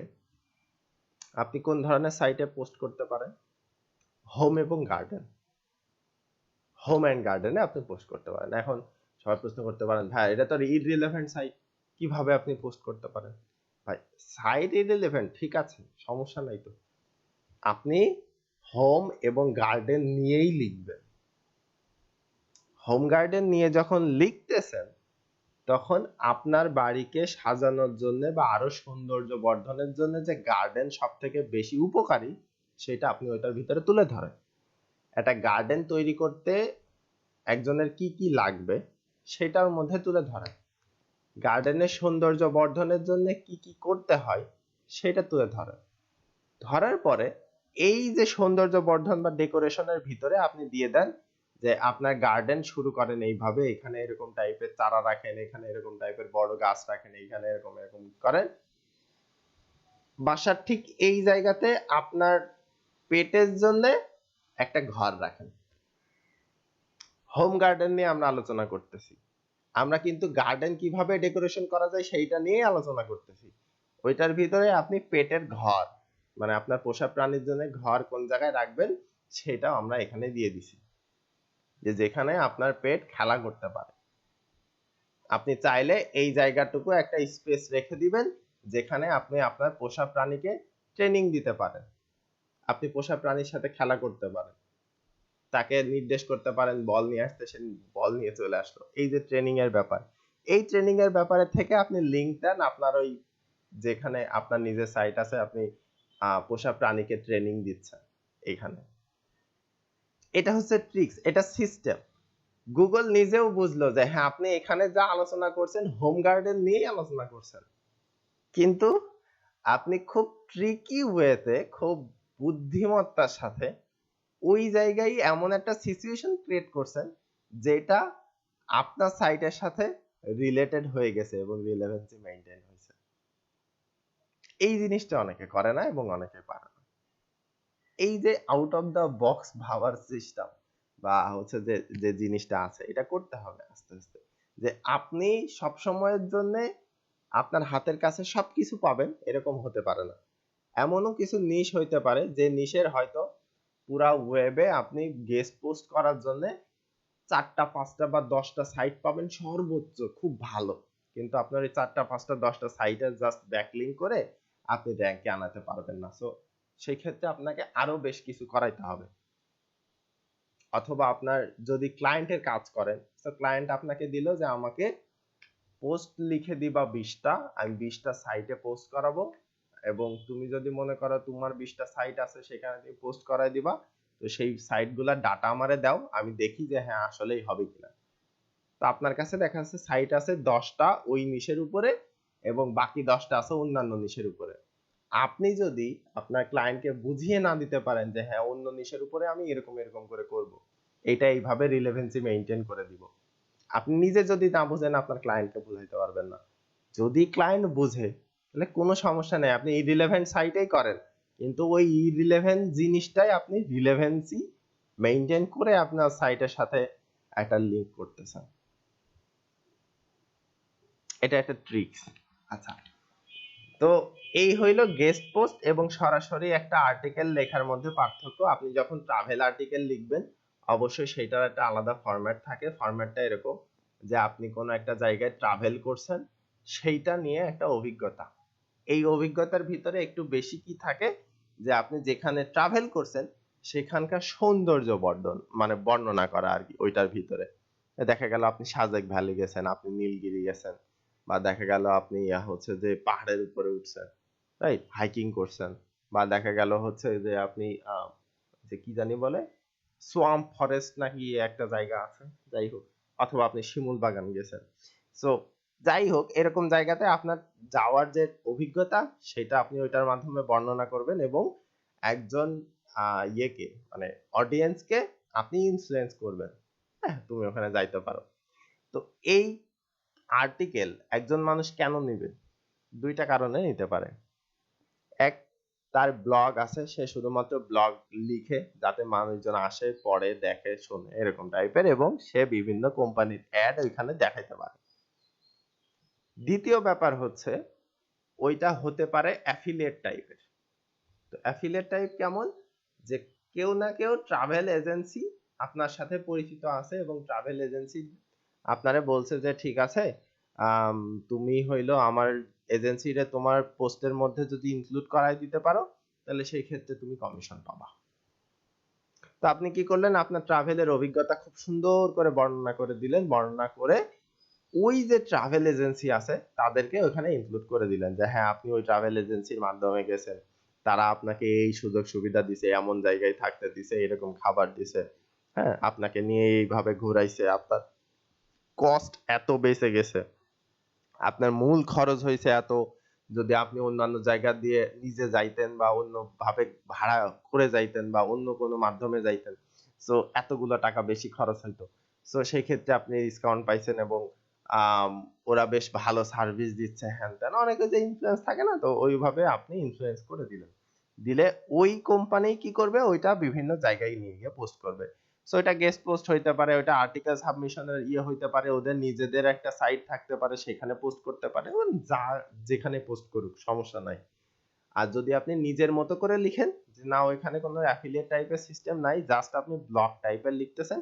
আপনি কোন ধরনের সাইটে পোস্ট করতে পারেন? হোম এবং গার্ডেন, হোম এন্ড গার্ডেনে আপনি পোস্ট করতে পারেন। এখন সবাই প্রশ্ন করতে পারেন, ভাই এটা তো ইররিলেভেন্ট সাইট, কিভাবে আপনি পোস্ট করতে পারেন? ভাই, সাইট ইররিলেভেন্ট ঠিক আছে, সমস্যা নাই তো, আপনি হোম এবং গার্ডেন নিয়েই লিখবেন। হোম গার্ডেন নিয়ে যখন লিখতেছেন তখন আপনার বাড়িকে সাজানোর জন্য বা আরো সৌন্দর্য বর্ধনের জন্য যে গার্ডেন সব থেকে বেশি উপকারী, সেটা আপনি ওইটার ভিতরে তুলে ধরেন। একটা গার্ডেন তৈরি করতে একজনের কি কি লাগবে সেটার মধ্যে তুলে ধরেন। গার্ডেনের সৌন্দর্য বর্ধনের জন্য কি কি করতে হয় সেটা তুলে ধরেন। ধরার পরে এই যে সৌন্দর্য বর্ধন বা ডেকোরেশনের ভিতরে আপনি দিয়ে দেন যে আপনার গার্ডেন শুরু করেন এইভাবে, এখানে এরকম টাইপের চারা রাখেন, এখানে এরকম টাইপের বড় গাছ রাখেন, এখানে এরকম এরকম করেন। বাসার ঠিক এই জায়গাতে আপনার পেটের জন্য একটা ঘর রাখেন। হোম গার্ডেন নিয়ে আমরা আলোচনা করতেছি, আমরা কিন্তু গার্ডেন কিভাবে ডেকোরেশন করা যায় সেইটা নিয়ে আলোচনা করতেছি। ওইটার ভিতরে আপনি পেটের ঘর, মানে আপনার পোষা প্রাণীর জন্য ঘর কোন জায়গায় রাখবেন সেটাও আমরা এখানে দিয়ে দিছি, যে যেখানে আপনার পেট খেলা করতে পারে। আপনি চাইলে এই জায়গাটুকু একটা স্পেস রেখে দিবেন যেখানে আপনি আপনার পোষা প্রাণীকে ট্রেনিং দিতে পারেন, আপনি পোষা প্রাণীর সাথে খেলা করতে পারেন, তাকে নির্দেশ করতে পারেন বল নিয়ে আসতে, সে বল নিয়ে চলে আসলো। এই যে ট্রেনিং এর ব্যাপার, এই ট্রেনিং এর ব্যাপারে থেকে আপনি লিংক দেন আপনার ওই যেখানে আপনার নিজের সাইট আছে, আপনি পোষা প্রাণীকে ট্রেনিং দিচ্ছেন এইখানে। এটা হচ্ছে ট্রিক্স, এটা সিস্টেম। গুগল নিজেও বুঝলো যে হ্যাঁ আপনি এখানে যা আলোচনা করছেন হোম গার্ডেন নিয়েই আলোচনা করছেন, কিন্তু আপনি খুব ট্রিকি ওয়েতে, খুব বুদ্ধিমত্তার সাথে ওই জায়গায় এমন একটা সিচুয়েশন ক্রিয়েট করছেন যেটা আপনার সাইটের সাথে রিলেটেড হয়ে গেছে এবং রিলেভেন্সি মেইনটেইন হয়েছে। এই জিনিসটা অনেকে করে না এবং অনেকে পারে না। এই যে আউট অফ দা বক্স ভাবার সিস্টেম বা হচ্ছে যে যে জিনিসটা আছে, এটা করতে হবে আস্তে আস্তে। যে আপনি সব সময়ের জন্য আপনার হাতের কাছে সবকিছু পাবেন এরকম হতে পারে না। এমনও কিছু নিশ হইতে পারে যে নিশের হয়তো পুরা ওয়েবে আপনি গেস্ট পোস্ট করার জন্য 4টা 5টা বা 10টা সাইট পাবেন সর্বোচ্চ, খুব ভালো, কিন্তু আপনার এই 4টা 5টা 10টা সাইটে জাস্ট ব্যাকলিংক করে আপনি র্যাঙ্কে আনাতে পারবেন না। সো সেই ক্ষেত্রে আপনাকে আরো বেশ কিছু করাইতে হবে। অথবা আপনার যদি ক্লায়েন্টের কাজ করেন, তো ক্লায়েন্ট আপনাকে দিল যে আমাকে পোস্ট লিখে দিবা 20টা, আমি 20টা সাইটে পোস্ট করাবো, এবং তুমি যদি মনে করো তোমার 20টা সাইট আছে সেখানে তুমি পোস্ট করাই দিবা, তো সেই সাইটগুলোর ডাটা আমারে দাও, আমি দেখি যে হ্যাঁ আসলেই হবে কিনা। তো আপনার কাছে দেখা যাচ্ছে সাইট আছে 10টা ওই নিশের উপরে এবং বাকি 10টা আছে অন্যান্য নিশের উপরে। আপনি যদি আপনার ক্লায়েন্টকে বুঝিয়ে না দিতে পারেন যে হ্যাঁ অন্য নিশের উপরে আমি এরকম এরকম করে করব, এটা এইভাবে রিলেভেন্সি মেইনটেইন করে দিব, আপনি নিজে যদি না বুঝেন আপনার ক্লায়েন্টকে বুঝাইতে পারবেন না। যদি ক্লায়েন্ট বুঝে তাহলে কোনো সমস্যা নেই, আপনি ইররিলেভেন্ট সাইটেই করেন, কিন্তু ওই ইররিলেভেন্ট জিনিসটাই আপনি রিলেভেন্সি মেইনটেইন করে আপনার সাইটের সাথে একটা লিংক করতেছেন। এটা একটা ট্রিক্স। আচ্ছা, তো এই হইলো গেস্ট পোস্ট এবং সরাসরি একটা আর্টিকেল লেখার মধ্যে পার্থক্য। আপনি যখন ট্রাভেল আর্টিকেল লিখবেন অবশ্যই সেটার একটা আলাদা ফরম্যাট থাকে। ফরম্যাটটা এরকম যে আপনি কোনো একটা জায়গায় ট্রাভেল করছেন, সেইটা নিয়ে একটা অভিজ্ঞতা। এই অভিজ্ঞতার ভিতরে একটু বেশি কি থাকে যে আপনি যেখানে ট্রাভেল করছেন সেখানকার সৌন্দর্য মানে বর্ণনা করা আর কি ওইটার ভিতরে। দেখা গেল আপনি সাজেক ভ্যালি গেছেন, আপনি নীলগিরি গেছেন, বা দেখা গেল আপনি হচ্ছে যে পাহাড়ের উপরে উঠছেন, রাইট, হাইকিং করছেন, বা দেখা গেল হচ্ছে যে আপনি যে কি জানি বলে সোয়াম্প ফরেস্ট নাকি একটা জায়গা আছে, যাই হোক, অথবা আপনি শিমুল বাগান গেছেন। সো যাই হোক, এরকম জায়গাতে আপনার যাওয়ার যে অভিজ্ঞতা সেটা আপনি ওইটার মাধ্যমে বর্ণনা করবেন এবং একজন ইয়েকে মানে অডিয়েন্সকে আপনি ইনফ্লুয়েন্স করবেন, হ্যাঁ তুমি ওখানে যাইতে পারো। তো এই আর্টিকেল একজন মানুষ কেন নিবে? দুইটা কারণে নিতে পারে। এক, তার ব্লগ আছে, সে শুধুমাত্র ব্লগ লিখে যাতে মানুষজন আসে, পড়ে, দেখে, শোনে এরকম টাইপের, এবং সে বিভিন্ন কোম্পানির অ্যাড ওইখানে দেখাইতে পারে। দ্বিতীয় ব্যাপার হচ্ছে ওইটা হতে পারে অ্যাফিলিয়েট টাইপের। তো অ্যাফিলিয়েট টাইপ কেমন? যে কেউ না কেউ ট্রাভেল এজেন্সি আপনার সাথে পরিচিত আছে এবং ট্রাভেল এজেন্সি আপনারে বলছে যে ঠিক আছে, আম, তুমি হইলো আমার এজেন্সিরে তোমার পোস্টের মধ্যে যদি ইনক্লুড করাই দিতে পারো তাহলে সেই ক্ষেত্রে তুমি কমিশন পাবা। তো আপনি কি করলেন, আপনার ট্রাভেলের অভিজ্ঞতা খুব সুন্দর করে বর্ণনা করে দিলেন, বর্ণনা করে ওই যে ট্রাভেল এজেন্সি আছে তাদেরকে ওখানে ইনক্লুড করে দিলেন যে হ্যাঁ আপনি ওই ট্রাভেল এজেন্সির মাধ্যমে গেছেন, তারা আপনাকে এই সুযোগ সুবিধা দিছে, এমন জায়গায় থাকতে দিছে, এরকম খাবার দিছে, হ্যাঁ আপনাকে নিয়ে এইভাবে ঘুরাইছে, আপনার কস্ট এত বেঁচে গেছে, আপনার মূল খরচ হয়েছে এত, যদি আপনি অন্যান্য জায়গা দিয়ে নিজে যাইতেন বা অন্য ভাবে ভাড়া করে যাইতেন বা অন্য কোনো মাধ্যমে যাইতেন, সো এতগুলো টাকা বেশি খরচ হইতো। সো সেই ক্ষেত্রে আপনি ডিসকাউন্ট পাইছেন এবং আম, ওরা বেশ ভালো সার্ভিস দিচ্ছে, হ্যান ত্যান অনেকে যে ইনফ্লুয়েন্স থাকে না, তো ওইভাবে আপনি ইনফ্লুয়েন্স করে দিলেন। দিলে ওই কোম্পানি কি করবে, ওইটা বিভিন্ন জায়গায় নিয়ে গিয়ে পোস্ট করবে। সো এটা গেস্ট পোস্ট হইতে পারে, ওটা আর্টিকেল সাবমিশনের হইতে পারে, ওদের নিজেদের একটা সাইট থাকতে পারে সেখানে পোস্ট করতে পারে, যা যেখানে পোস্ট করুক সমস্যা নাই। আর যদি আপনি নিজের মতো করে লিখেন যে না ওইখানে কোনো অ্যাফিলিয়েট টাইপের সিস্টেম নাই, জাস্ট আপনি ব্লগ টাইপের লিখতেছেন,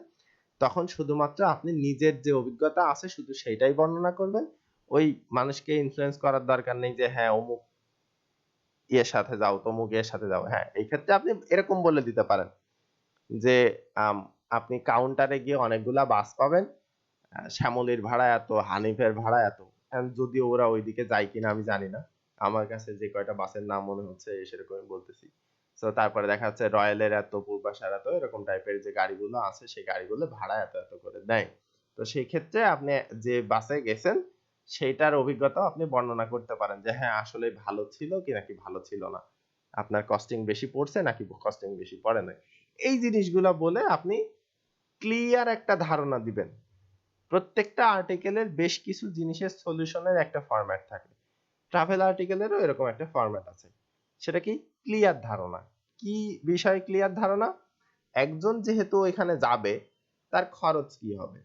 তখন শুধুমাত্র আপনি নিজের যে অভিজ্ঞতা আছে শুধু সেইটাই বর্ণনা করবেন। ওই মানুষকে ইনফ্লুয়েন্স করার দরকার নেই যে হ্যাঁ অমুক ইয়ের সাথে যাও, তমুক এর সাথে যাও। হ্যাঁ এই ক্ষেত্রে আপনি এরকম বলে দিতে পারেন যে আম, আপনি কাউন্টারে গিয়ে অনেকগুলা বাস পাবেন, শ্যামলীর ভাড়া এত, হানিফের ভাড়া এত। যদিও ওরা ওইদিকে যায় কিনা আমি জানি না, আমার কাছে যে কয়টা বাসের নাম মনে হচ্ছে সেরকম আমি বলতেছি। তো তারপরে দেখা যাচ্ছে রয়্যালের এত, পূর্বাশার এত, এরকম টাইপের যে গাড়িগুলো আছে সেই গাড়িগুলো ভাড়া এত এত করে দেয়। তো সেই ক্ষেত্রে আপনি যে বাসে গেছেন সেইটার অভিজ্ঞতা আপনি বর্ণনা করতে পারেন যে হ্যাঁ আসলে ভালো ছিল কি নাকি ভালো ছিল না, আপনার কস্টিং বেশি পড়ছে নাকি কস্টিং বেশি পড়ে নাই, এই জিনিসগুলো বলে আপনি ক্লিয়ার একটা ধারণা দিবেন। প্রত্যেকটা আর্টিকেলের বেশ কিছু জিনিসের সলিউশনের একটা ফরম্যাট থাকে, ট্রাভেল আর্টিকেলেরও এরকম একটা ফরম্যাট আছে। সেটা কি? ক্লিয়ার ধারণা। কি বিষয়ে ক্লিয়ার ধারণা? একজন যেহেতু এখানে যাবে তার খরচ কি হবে,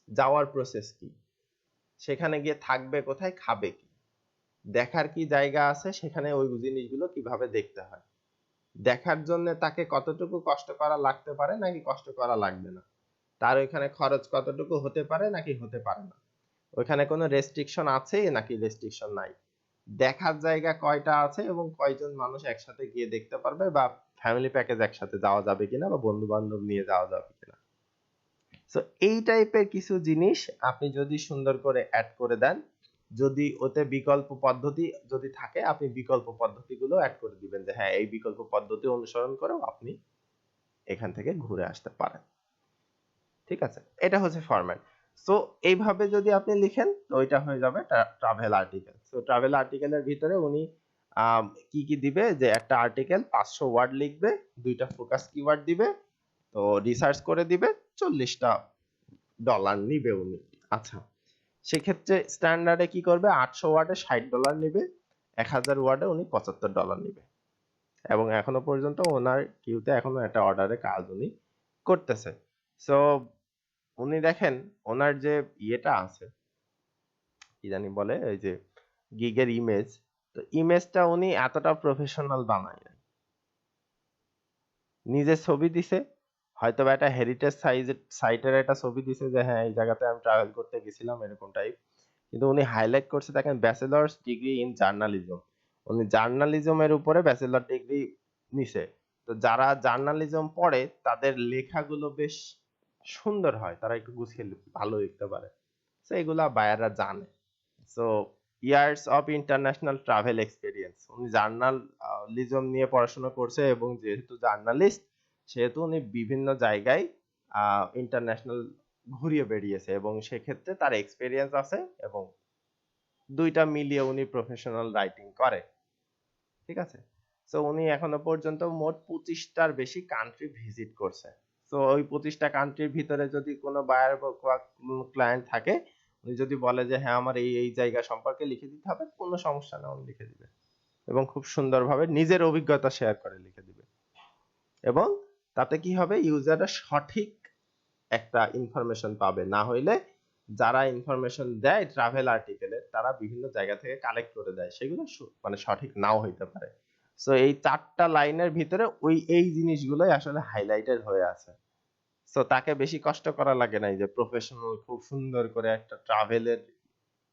যাওয়ার প্রসেস কি, সেখানে গিয়ে থাকবে কোথায়, খাবে কি, দেখার কি জায়গা আছে, সেখানে ওই জিনিসগুলো কিভাবে দেখতে হয়, দেখার জন্য তাকে কতটুকু কষ্ট করা লাগতে পারে নাকি কষ্ট করা লাগবে না, তার ওইখানে খরচ কতটুকু হতে পারে নাকি হতে পারে না, ওইখানে কোনো রেস্ট্রিকশন আছে নাকি রেস্ট্রিকশন নাই, দেখার জায়গা কয়টা আছে এবং কয়জন মানুষ একসাথে গিয়ে দেখতে পারবে, বা ফ্যামিলি প্যাকেজ একসাথে যাওয়া যাবে কিনা বা বন্ধু বান্ধব নিয়ে যাওয়া যাবে কিনা। সো এই টাইপের কিছু জিনিস আপনি যদি সুন্দর করে অ্যাড করে দেন, যদি ওতে বিকল্প পদ্ধতি যদি থাকে আপনি বিকল্প পদ্ধতিগুলো অ্যাড করে দিবেন যে হ্যাঁ এই বিকল্প পদ্ধতি অনুসরণ করেও আপনি এখান থেকে ঘুরে আসতে পারেন। ঠিক আছে, এটা হচ্ছে ফরম্যাট। সো এইভাবে যদি আপনি লিখেন তো ওইটা হয়ে যাবে ট্রাভেল আর্টিকেল। সো ট্রাভেল আর্টিকেলের ভিতরে উনি কি কি দিবে, যে একটা আর্টিকেল 500 ওয়ার্ড লিখবে, দুইটা ফোকাস কিওয়ার্ড দিবে, তো রিসার্চ করে দিবে, $40 নিবে উনি। আচ্ছা, সেক্ষেত্রে স্ট্যান্ডার্ডে কি করবে, 800 ওয়ার্ডে $60 নিবে, 1000 ওয়ার্ডে উনি $75 নিবে। এবং এখনো পর্যন্ত ওনার কিউতে এখনো একটা অর্ডারে কাজ উনি করতেছে। সো উনি দেখেন ওনার যে ইয়েটা আছে, কি জানি বলে, ওই যে গিগের ইমেজ, তো ইমেজটা উনি এতটা প্রফেশনাল বানায় নাই। নিজে ছবি দিছে, হয়তো বা একটা হেরিটেজ সাইটের একটা ছবি দিছে যে হ্যাঁ এই জায়গাতে আমি ট্রাভেল করতে গেছিলাম এরকম টাইপ, কিন্তু উনি হাইলাইট করছে দেখেন ব্যাচেলর্স ডিগ্রি ইন জার্নালিজম। উনি জার্নালিজমের উপরে ব্যাচেলর ডিগ্রি নিছে। তো যারা জার্নালিজম পড়ে তাদের লেখাগুলো বেশ সুন্দর হয়, তারা একটু গুছিয়ে ভালো লিখতে পারে, তো এগুলা বায়াররা জানে। So years of international travel experience, উনি জার্নালিজম নিয়ে পড়াশোনা করছে এবং যেহেতু জার্নালিস্ট সেহেতু উনি বিভিন্ন জায়গায় ইন্টারন্যাশনাল ঘুরিয়ে বেরিয়েছে এবং সেক্ষেত্রে তার এক্সপেরিয়েন্স আছে এবং দুইটা মিলিয়ে উনি প্রফেশনাল রাইটিং করে। ঠিক আছে, সো উনি এখনো পর্যন্ত মোট 25টার বেশি কান্ট্রি ভিজিট করছে। সো ওই 25টা কান্ট্রির ভিতরে যদি কোনো বায়ার বা ক্লায়েন্ট থাকে, উনি যদি বলে যে হ্যাঁ আমার এই এই জায়গা সম্পর্কে লিখে দিতে হবে, কোনো সমস্যা না, উনি লিখে দিবে এবং খুব সুন্দরভাবে নিজের অভিজ্ঞতা শেয়ার করে লিখে দিবে। এবং তাতে কি হবে, ইউজাররা সঠিক একটা ইনফরমেশন পাবে। না হইলে যারা ইনফরমেশন দেয় ট্রাভেল আর্টিকেলের, তারা বিভিন্ন জায়গা থেকে কালেক্ট করে দেয়, সেগুলো মানে সঠিক নাও হইতে পারে। সো এই 4টা লাইনের ভিতরে এই জিনিসগুলোই আসলে হাইলাইটেড হয়ে আছে। সো তাকে বেশি কষ্ট করা লাগে নাই যে প্রফেশনাল খুব সুন্দর করে একটা ট্রাভেলের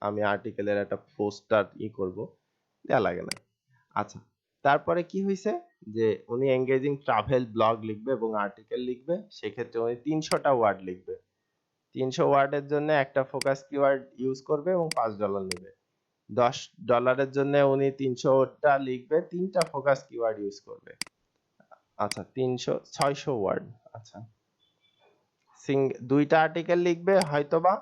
আমি আর্টিকেলের একটা পোস্টার করব, দেয়া লাগে না। আচ্ছা, তারপরে কি হইছে, যে উনি এঙ্গেজিং ট্রাভেল ব্লগ লিখবে এবং আর্টিকেল লিখবে, সেক্ষেত্রে উনি 300টা ওয়ার্ড লিখবে। 300 ওয়ার্ডের জন্য একটা ফোকাস কিওয়ার্ড ইউজ করবে এবং $5 নেবে। $10 জন্য উনি 300টা লিখবে, 3টা ফোকাস কিওয়ার্ড ইউজ করবে। আচ্ছা 600 ওয়ার্ড। আচ্ছা, দুইটা আর্টিকেল লিখবে হয়তোবা,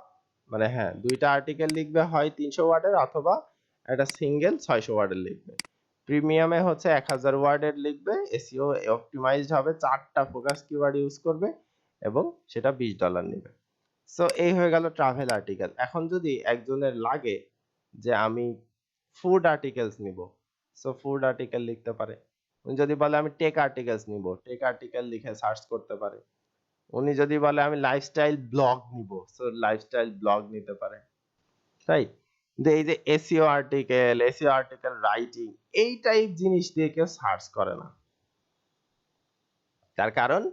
মানে হ্যাঁ দুইটা আর্টিকেল লিখবে হয় 300 ওয়ার্ডের অথবা একটা সিঙ্গেল 600 ওয়ার্ডের লিখবে। প্রিমিয়ামে হচ্ছে 1000 ওয়ার্ডের লিখবে, এসইও অপটিমাইজড হবে, 4টা ফোকাস কিওয়ার্ড ইউজ করবে এবং সেটা $20 নেবে। সো এই হয়ে গেল ট্রাভেল আর্টিকেল। এখন যদি একজনের লাগে যে আমি ফুড আর্টিকেলস নিব, সো ফুড আর্টিকেল লিখতে পারে। উনি যদি বলে আমি টেক আর্টিকেলস নিব, টেক আর্টিকেল লিখে সার্চ করতে পারে। উনি যদি বলে আমি লাইফস্টাইল ব্লগ নিব, সো লাইফস্টাইল ব্লগ নিতে পারে। রাইট, এই যে এসইও আর্টিকেল রাইটিং, এই টাইপ জিনিস দিয়ে কেউ সার্চ করে না। তার কারণ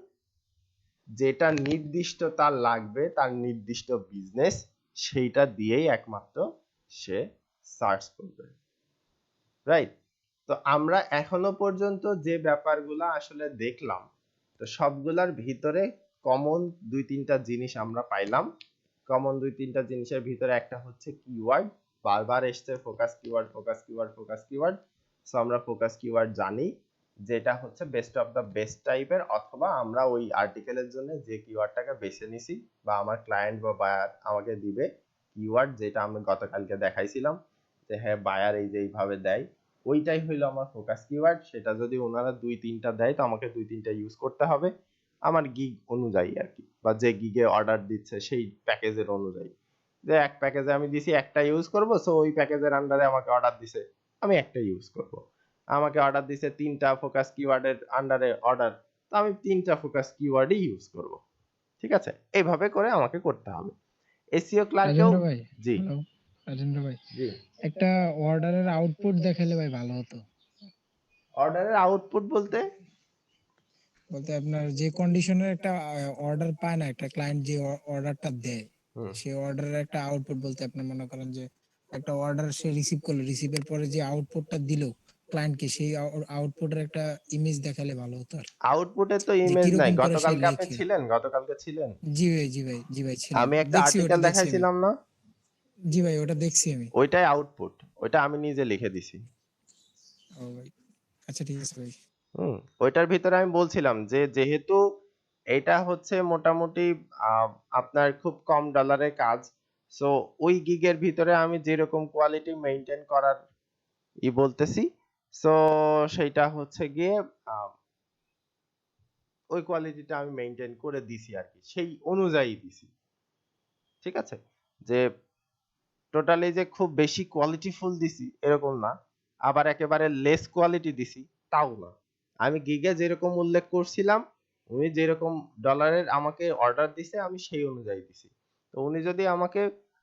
যেটা নির্দিষ্ট তার লাগবে, তার নির্দিষ্ট বিজনেস, সেইটা দিয়েই একমাত্র সে সার্চ করবে। রাইট, তো আমরা এখনো পর্যন্ত যে ব্যাপারগুলো আসলে দেখলাম, তো সবগুলার ভিতরে কমন 2-3টা জিনিস আমরা পাইলাম। কমন 2-3টা জিনিসের ভিতরে একটা হচ্ছে কিওয়ার্ড, বারবার এসছে focus keyword focus keyword focus keyword. So আমরা ফোকাস কিওয়ার্ড জানি, যেটা হচ্ছে বেস্ট অফ দ্য বেস্ট টাইপের, অথবা আমরা ওই আর্টিকেলের জন্য যে কিওয়ার্ডটাকে বেছে নিছি বা আমার ক্লায়েন্ট বা বায়ার আমাকে দিবে কিওয়ার্ড, যেটা আমি গতকালকে দেখাইছিলাম যে হ্যাঁ বায়ার এই যে এইভাবে দেয়, ওইটাই হইলো আমার ফোকাস কিওয়ার্ড। সেটা যদি ওনারা 2-3টা দেয় তো আমাকে 2-3টা ইউজ করতে হবে আমার গিগ অনুযায়ী আর কি, বা যে গিগে অর্ডার দিচ্ছে সেই প্যাকেজের অনুযায়ী। যে এক প্যাকেজে আমি দিছি একটা ইউজ করব, সো ওই প্যাকেজের আন্ডারে আমাকে অর্ডার দিছে, আমি একটা ইউজ করব। আমাকে অর্ডার দিছে 3টা ফোকাস কিওয়ার্ডের আন্ডারে অর্ডার, তো আমি 3টা ফোকাস কিওয়ার্ডই ইউজ করব। ঠিক আছে, এইভাবে করে আমাকে করতে হবে। এসইও ক্লার্কেও রাজেন্দ্র ভাই, জি হ্যালো রাজেন্দ্র ভাই, জি একটা অর্ডারের আউটপুট দেখালে ভাই ভালো হতো। অর্ডারের আউটপুট বলতে বলতে আপনার যে কন্ডিশনের একটা অর্ডার পায় না একটা ক্লায়েন্ট, যে অর্ডারটা দেয় হুম সেই অর্ডারের একটা আউটপুট, বলতে আপনি মনে করেন যে একটা অর্ডার সে রিসিভ করলো, রিসিভের পরে যে আউটপুটটা দিল ক্লায়েন্টকে, সেই আউটপুটের একটা ইমেজ দেখালে ভালো হতো আর কি। আউটপুটে তো যে ইমেজ নাই। কিরকম করে সে গতকালকে আপনি লেখে। ছিলেন, গতকালকে ছিলেন, জি ভাই, জি ভাই, জি ভাই ছিলাম, আমি একটা দেখছি, আর্টিকেল ওটা দেখছি আমি। দেখাইছিলাম না, জি ভাই, ওটা দেখছি আমি। ওইটাই আউটপুট, ওইটা আমি নিজে লিখে দিছি। ও ভাই, আচ্ছা ঠিক আছে ভাই। ওইটার ভিতরে আমি বলছিলাম যে যেহেতু এটা হচ্ছে মোটামুটি আহ, আপনার খুব কম ডলারের কাজ, সো ওই গিগের ভিতরে আমি যেরকম কোয়ালিটি মেইনটেইন করার বলতেছি, সো সেইটা হচ্ছে গিয়ে আহ, ওই কোয়ালিটিটা আমি মেনটেন করে দিছি আর কি, সেই অনুযায়ী দিছি। ঠিক আছে, যে টোটালি যে খুব বেশি কোয়ালিটিফুল দিছি এরকম না, আবার একেবারে লেস কোয়ালিটি দিছি তাও না। আমি গিগে যেরকম উল্লেখ করছিলাম, উনি যেরকম ডলারের আমাকে অর্ডার দিছে আমি সেই অনুযায়ী দিছি। তো উনি যদি আমাকে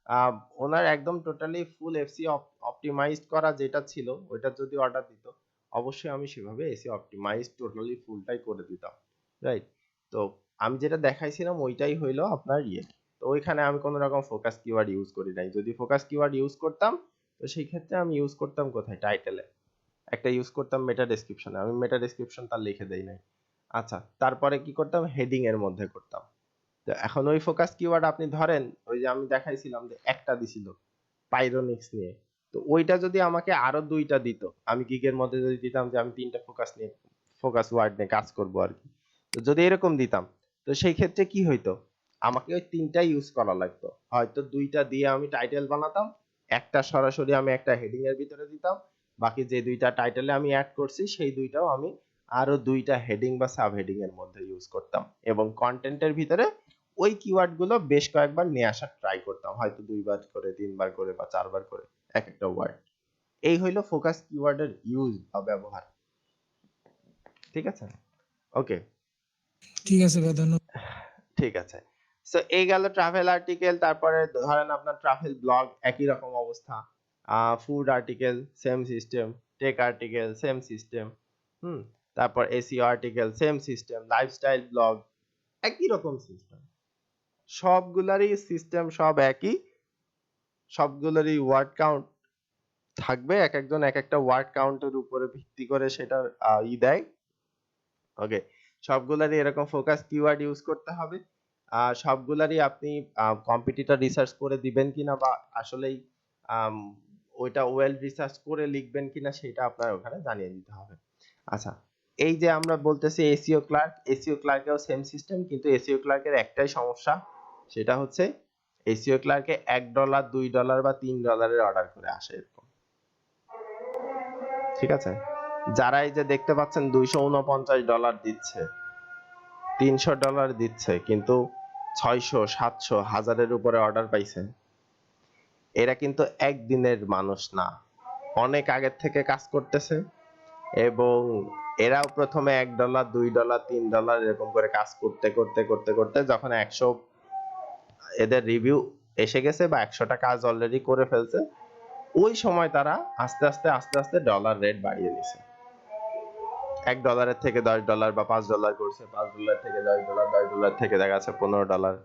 আহ, ওনার একদম টোটালি ফুল এফসি অপটিমাইজড করা যেটা ছিল ওইটা যদি অর্ডার দিত, অবশ্যই আমি সেভাবে এসি অপটিমাইজড টোটালি ফুলটাই করে দিতাম, রাইট? তো আমি যেটা দেখাইছিলাম ওইটাই হইলো আপনার ইয়ে। তো ওইখানে আমি কোনো রকম ফোকাস কিওয়ার্ড ইউজ করি নাই। যদি ফোকাস কিওয়ার্ড ইউজ করতাম, তো সেই ক্ষেত্রে আমি ইউজ করতাম কোথায়, টাইটেলে একটা ইউজ করতাম, মেটা ডেসক্রিপশনে আমি মেটা ডেসক্রিপশন তার লিখে দেই নাই। আচ্ছা, তারপরে কি করতাম, হেডিং এর মধ্যে করতাম। তো এখন ওই ফোকাস কিওয়ার্ড আপনি ধরেন, ওই যে আমি দেখাইছিলাম যে একটা দিছিল পাইরোনিক্স নিয়ে, তো ওইটা যদি আমাকে আরো দুইটা দিত, আমি গিগের মধ্যে যদি দিতাম যে আমি তিনটা ফোকাস নিয়ে, ফোকাস ওয়ার্ড নিয়ে কাজ করব আর কি, তো যদি এরকম দিতাম, তো সেই ক্ষেত্রে কি হইতো, আমাকে ওই তিনটা ইউজ করা লাগতো। হয়তো দুইটা দিয়ে আমি টাইটেল বানাতাম, একটা সরাসরি আমি একটা হেডিং এর ভিতরে দিতাম, বাকি যে দুইটা টাইটেলে আমি অ্যাড করছি সেই দুইটাও আমি আরো দুইটা হেডিং বা সাব হেডিং এর মধ্যে ইউজ করতাম, এবং কন্টেন্টের ভিতরে ওই কিওয়ার্ড গুলো বেশ কয়েকবার নিয়ে আসার ট্রাই করতাম, হয়তো দুইবার করে, তিনবার করে বা চারবার করে এক একটা ওয়ার্ড। এই হইলো ফোকাস কিওয়ার্ডের ইউজ বা ব্যবহার। ঠিক আছে, ওকে, ঠিক আছে ভাই, ধন্যবাদ। ঠিক আছে। সো এই গেল ট্রাভেল আর্টিকেল। তারপরে ধরেন আপনার ট্রাভেল ব্লগ, একই রকম অবস্থা। Food article same system, tech article same system, hmm, তারপর SEO article same system, lifestyle blog একই রকম সিস্টেম, সবগুলারই সিস্টেম সব একই, সবগুলোরই ওয়ার্ড কাউন্ট থাকবে, এক একজন এক একটা ওয়ার্ড কাউন্টের উপরে ভিত্তি করে সেটা দেয়। ওকে, সবগুলারই এরকম ফোকাস কিওয়ার্ড ইউজ করতে হবে। সবগুলারই আপনি কম্পিটিটর রিসার্চ করে দিবেন কিনা বা আসলেই আম, ওইটা ওয়েল রিসার্চ করে লিখবেন কিনা সেটা আপনার ওখানে জানিয়ে দিতে হবে। আচ্ছা, এই যে আমরা বলতেছি এসইও ক্লার্ক, এসইও ক্লার্কেও সেম সিস্টেম, কিন্তু এসইও ক্লার্কের একটাই সমস্যা, সেটা হচ্ছে এসইও ক্লার্কে $1, $2 বা $3 অর্ডার করে আসে এরকম। ঠিক আছে, যারা এই যে দেখতে পাচ্ছেন $249 দিচ্ছে, $300 দিচ্ছে, কিন্তু 600, 700, 1000-এর উপরে অর্ডার পাইছে, এরা কিন্তু একদিনের মানুষ না, অনেক আগের থেকে কাজ করতেছে, এবং এরাও প্রথমে $1, $2, $3 এরকম করে কাজ করতে করতে করতে করতে যখন 100 এদের রিভিউ এসে গেছে বা 100টা কাজ অলরেডি করে ফেলছে, ওই সময় তারা আস্তে আস্তে আস্তে আস্তে ডলার রেট বাড়িয়ে দিছে। $1 থেকে $10 বা $5 করছে, $5 থেকে $10, $10 থেকে দেখা যাচ্ছে $15,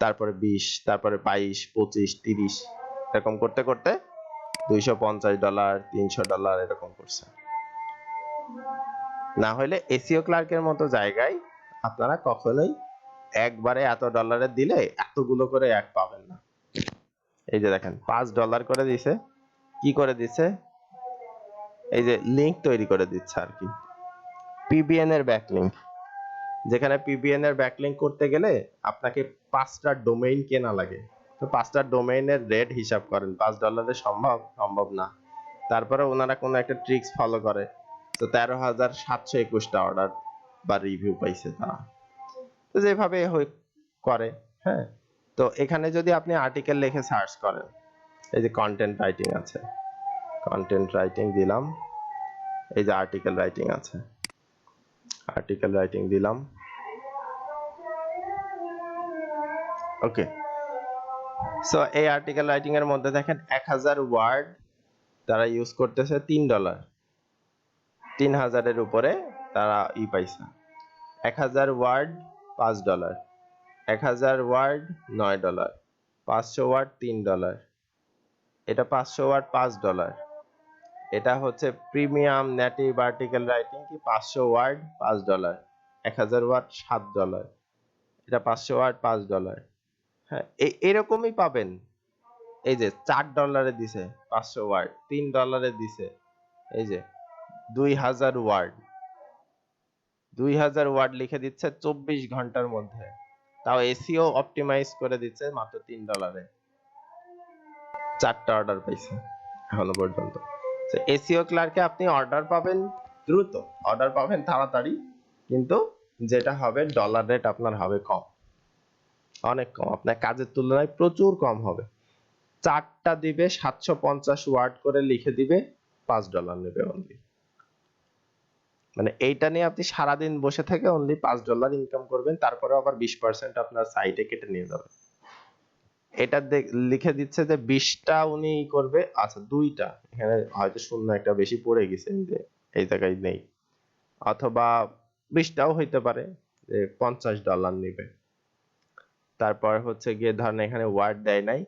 তারপরে 20, তারপরে 22, 25, 30 এরকম করতে করতে $250, $300 এরকম করছে। না হলে এসইও ক্লার্কের মতো জায়গায় আপনারা কখনোই একবারে এত ডলারের দিলে এতগুলো করে অ্যাড পাবেন না। এই যে দেখেন $5 করে দিছে, কি করে দিছে, এই যে লিংক তৈরি করে দিচ্ছে আর কি, পিবিএন এর ব্যাকলিংক, যেখানে পিবিএন এর ব্যাকলিংক করতে গেলে আপনাকে 5টা ডোমেইন কেনা লাগে। তো 5টা ডোমেইনের রেট হিসাব করেন, $5 সম্ভব? সম্ভব না। তারপরে ওনারা কোনো একটা ট্রিক্স ফলো করে, তো 13,721টা অর্ডার বা রিভিউ পাইছে তারা। তো যেভাবে করে, হ্যাঁ। তো এখানে যদি আপনি আর্টিকেল লিখে সার্চ করেন, এই যে কন্টেন্ট রাইটিং আছে, কন্টেন্ট রাইটিং দিলাম, এই যে আর্টিকেল রাইটিং আছে, আর্টিকেল রাইটিং দিলাম, ওকে। সো এই আর্টিকেল রাইটিং এর মধ্যে দেখেন 1000 ওয়ার্ড তারা ইউজ করতেছে $3, 3000-এর উপরে তারা পাইছে। 1000 ওয়ার্ড $5, 1000 ওয়ার্ড $9, 500 ওয়ার্ড $3, এটা 500 ওয়ার্ড $5, এটা হচ্ছে প্রিমিয়াম নেটিভ আর্টিকেল রাইটিং কি 500 ওয়ার্ড $5, 1000 ওয়ার্ড $7, এটা 500 ওয়ার্ড $5। হ্যাঁ, এরকমই পাবেন। এই যে $4 দিছে 500 ওয়ার্ড, $3 দিছে, এই যে 2000 ওয়ার্ড, 2000 ওয়ার্ড লিখে দিচ্ছে 24 ঘন্টার মধ্যে, তাও এসইও অপটিমাইজ করে দিচ্ছে মাত্র $3, 4টা অর্ডার পাইছে এখনো পর্যন্ত। এসইও ক্লার্কে আপনি অর্ডার পাবেন দ্রুত, অর্ডার পাবেন তাড়াতাড়ি, কিন্তু যেটা হবে ডলার রেট আপনার হবে কম, অনেক কম, আপনার কাজের তুলনায় প্রচুর কম হবে। চারটা দিবে 750 ওয়ার্ড করে লিখে দিবে, $5 নেবে অনলি। মানে এইটা নিয়ে আপনি সারাদিন বসে থেকে অনলি $5 ইনকাম করবেন, তারপরে আবার 20% আপনার সাইটে কেটে নিয়ে যাবে। এটা লিখে দিচ্ছে যে 20টা উনি করবে, আচ্ছা 2টা, এখানে হয়তো শূন্য একটা বেশি পড়ে গেছে, এই যে এই জায়গায় নেই, অথবা 20টাও হইতে পারে যে $50 নেবে। তারপর হচ্ছে গিয়ে ধরেন এখানে ওয়ার্ড দেয় নাই,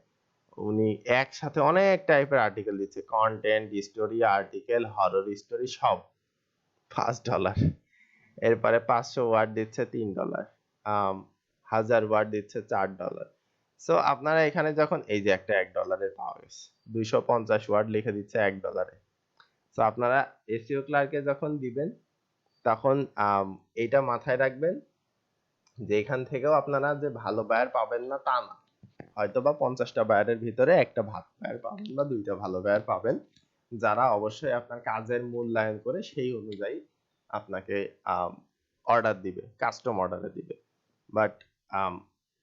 উনি একসাথে অনেক টাইপের আর্টিকেল দিচ্ছে, content, story, article, horror story, সব $5। এরপরে 500 ওয়ার্ড দিচ্ছে $3, 1000 ওয়ার্ড দিচ্ছে $4। সো আপনারা এখানে যখন এই যে একটা $1 পাওয়া গেছে, 250 ওয়ার্ড লিখে দিচ্ছে $1। সো আপনারা এসইও ক্লার্কে যখন দিবেন তখন এইটা মাথায় রাখবেন যে এখান থেকেও আপনারা যে ভালো বায়ার পাবেন না তা না, হয়তোবা 50টা বায়ারের ভিতরে একটা ভালো বায়ার পাবেন বা 2টা ভালো বায়ার পাবেন, যারা অবশ্যই আপনার কাজের মূল্যায়ন করে সেই অনুযায়ী আপনাকে অর্ডার দিবে, কাস্টম অর্ডারে দিবে। বাট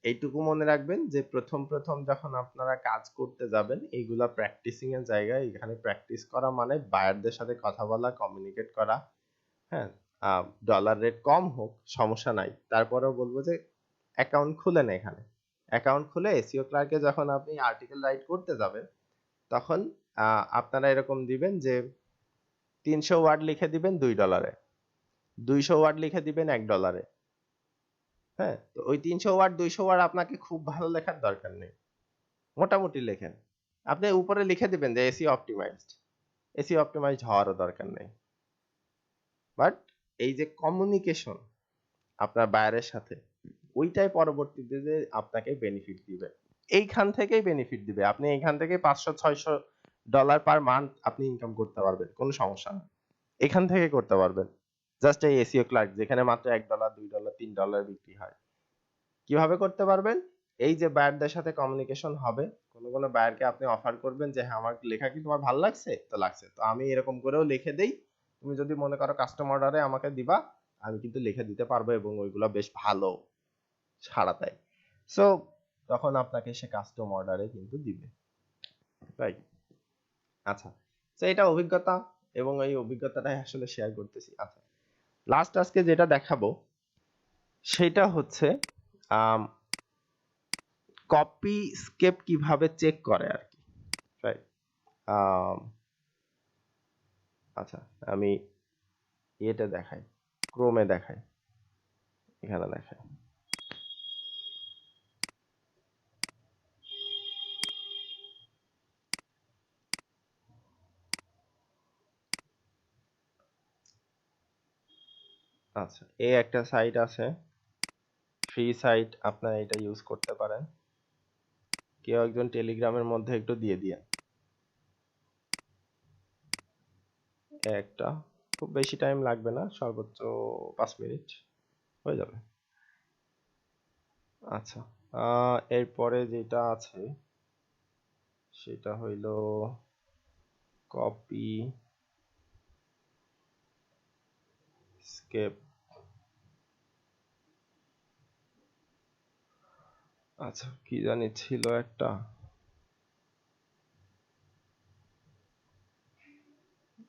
এইটুকু মনে রাখবেন যে প্রথম প্রথম যখন আপনারা কাজ করতে যাবেন, এইগুলা প্র্যাকটিসিং এর জায়গায়, এখানে প্র্যাকটিস করা মানে বায়ারদের সাথে কথা বলা, কমিউনিকেট করা। হ্যাঁ, ডলার রেট কম হোক সমস্যা নাই, তারপরেও বলবো যে অ্যাকাউন্ট খুলেন। এখানে অ্যাকাউন্ট খুলে এসইও ক্লার্কে যখন আপনি আর্টিকেল রাইট করতে যাবেন, তখন আপনারা এরকম দিবেন যে 300 ওয়ার্ড লিখে দিবেন $2, 200 ওয়ার্ড লিখে দিবেন $1। হ্যাঁ, তো ওই 300 ওয়ার্ড 200 ওয়ার্ড আপনাকে খুব ভালো লেখার দরকার নেই, মোটামুটি লেখেন। আপনি উপরে লিখে দিবেন যে এসইও অপটিমাইজড, এসইও অপটিমাইজড হওয়ারও দরকার নেই। বাট এই যে কমিউনিকেশন আপনার বায়ারের সাথে, ওইটাই পরবর্তীতে যে আপনাকে বেনিফিট দিবে, এইখান থেকেই বেনিফিট দিবে। আপনি এইখান থেকে $500-600 পার মান্থ আপনি ইনকাম করতে পারবেন, কোনো সমস্যা না, এখান থেকে করতে পারবেন। জাস্ট এই এসইও ক্লার্ক যেখানে মাত্র $1, $2, $3 বিক্রি হয়। কিভাবে করতে পারবেন? এই যে বায়ারদের সাথে কমিউনিকেশন হবে, কোনো কোনো বায়ারকে আপনি অফার করবেন যে হ্যাঁ আমার লেখা কি তোমার ভালো লাগছে, তো লাগছে, তো আমি এরকম করেও লিখে দেই, তুমি যদি মনে করো কাস্টম অর্ডারে আমাকে দিবা, আমি কিন্তু লিখে দিতে পারবো, এবং ওইগুলা বেশ ভালো ছাড়া দেয়। সো তখন আপনাকে সে কাস্টম অর্ডারে কিন্তু দিবে, রাইট? আচ্ছা, তো এটা অভিজ্ঞতা, এবং এই অভিজ্ঞতাটাই আসলে শেয়ার করতেছি। আচ্ছা, লাস্ট আজকে যেটা দেখাবো সেটা হচ্ছে কপি স্কেপ কিভাবে চেক করে আর কি, রাইট? আচ্ছা, আমি এটা দেখাই, ক্রোমে দেখাই, এখানে দেখাই। আচ্ছা, এই একটা সাইট আছে, ফ্রি সাইট, আপনারা এটা ইউজ করতে পারেন। কেউ একজন টেলিগ্রামের মধ্যে একটু দিয়ে দিয়ে, একটা, খুব বেশি টাইম লাগবে না, সর্বোচ্চ 5 মিনিট হয়ে যাবে। আচ্ছা, এরপরে যেটা আছে সেটা হইল কপি স্কেপ। আচ্ছা, কি জানি ছিল একটা,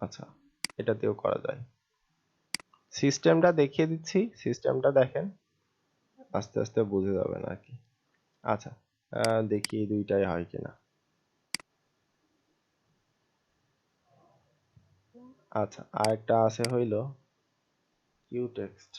আচ্ছা এটাতেও করা যায়। সিস্টেমটা দেখিয়ে দিচ্ছি, সিস্টেমটা দেখেন, আস্তে আস্তে বুঝে যাবেন আর কি। আচ্ছা, দেখি এই দুইটাই হয় কিনা। আচ্ছা, আরেকটা আছে হইল কিউ টেক্সট।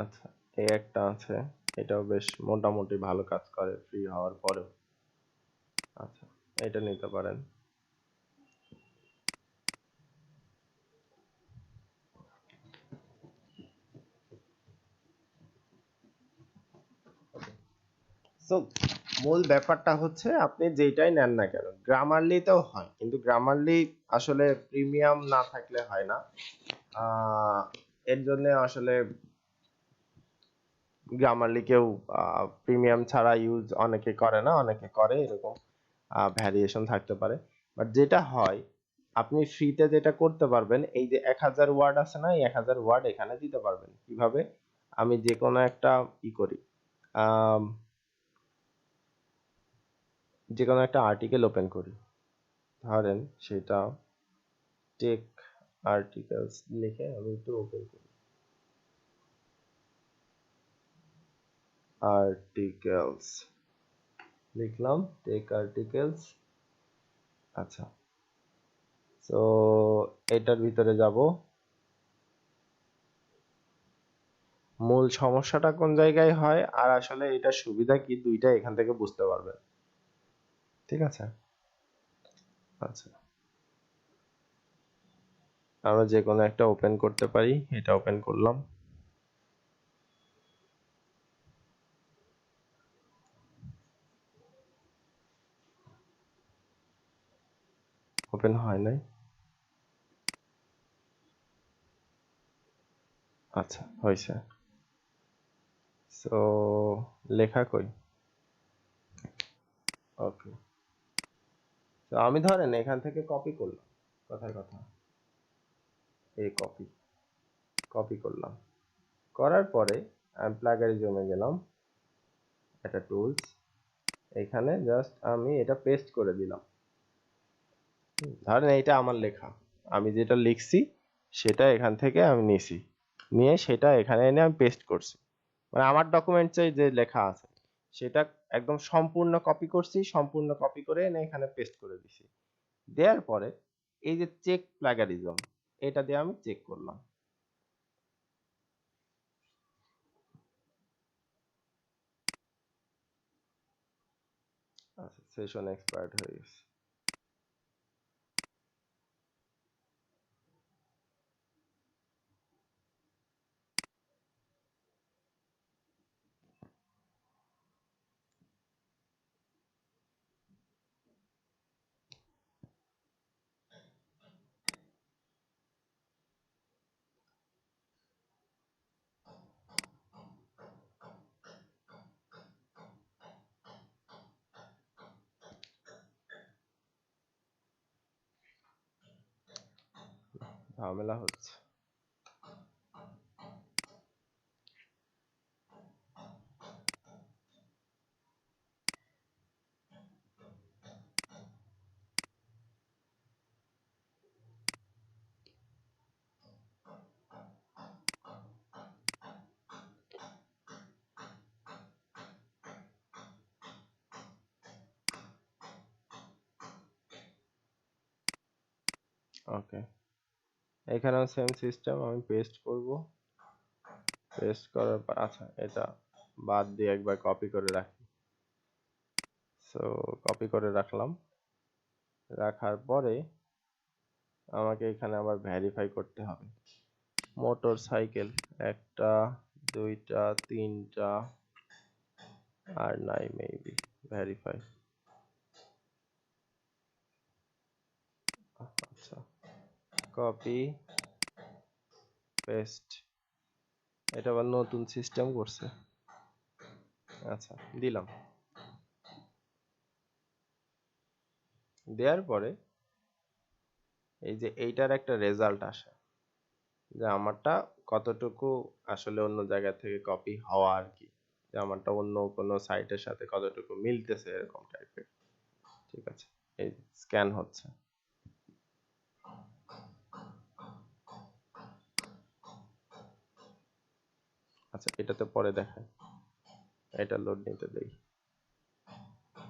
আচ্ছা, এই একটা আছে, এটাও বেশ মোটামুটি ভালো কাজ করে ফ্রি হওয়ার পরেও। আচ্ছা, এটা নিতে পারেন। তো মূল ব্যাপারটা হচ্ছে আপনি যেটাই নেন না কেন, গ্রামারলিতেও হয়, কিন্তু গ্রামারলি আসলে প্রিমিয়াম না থাকলে হয় না। এর জন্য আসলে গ্রামারলি কেউ প্রিমিয়াম ছাড়া ইউজ অনেকে করে না, অনেকে করে, এরকম ভ্যারিয়েশন থাকতে পারে। বাট যেটা হয়, আপনি ফ্রিতে যেটা করতে পারবেন, এই যে 1000 ওয়ার্ড আছে না, এই 1000 ওয়ার্ড এখানে দিতে পারবেন কিভাবে? আমি যে কোনো একটা করি, যে কোনো একটা আর্টিকেল ওপেন করি, ধরেন সেটা টেক আর্টিকেলস লিখে আমি একটু ওপেন করি, আর্টিকেলস লিখলাম, টেক আর্টিকেলস। আচ্ছা, তো এটার ভিতরে যাব। মূল সমস্যাটা কোন জায়গায় হয় আর আসলে এটা সুবিধা কি, দুইটা এখান থেকে বুঝতে পারবেন। ঠিক আছে, আচ্ছা, আমরা যে কোনো একটা ওপেন করতে পারি, এটা ওপেন করলাম। ওপেন হয় নাই, আচ্ছা হয়েছে। সো লেখা কই? ওকে, তো আমি ধরেন এখান থেকে কপি করলাম, কথার কথা, এই কপি কপি করলাম, করার পরে আমি প্লাগারিজমে গেলাম, একটা টুলস, এখানে জাস্ট আমি এটা পেস্ট করে দিলাম। ধরেন এইটা আমার লেখা, আমি যেটা লিখছি সেটা এখান থেকে আমি নিছি, নিয়ে সেটা এখানে এনে আমি পেস্ট করছি। মানে আমার ডকুমেন্টসে যে লেখা আছে সেটা একদম সম্পূর্ণ কপি করছি, সম্পূর্ণ কপি করে এনে এখানে পেস্ট করে দিছি। দেওয়ার পরে এই যে চেক প্লাগারিজম, এটা দিয়ে আমি চেক করলাম। আচ্ছা, সেশন এক্সপায়ার্ড হয়ে গেছে। ঝামেলা হচ্ছে। ওকে, এখানেও সেম সিস্টেম, আমি পেস্ট করব, পেস্ট করার পর আচ্ছা এটা বাদ দিয়ে একবার কপি করে রাখি। সো কপি করে রাখলাম, রাখার পরে আমাকে এখানে আবার ভেরিফাই করতে হবে। মোটর সাইকেল একটা, দুইটা, তিনটা, আর নাই মেবি ভেরিফাই। আচ্ছা, কপি পেস্ট, এটা আবার নতুন সিস্টেম করছে। আচ্ছা দিলাম, দেওয়ার পরে এই যে এইটার একটা রেজাল্ট আসে যে আমারটা কতটুকু আসলে অন্য জায়গা থেকে কপি হওয়া আর কি, যে আমারটা অন্য কোনো সাইটের সাথে কতটুকু মিলতেছে এরকম টাইপের। ঠিক আছে, এই স্ক্যান হচ্ছে। আচ্ছা এটাতে পরে দেখায়, এটা লোড নিতে দেই।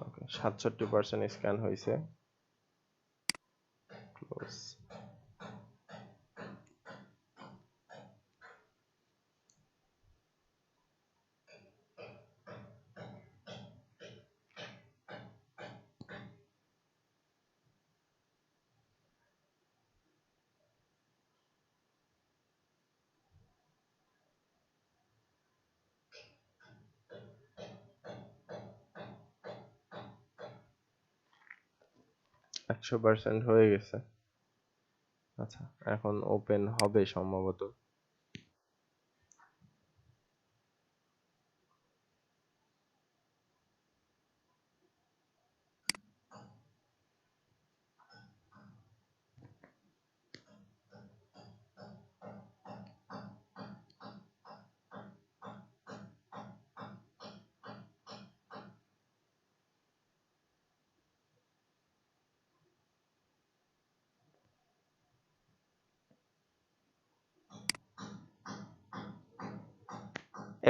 ওকে, 67% স্ক্যান হয়েছে, ক্লোজ। 100% হয়ে গেছে। আচ্ছা, এখন ওপেন হবে সম্ভবত।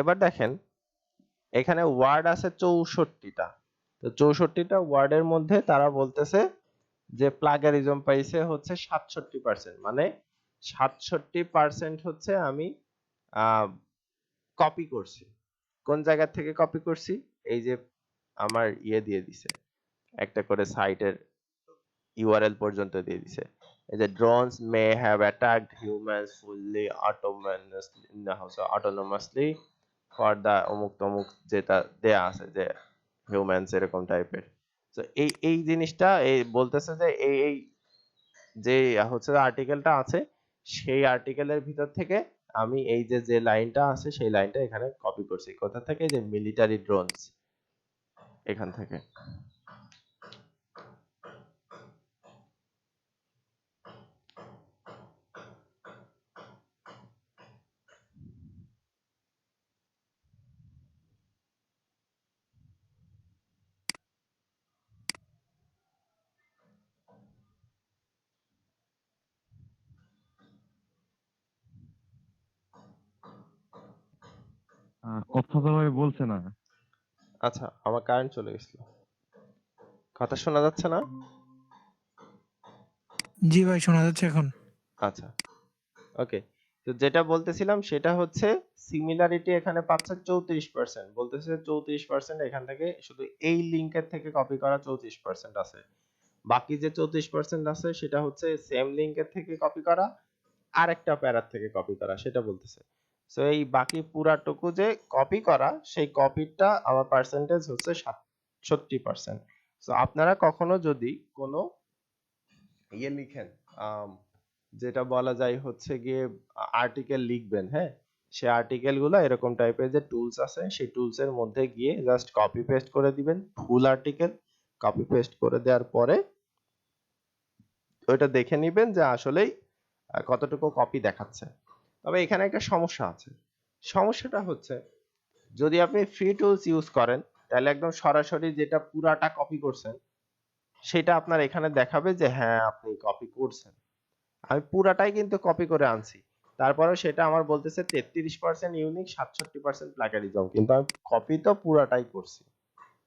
এবার দেখেন এখানে ওয়ার্ড আছে 64টা। তো 64টা ওয়ার্ডের মধ্যে তারা বলতেছে যে প্লাগারিজম পাইছে হচ্ছে 67%, মানে 67% হচ্ছে আমি কপি করছি। কোন জায়গা থেকে কপি করছি? এই যে আমার ইয়ে দিয়ে দিছে, একটা করে সাইটের ইউআরএল পর্যন্ত দিয়ে দিছে। এই যে drones may have attacked humans fully autonomously for the অমুক তমুক, যেটা দেয়া আছে যে হিউম্যানস এরকম টাইপের। তো এই জিনিসটা এই বলতেছে যে এই যে হচ্ছে আর্টিকেলটা আছে, সেই আর্টিকেলের ভিতর থেকে আমি এই যে লাইনটা আছে সেই লাইনটা এখানে কপি করছি। কোথা থেকে? যে মিলিটারি ড্রোনস, এখান থেকে। কথা তো ভাই বলছে না। আচ্ছা, আমার কারেন্ট চলে গেছিল, কথা শোনা যাচ্ছে না? জি ভাই শোনা যাচ্ছে এখন। আচ্ছা, ওকে। তো যেটা বলতেছিলাম সেটা হচ্ছে সিমিলারিটি এখানে পাচ্ছে 34%, বলতেছে 34% এখান থেকে শুধু এই লিংকের থেকে কপি করা 34% আছে। বাকি যে 34% আছে সেটা হচ্ছে সেম লিংকের থেকে কপি করা, আরেকটা প্যারার থেকে কপি করা, সেটা বলতেছে। সো এই বাকি পুরাটুকু যে কপি করা, সেই কপিটা আমার পার্সেন্টেজ হচ্ছে 67%। সো আপনারা কখনো যদি কোনো ইয়ে লিখেন, যেটা বলা যায় হচ্ছে গিয়ে আর্টিকেল লিখবেন, হ্যাঁ, সেই আর্টিকেল গুলো এরকম টাইপের যে টুলস আছে সেই টুলস এর মধ্যে গিয়ে জাস্ট কপি পেস্ট করে দিবেন ফুল আর্টিকেল। কপি পেস্ট করে দেওয়ার পরে ওইটা দেখে নিবেন যে আসলেই কতটুকু কপি দেখাচ্ছে। তবে এখানে একটা সমস্যা আছে। সমস্যাটা হচ্ছে যদি আপনি ফ্রি টুলস ইউজ করেন তাহলে একদম সরাসরি যেটা পুরাটা কপি করছেন সেটা আপনার এখানে দেখাবে যে হ্যাঁ আপনি কপি করছেন। আমি পুরাটাই কিন্তু কপি করে আনছি, তারপরেও সেটা আমার বলতেছে 33% ইউনিক, 67% প্লাগারিজম, কিন্তু আমি কপি তো পুরাটাই করছি।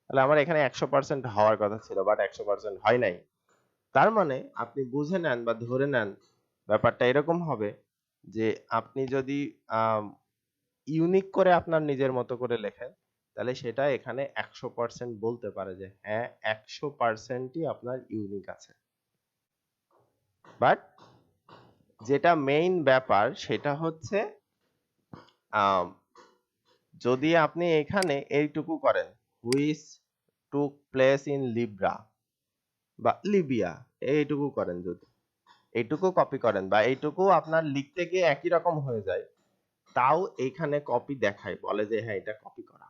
তাহলে আমার এখানে 100% হওয়ার কথা ছিল, বাট 100% হয় নাই। তার মানে আপনি বুঝে নেন বা ধরে নেন ব্যাপারটা এরকম হবে যে আপনি যদি ইউনিক করে আপনার নিজের মতো করে লেখেন তাহলে সেটা এখানে 100% বলতে পারে যে হ্যাঁ 100%ই আপনার ইউনিক আছে। বাট যেটা মেইন ব্যাপার সেটা হচ্ছে আম, যদি আপনি এখানে এইটুকু করেন which took place in Libra বা লিবিয়া, এইটুকু করেন, যদি এইটুকু কপি করেন বা এইটুকু আপনার লিখতে গিয়ে একই রকম হয়ে যায়, তাও এইখানে কপি দেখায়, বলে যে হ্যাঁ এটা কপি করা।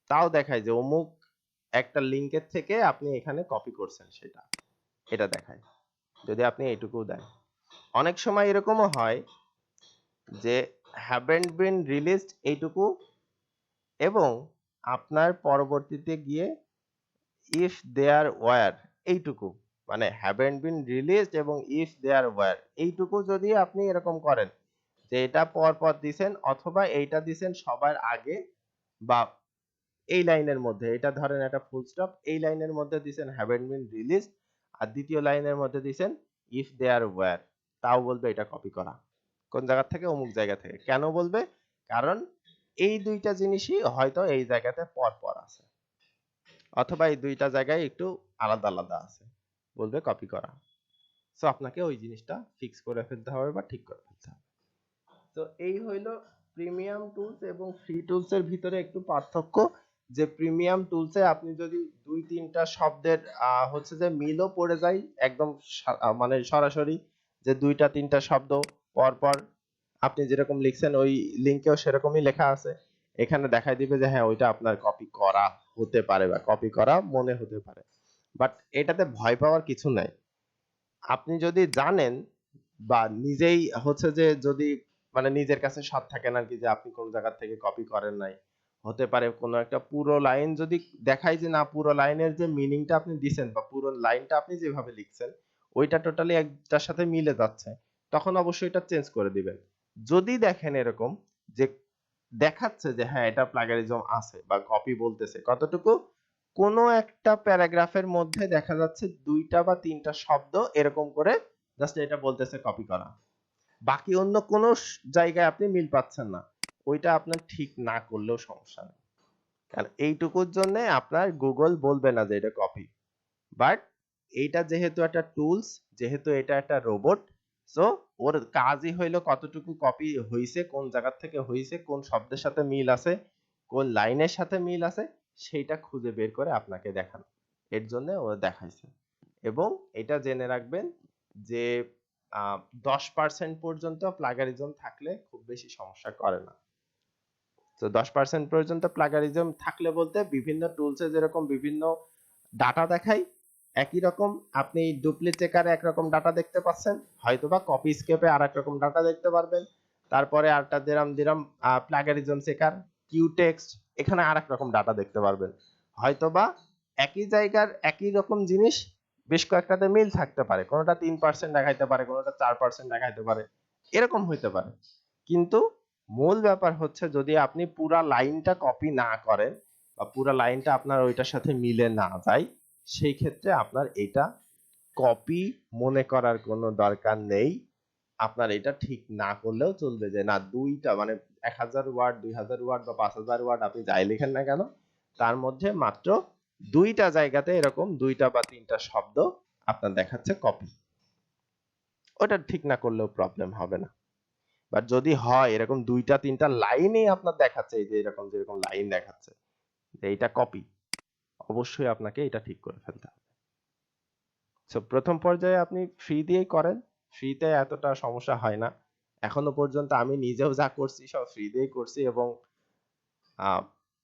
তাও দেখায় যে অমুক একটা লিংকের থেকে আপনি এখানে কপি করছেন, সেটা এটা দেখায় যদি আপনি এইটুকু দেন। অনেক সময় এরকমও হয় যে haven't been released এইটুকু, এবং আপনার পরবর্তীতে গিয়ে if there were এইটুকু, মানে haven't been released এবং if there were এইটুকু যদি আপনি এরকম করেন যে এটা পর পর দিছেন অথবা এইটা দিছেন সবার আগে বা এই লাইনের মধ্যে, এটা ধরেন একটা ফুল স্টপ, এই লাইনের মধ্যে দিছেন haven't been released আর দ্বিতীয় লাইনের মধ্যে দিছেন if there were, তাও বলবে এটা কপি করা। কোন জায়গা থেকে? অমুক জায়গা থেকে। কেন বলবে? কারণ এই দুইটা জিনিসই হয়তো এই জায়গাতে পর পর আছে অথবা এই দুইটা জায়গায় একটু আলাদা আলাদা আছে, বলবে কপি করা। সো আপনাকে ওই জিনিসটা ফিক্স করে ফেলতে হবে বা ঠিক করে ফেলতে হবে। তো এই হইলো প্রিমিয়াম টুলস এবং ফ্রি টুলস এর ভিতরে একটু পার্থক্য। যে প্রিমিয়াম টুলসে আপনি যদি 2-3টা শব্দের হচ্ছে যে মিলও পড়ে যায় একদম মানে সরাসরি, যে 2টা 3টা শব্দ পরপর আপনি যেরকম লিখছেন ওই লিংকেও সেরকমই লেখা আছে, এখানে দেখাই দিবে যে হ্যাঁ ওইটা আপনার কপি করা হতে পারে বা কপি করা মনে হতে পারে। বাট এটাতে ভয় পাওয়ার কিছু নাই। আপনি যদি জানেন বা নিজেই হচ্ছে যে যদি মানে নিজের কাছে সৎ থাকেন আর কি, যে আপনি কোন জায়গা থেকে কপি করেন নাই, হতে পারে কোনো একটা পুরো লাইন যদি দেখায় যে না পুরো লাইনের যে মিনিংটা আপনি দিছেন বা পুরো লাইনটা আপনি যেভাবে লিখছেন ওইটা টোটালি একটার সাথে মিলে যাচ্ছে, তখন অবশ্যই এটা চেঞ্জ করে দিবেন। যদি দেখেন এরকম যে দেখাচ্ছে যে হ্যাঁ এটা প্লাগারিজম আছে বা কপি বলতেছে কতটুকু, কোনো একটা প্যারাগ্রাফের মধ্যে দেখা যাচ্ছে 2টা বা 3টা শব্দ এরকম করে জাস্ট এটা বলতেছে কপি করা, বাকি অন্য কোনো জায়গায় আপনি মিল পাচ্ছেন না, ওইটা আপনার ঠিক না করলেও সমস্যা নেই, কারণ এইটুকুর জন্য আপনার গুগল বলবে না যে এটা কপি। বাট এইটা যেহেতু একটা টুলস, যেহেতু এটা একটা রোবট, সো ওর কাজই হইলো কতটুকু কপি হইছে, কোন জায়গা থেকে হইছে, কোন শব্দের সাথে মিল আছে, কোন লাইনের সাথে মিল আছে, সেইটা খুঁজে বের করে আপনাকে দেখানো, এর জন্য ও দেখাইছে। এবং এটা জেনে রাখবেন যে 10% পর্যন্ত প্লাগারিজম থাকলে খুব বেশি সমস্যা করে না। তো 10% পর্যন্ত প্লাগারিজম থাকলে বলতে বিভিন্ন টুলসে যেরকম বিভিন্ন ডাটা দেখায়, একই রকম আপনি ডুপ্লি চেকারে একরকম ডাটা দেখতে পাচ্ছেন, হয়তোবা কপি স্কেপে আরেক রকম ডাটা দেখতে পারবেন, তারপরে আরটা দিলাম দিলাম প্লাগারিজম চেকার কিউ টেক্সট, এখানে আরেক রকম ডাটা দেখতে পারবেন, হয়তোবা একই জায়গার একই রকম জিনিস বেশ কয়েকটাতে মিল থাকতে পারে, কোনোটা 3% দেখাইতে পারে, কোনোটা 4% দেখাইতে পারে, এরকম হইতে পারে। কিন্তু মূল ব্যাপার হচ্ছে যদি আপনি পুরা লাইনটা কপি না করেন বা পুরা লাইনটা আপনার ওইটার সাথে মিলে না যায়, সেই ক্ষেত্রে আপনার এটা কপি মনে করার কোনো দরকার নেই। আপনার এটা ঠিক না করলেও চলবে যে না 2টা মানে 1000 ওয়ার্ড 2000 ওয়ার্ড বা 5000 ওয়ার্ড আপনি যাই লিখেন না কেন, তার মধ্যে মাত্র 2টা জায়গাতে এরকম 2টা বা 3টা শব্দ আপনার দেখাচ্ছে কপি, ওটা ঠিক না করলেও প্রবলেম হবে না। বাট যদি হয় এরকম 2টা 3টা লাইনই আপনার দেখাচ্ছে, এই যে এরকম যেরকম লাইন দেখাচ্ছে যে এটা কপি, অবশ্যই আপনাকে এটা ঠিক করে ফেলতে হবে। সো প্রথম পর্যায়ে আপনি ফ্রি দিয়েই করেন, ফ্রিতে এতটা সমস্যা হয় না, এখনো পর্যন্ত আমি নিজেও যা করছি সব ফ্রি দিয়েই করছি এবং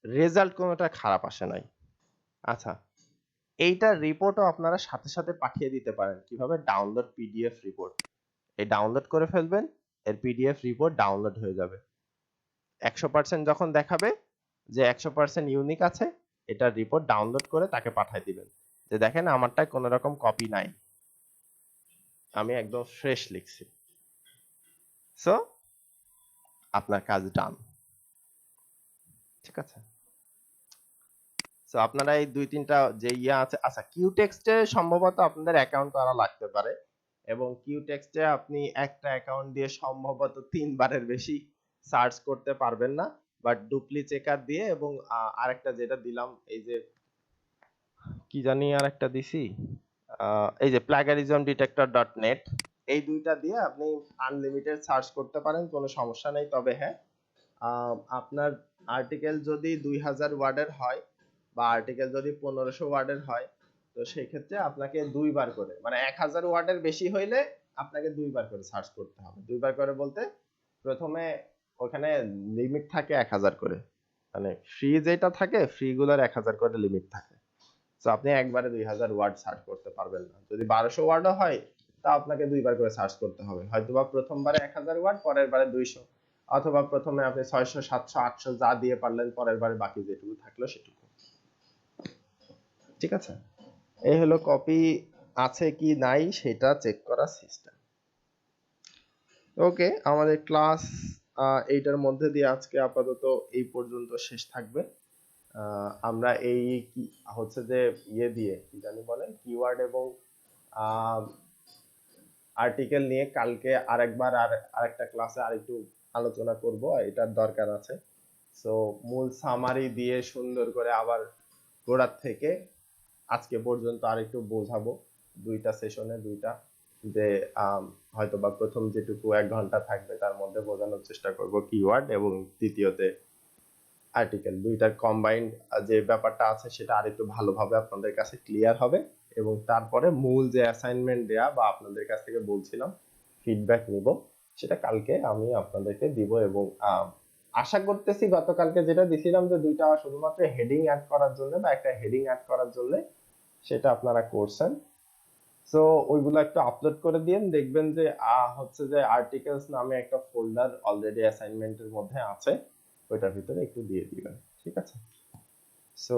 রেজাল্ট কোনোটা খারাপ আসে নাই। আচ্ছা, এইটার রিপোর্টও আপনারা সাথে সাথে পাঠিয়ে দিতে পারেন। কিভাবে? ডাউনলোড পিডিএফ রিপোর্ট, এই ডাউনলোড করে ফেলবেন, এর পিডিএফ রিপোর্ট ডাউনলোড হয়ে যাবে। 100% যখন দেখাবে যে 100% ইউনিক আছে, এটার রিপোর্ট ডাউনলোড করে তাকে পাঠিয়ে দিবেন যে দেখেন আমারটায় কোনো রকম কপি নাই, আমি একদম ফ্রেশ লিখছি। সো আপনার কাজ ডান। ঠিক আছে, সো আপনারা এই 2-3টা যে আছে, আচ্ছা কিউ টেক্সটে সম্ভবত আপনাদের অ্যাকাউন্ট করা লাগতে পারে এবং কিউ টেক্সটে আপনি একটা অ্যাকাউন্ট দিয়ে সম্ভবত 3বারের বেশি সার্চ করতে পারবেন না, বাট ডুপ্লি চেকার দিয়ে এবং আরেকটা যেটা দিলাম এই যে কি জানি আরেকটা দিছি, এই যে plagiarismdetector.net, এই দুইটা দিয়ে আপনি আনলিমিটেড সার্চ করতে পারেন, কোনো সমস্যা নেই। তবে হ্যাঁ, আপনার আর্টিকেল যদি 2000 ওয়ার্ডের হয় বা আর্টিকেল যদি 1500 ওয়ার্ডের হয়, তো সেই ক্ষেত্রে আপনাকে দুইবার করে মানে 1000 ওয়ার্ডের বেশি হইলে আপনাকে দুইবার করে সার্চ করতে হবে। দুইবার করে বলতে প্রথমে ওখানে লিমিট থাকে 1000 করে, মানে ফ্রি যেটা থাকে ফ্রি গুলোর 1000 করে লিমিট থাকে। তো আপনি একবারে 2000 ওয়ার্ড সার্চ করতে পারবেন না। যদি 1200 ওয়ার্ডও হয় তা আপনাকে দুইবার করে সার্চ করতে হবে, হয়তোবা প্রথমবারে 1000 ওয়ার্ড, পরের বারে 200, অথবা প্রথমে আপনি 600 700 800 যা দিয়ে পারলেন, পরের বারে বাকি যেটুকু থাকলো সেটুকু। ঠিক আছে, এই হলো কপি আছে কি নাই সেটা চেক করার সিস্টেম। ওকে, আমাদের ক্লাস এইটার মধ্যে দিয়ে আজকে আপাতত এই পর্যন্ত শেষ থাকবে। আমরা এই হচ্ছে যে ইয়ে দিয়ে কি জানি বলে কিওয়ার্ড এবং আর্টিকেল নিয়ে কালকে আরেকবার আরেকটা ক্লাসে আরেকটু আলোচনা করব, এটার দরকার আছে। সো মূল সামারি দিয়ে সুন্দর করে আবার গোড়ার থেকে আজকে পর্যন্ত আরেকটু বোঝাবো, 2টা সেশনে 2টা, যে হয়তোবা প্রথম যেটুকু 1 ঘন্টা থাকবে তার মধ্যে বোঝানোর চেষ্টা করব কিওয়ার্ড এবং দ্বিতীয়তে আর্টিকেল দুইটার কম্বাইন্ড যে ব্যাপারটা আছে সেটা আরেকটু ভালোভাবে আপনাদের কাছে ক্লিয়ার হবে, এবং তারপরে মূল যে অ্যাসাইনমেন্ট দেয়া বা আপনাদের কাছ থেকে বলছিলাম ফিডব্যাক নিব, সেটা কালকে আমি আপনাদেরকে দিব। এবং আশা করতেছি গতকালকে যেটা দিছিলাম যে দুইটা শুধুমাত্র হেডিং অ্যাড করার জন্য বা একটা হেডিং অ্যাড করার জন্য, সেটা আপনারা করছেন। সো ওইগুলো একটু আপলোড করে দিন, দেখবেন যে হচ্ছে যে আর্টিকেলস নামে একটা ফোল্ডার অলরেডি অ্যাসাইনমেন্টের মধ্যে আছে, ওইটার ভিতরে একটু দিয়ে দিবেন, ঠিক আছে? সো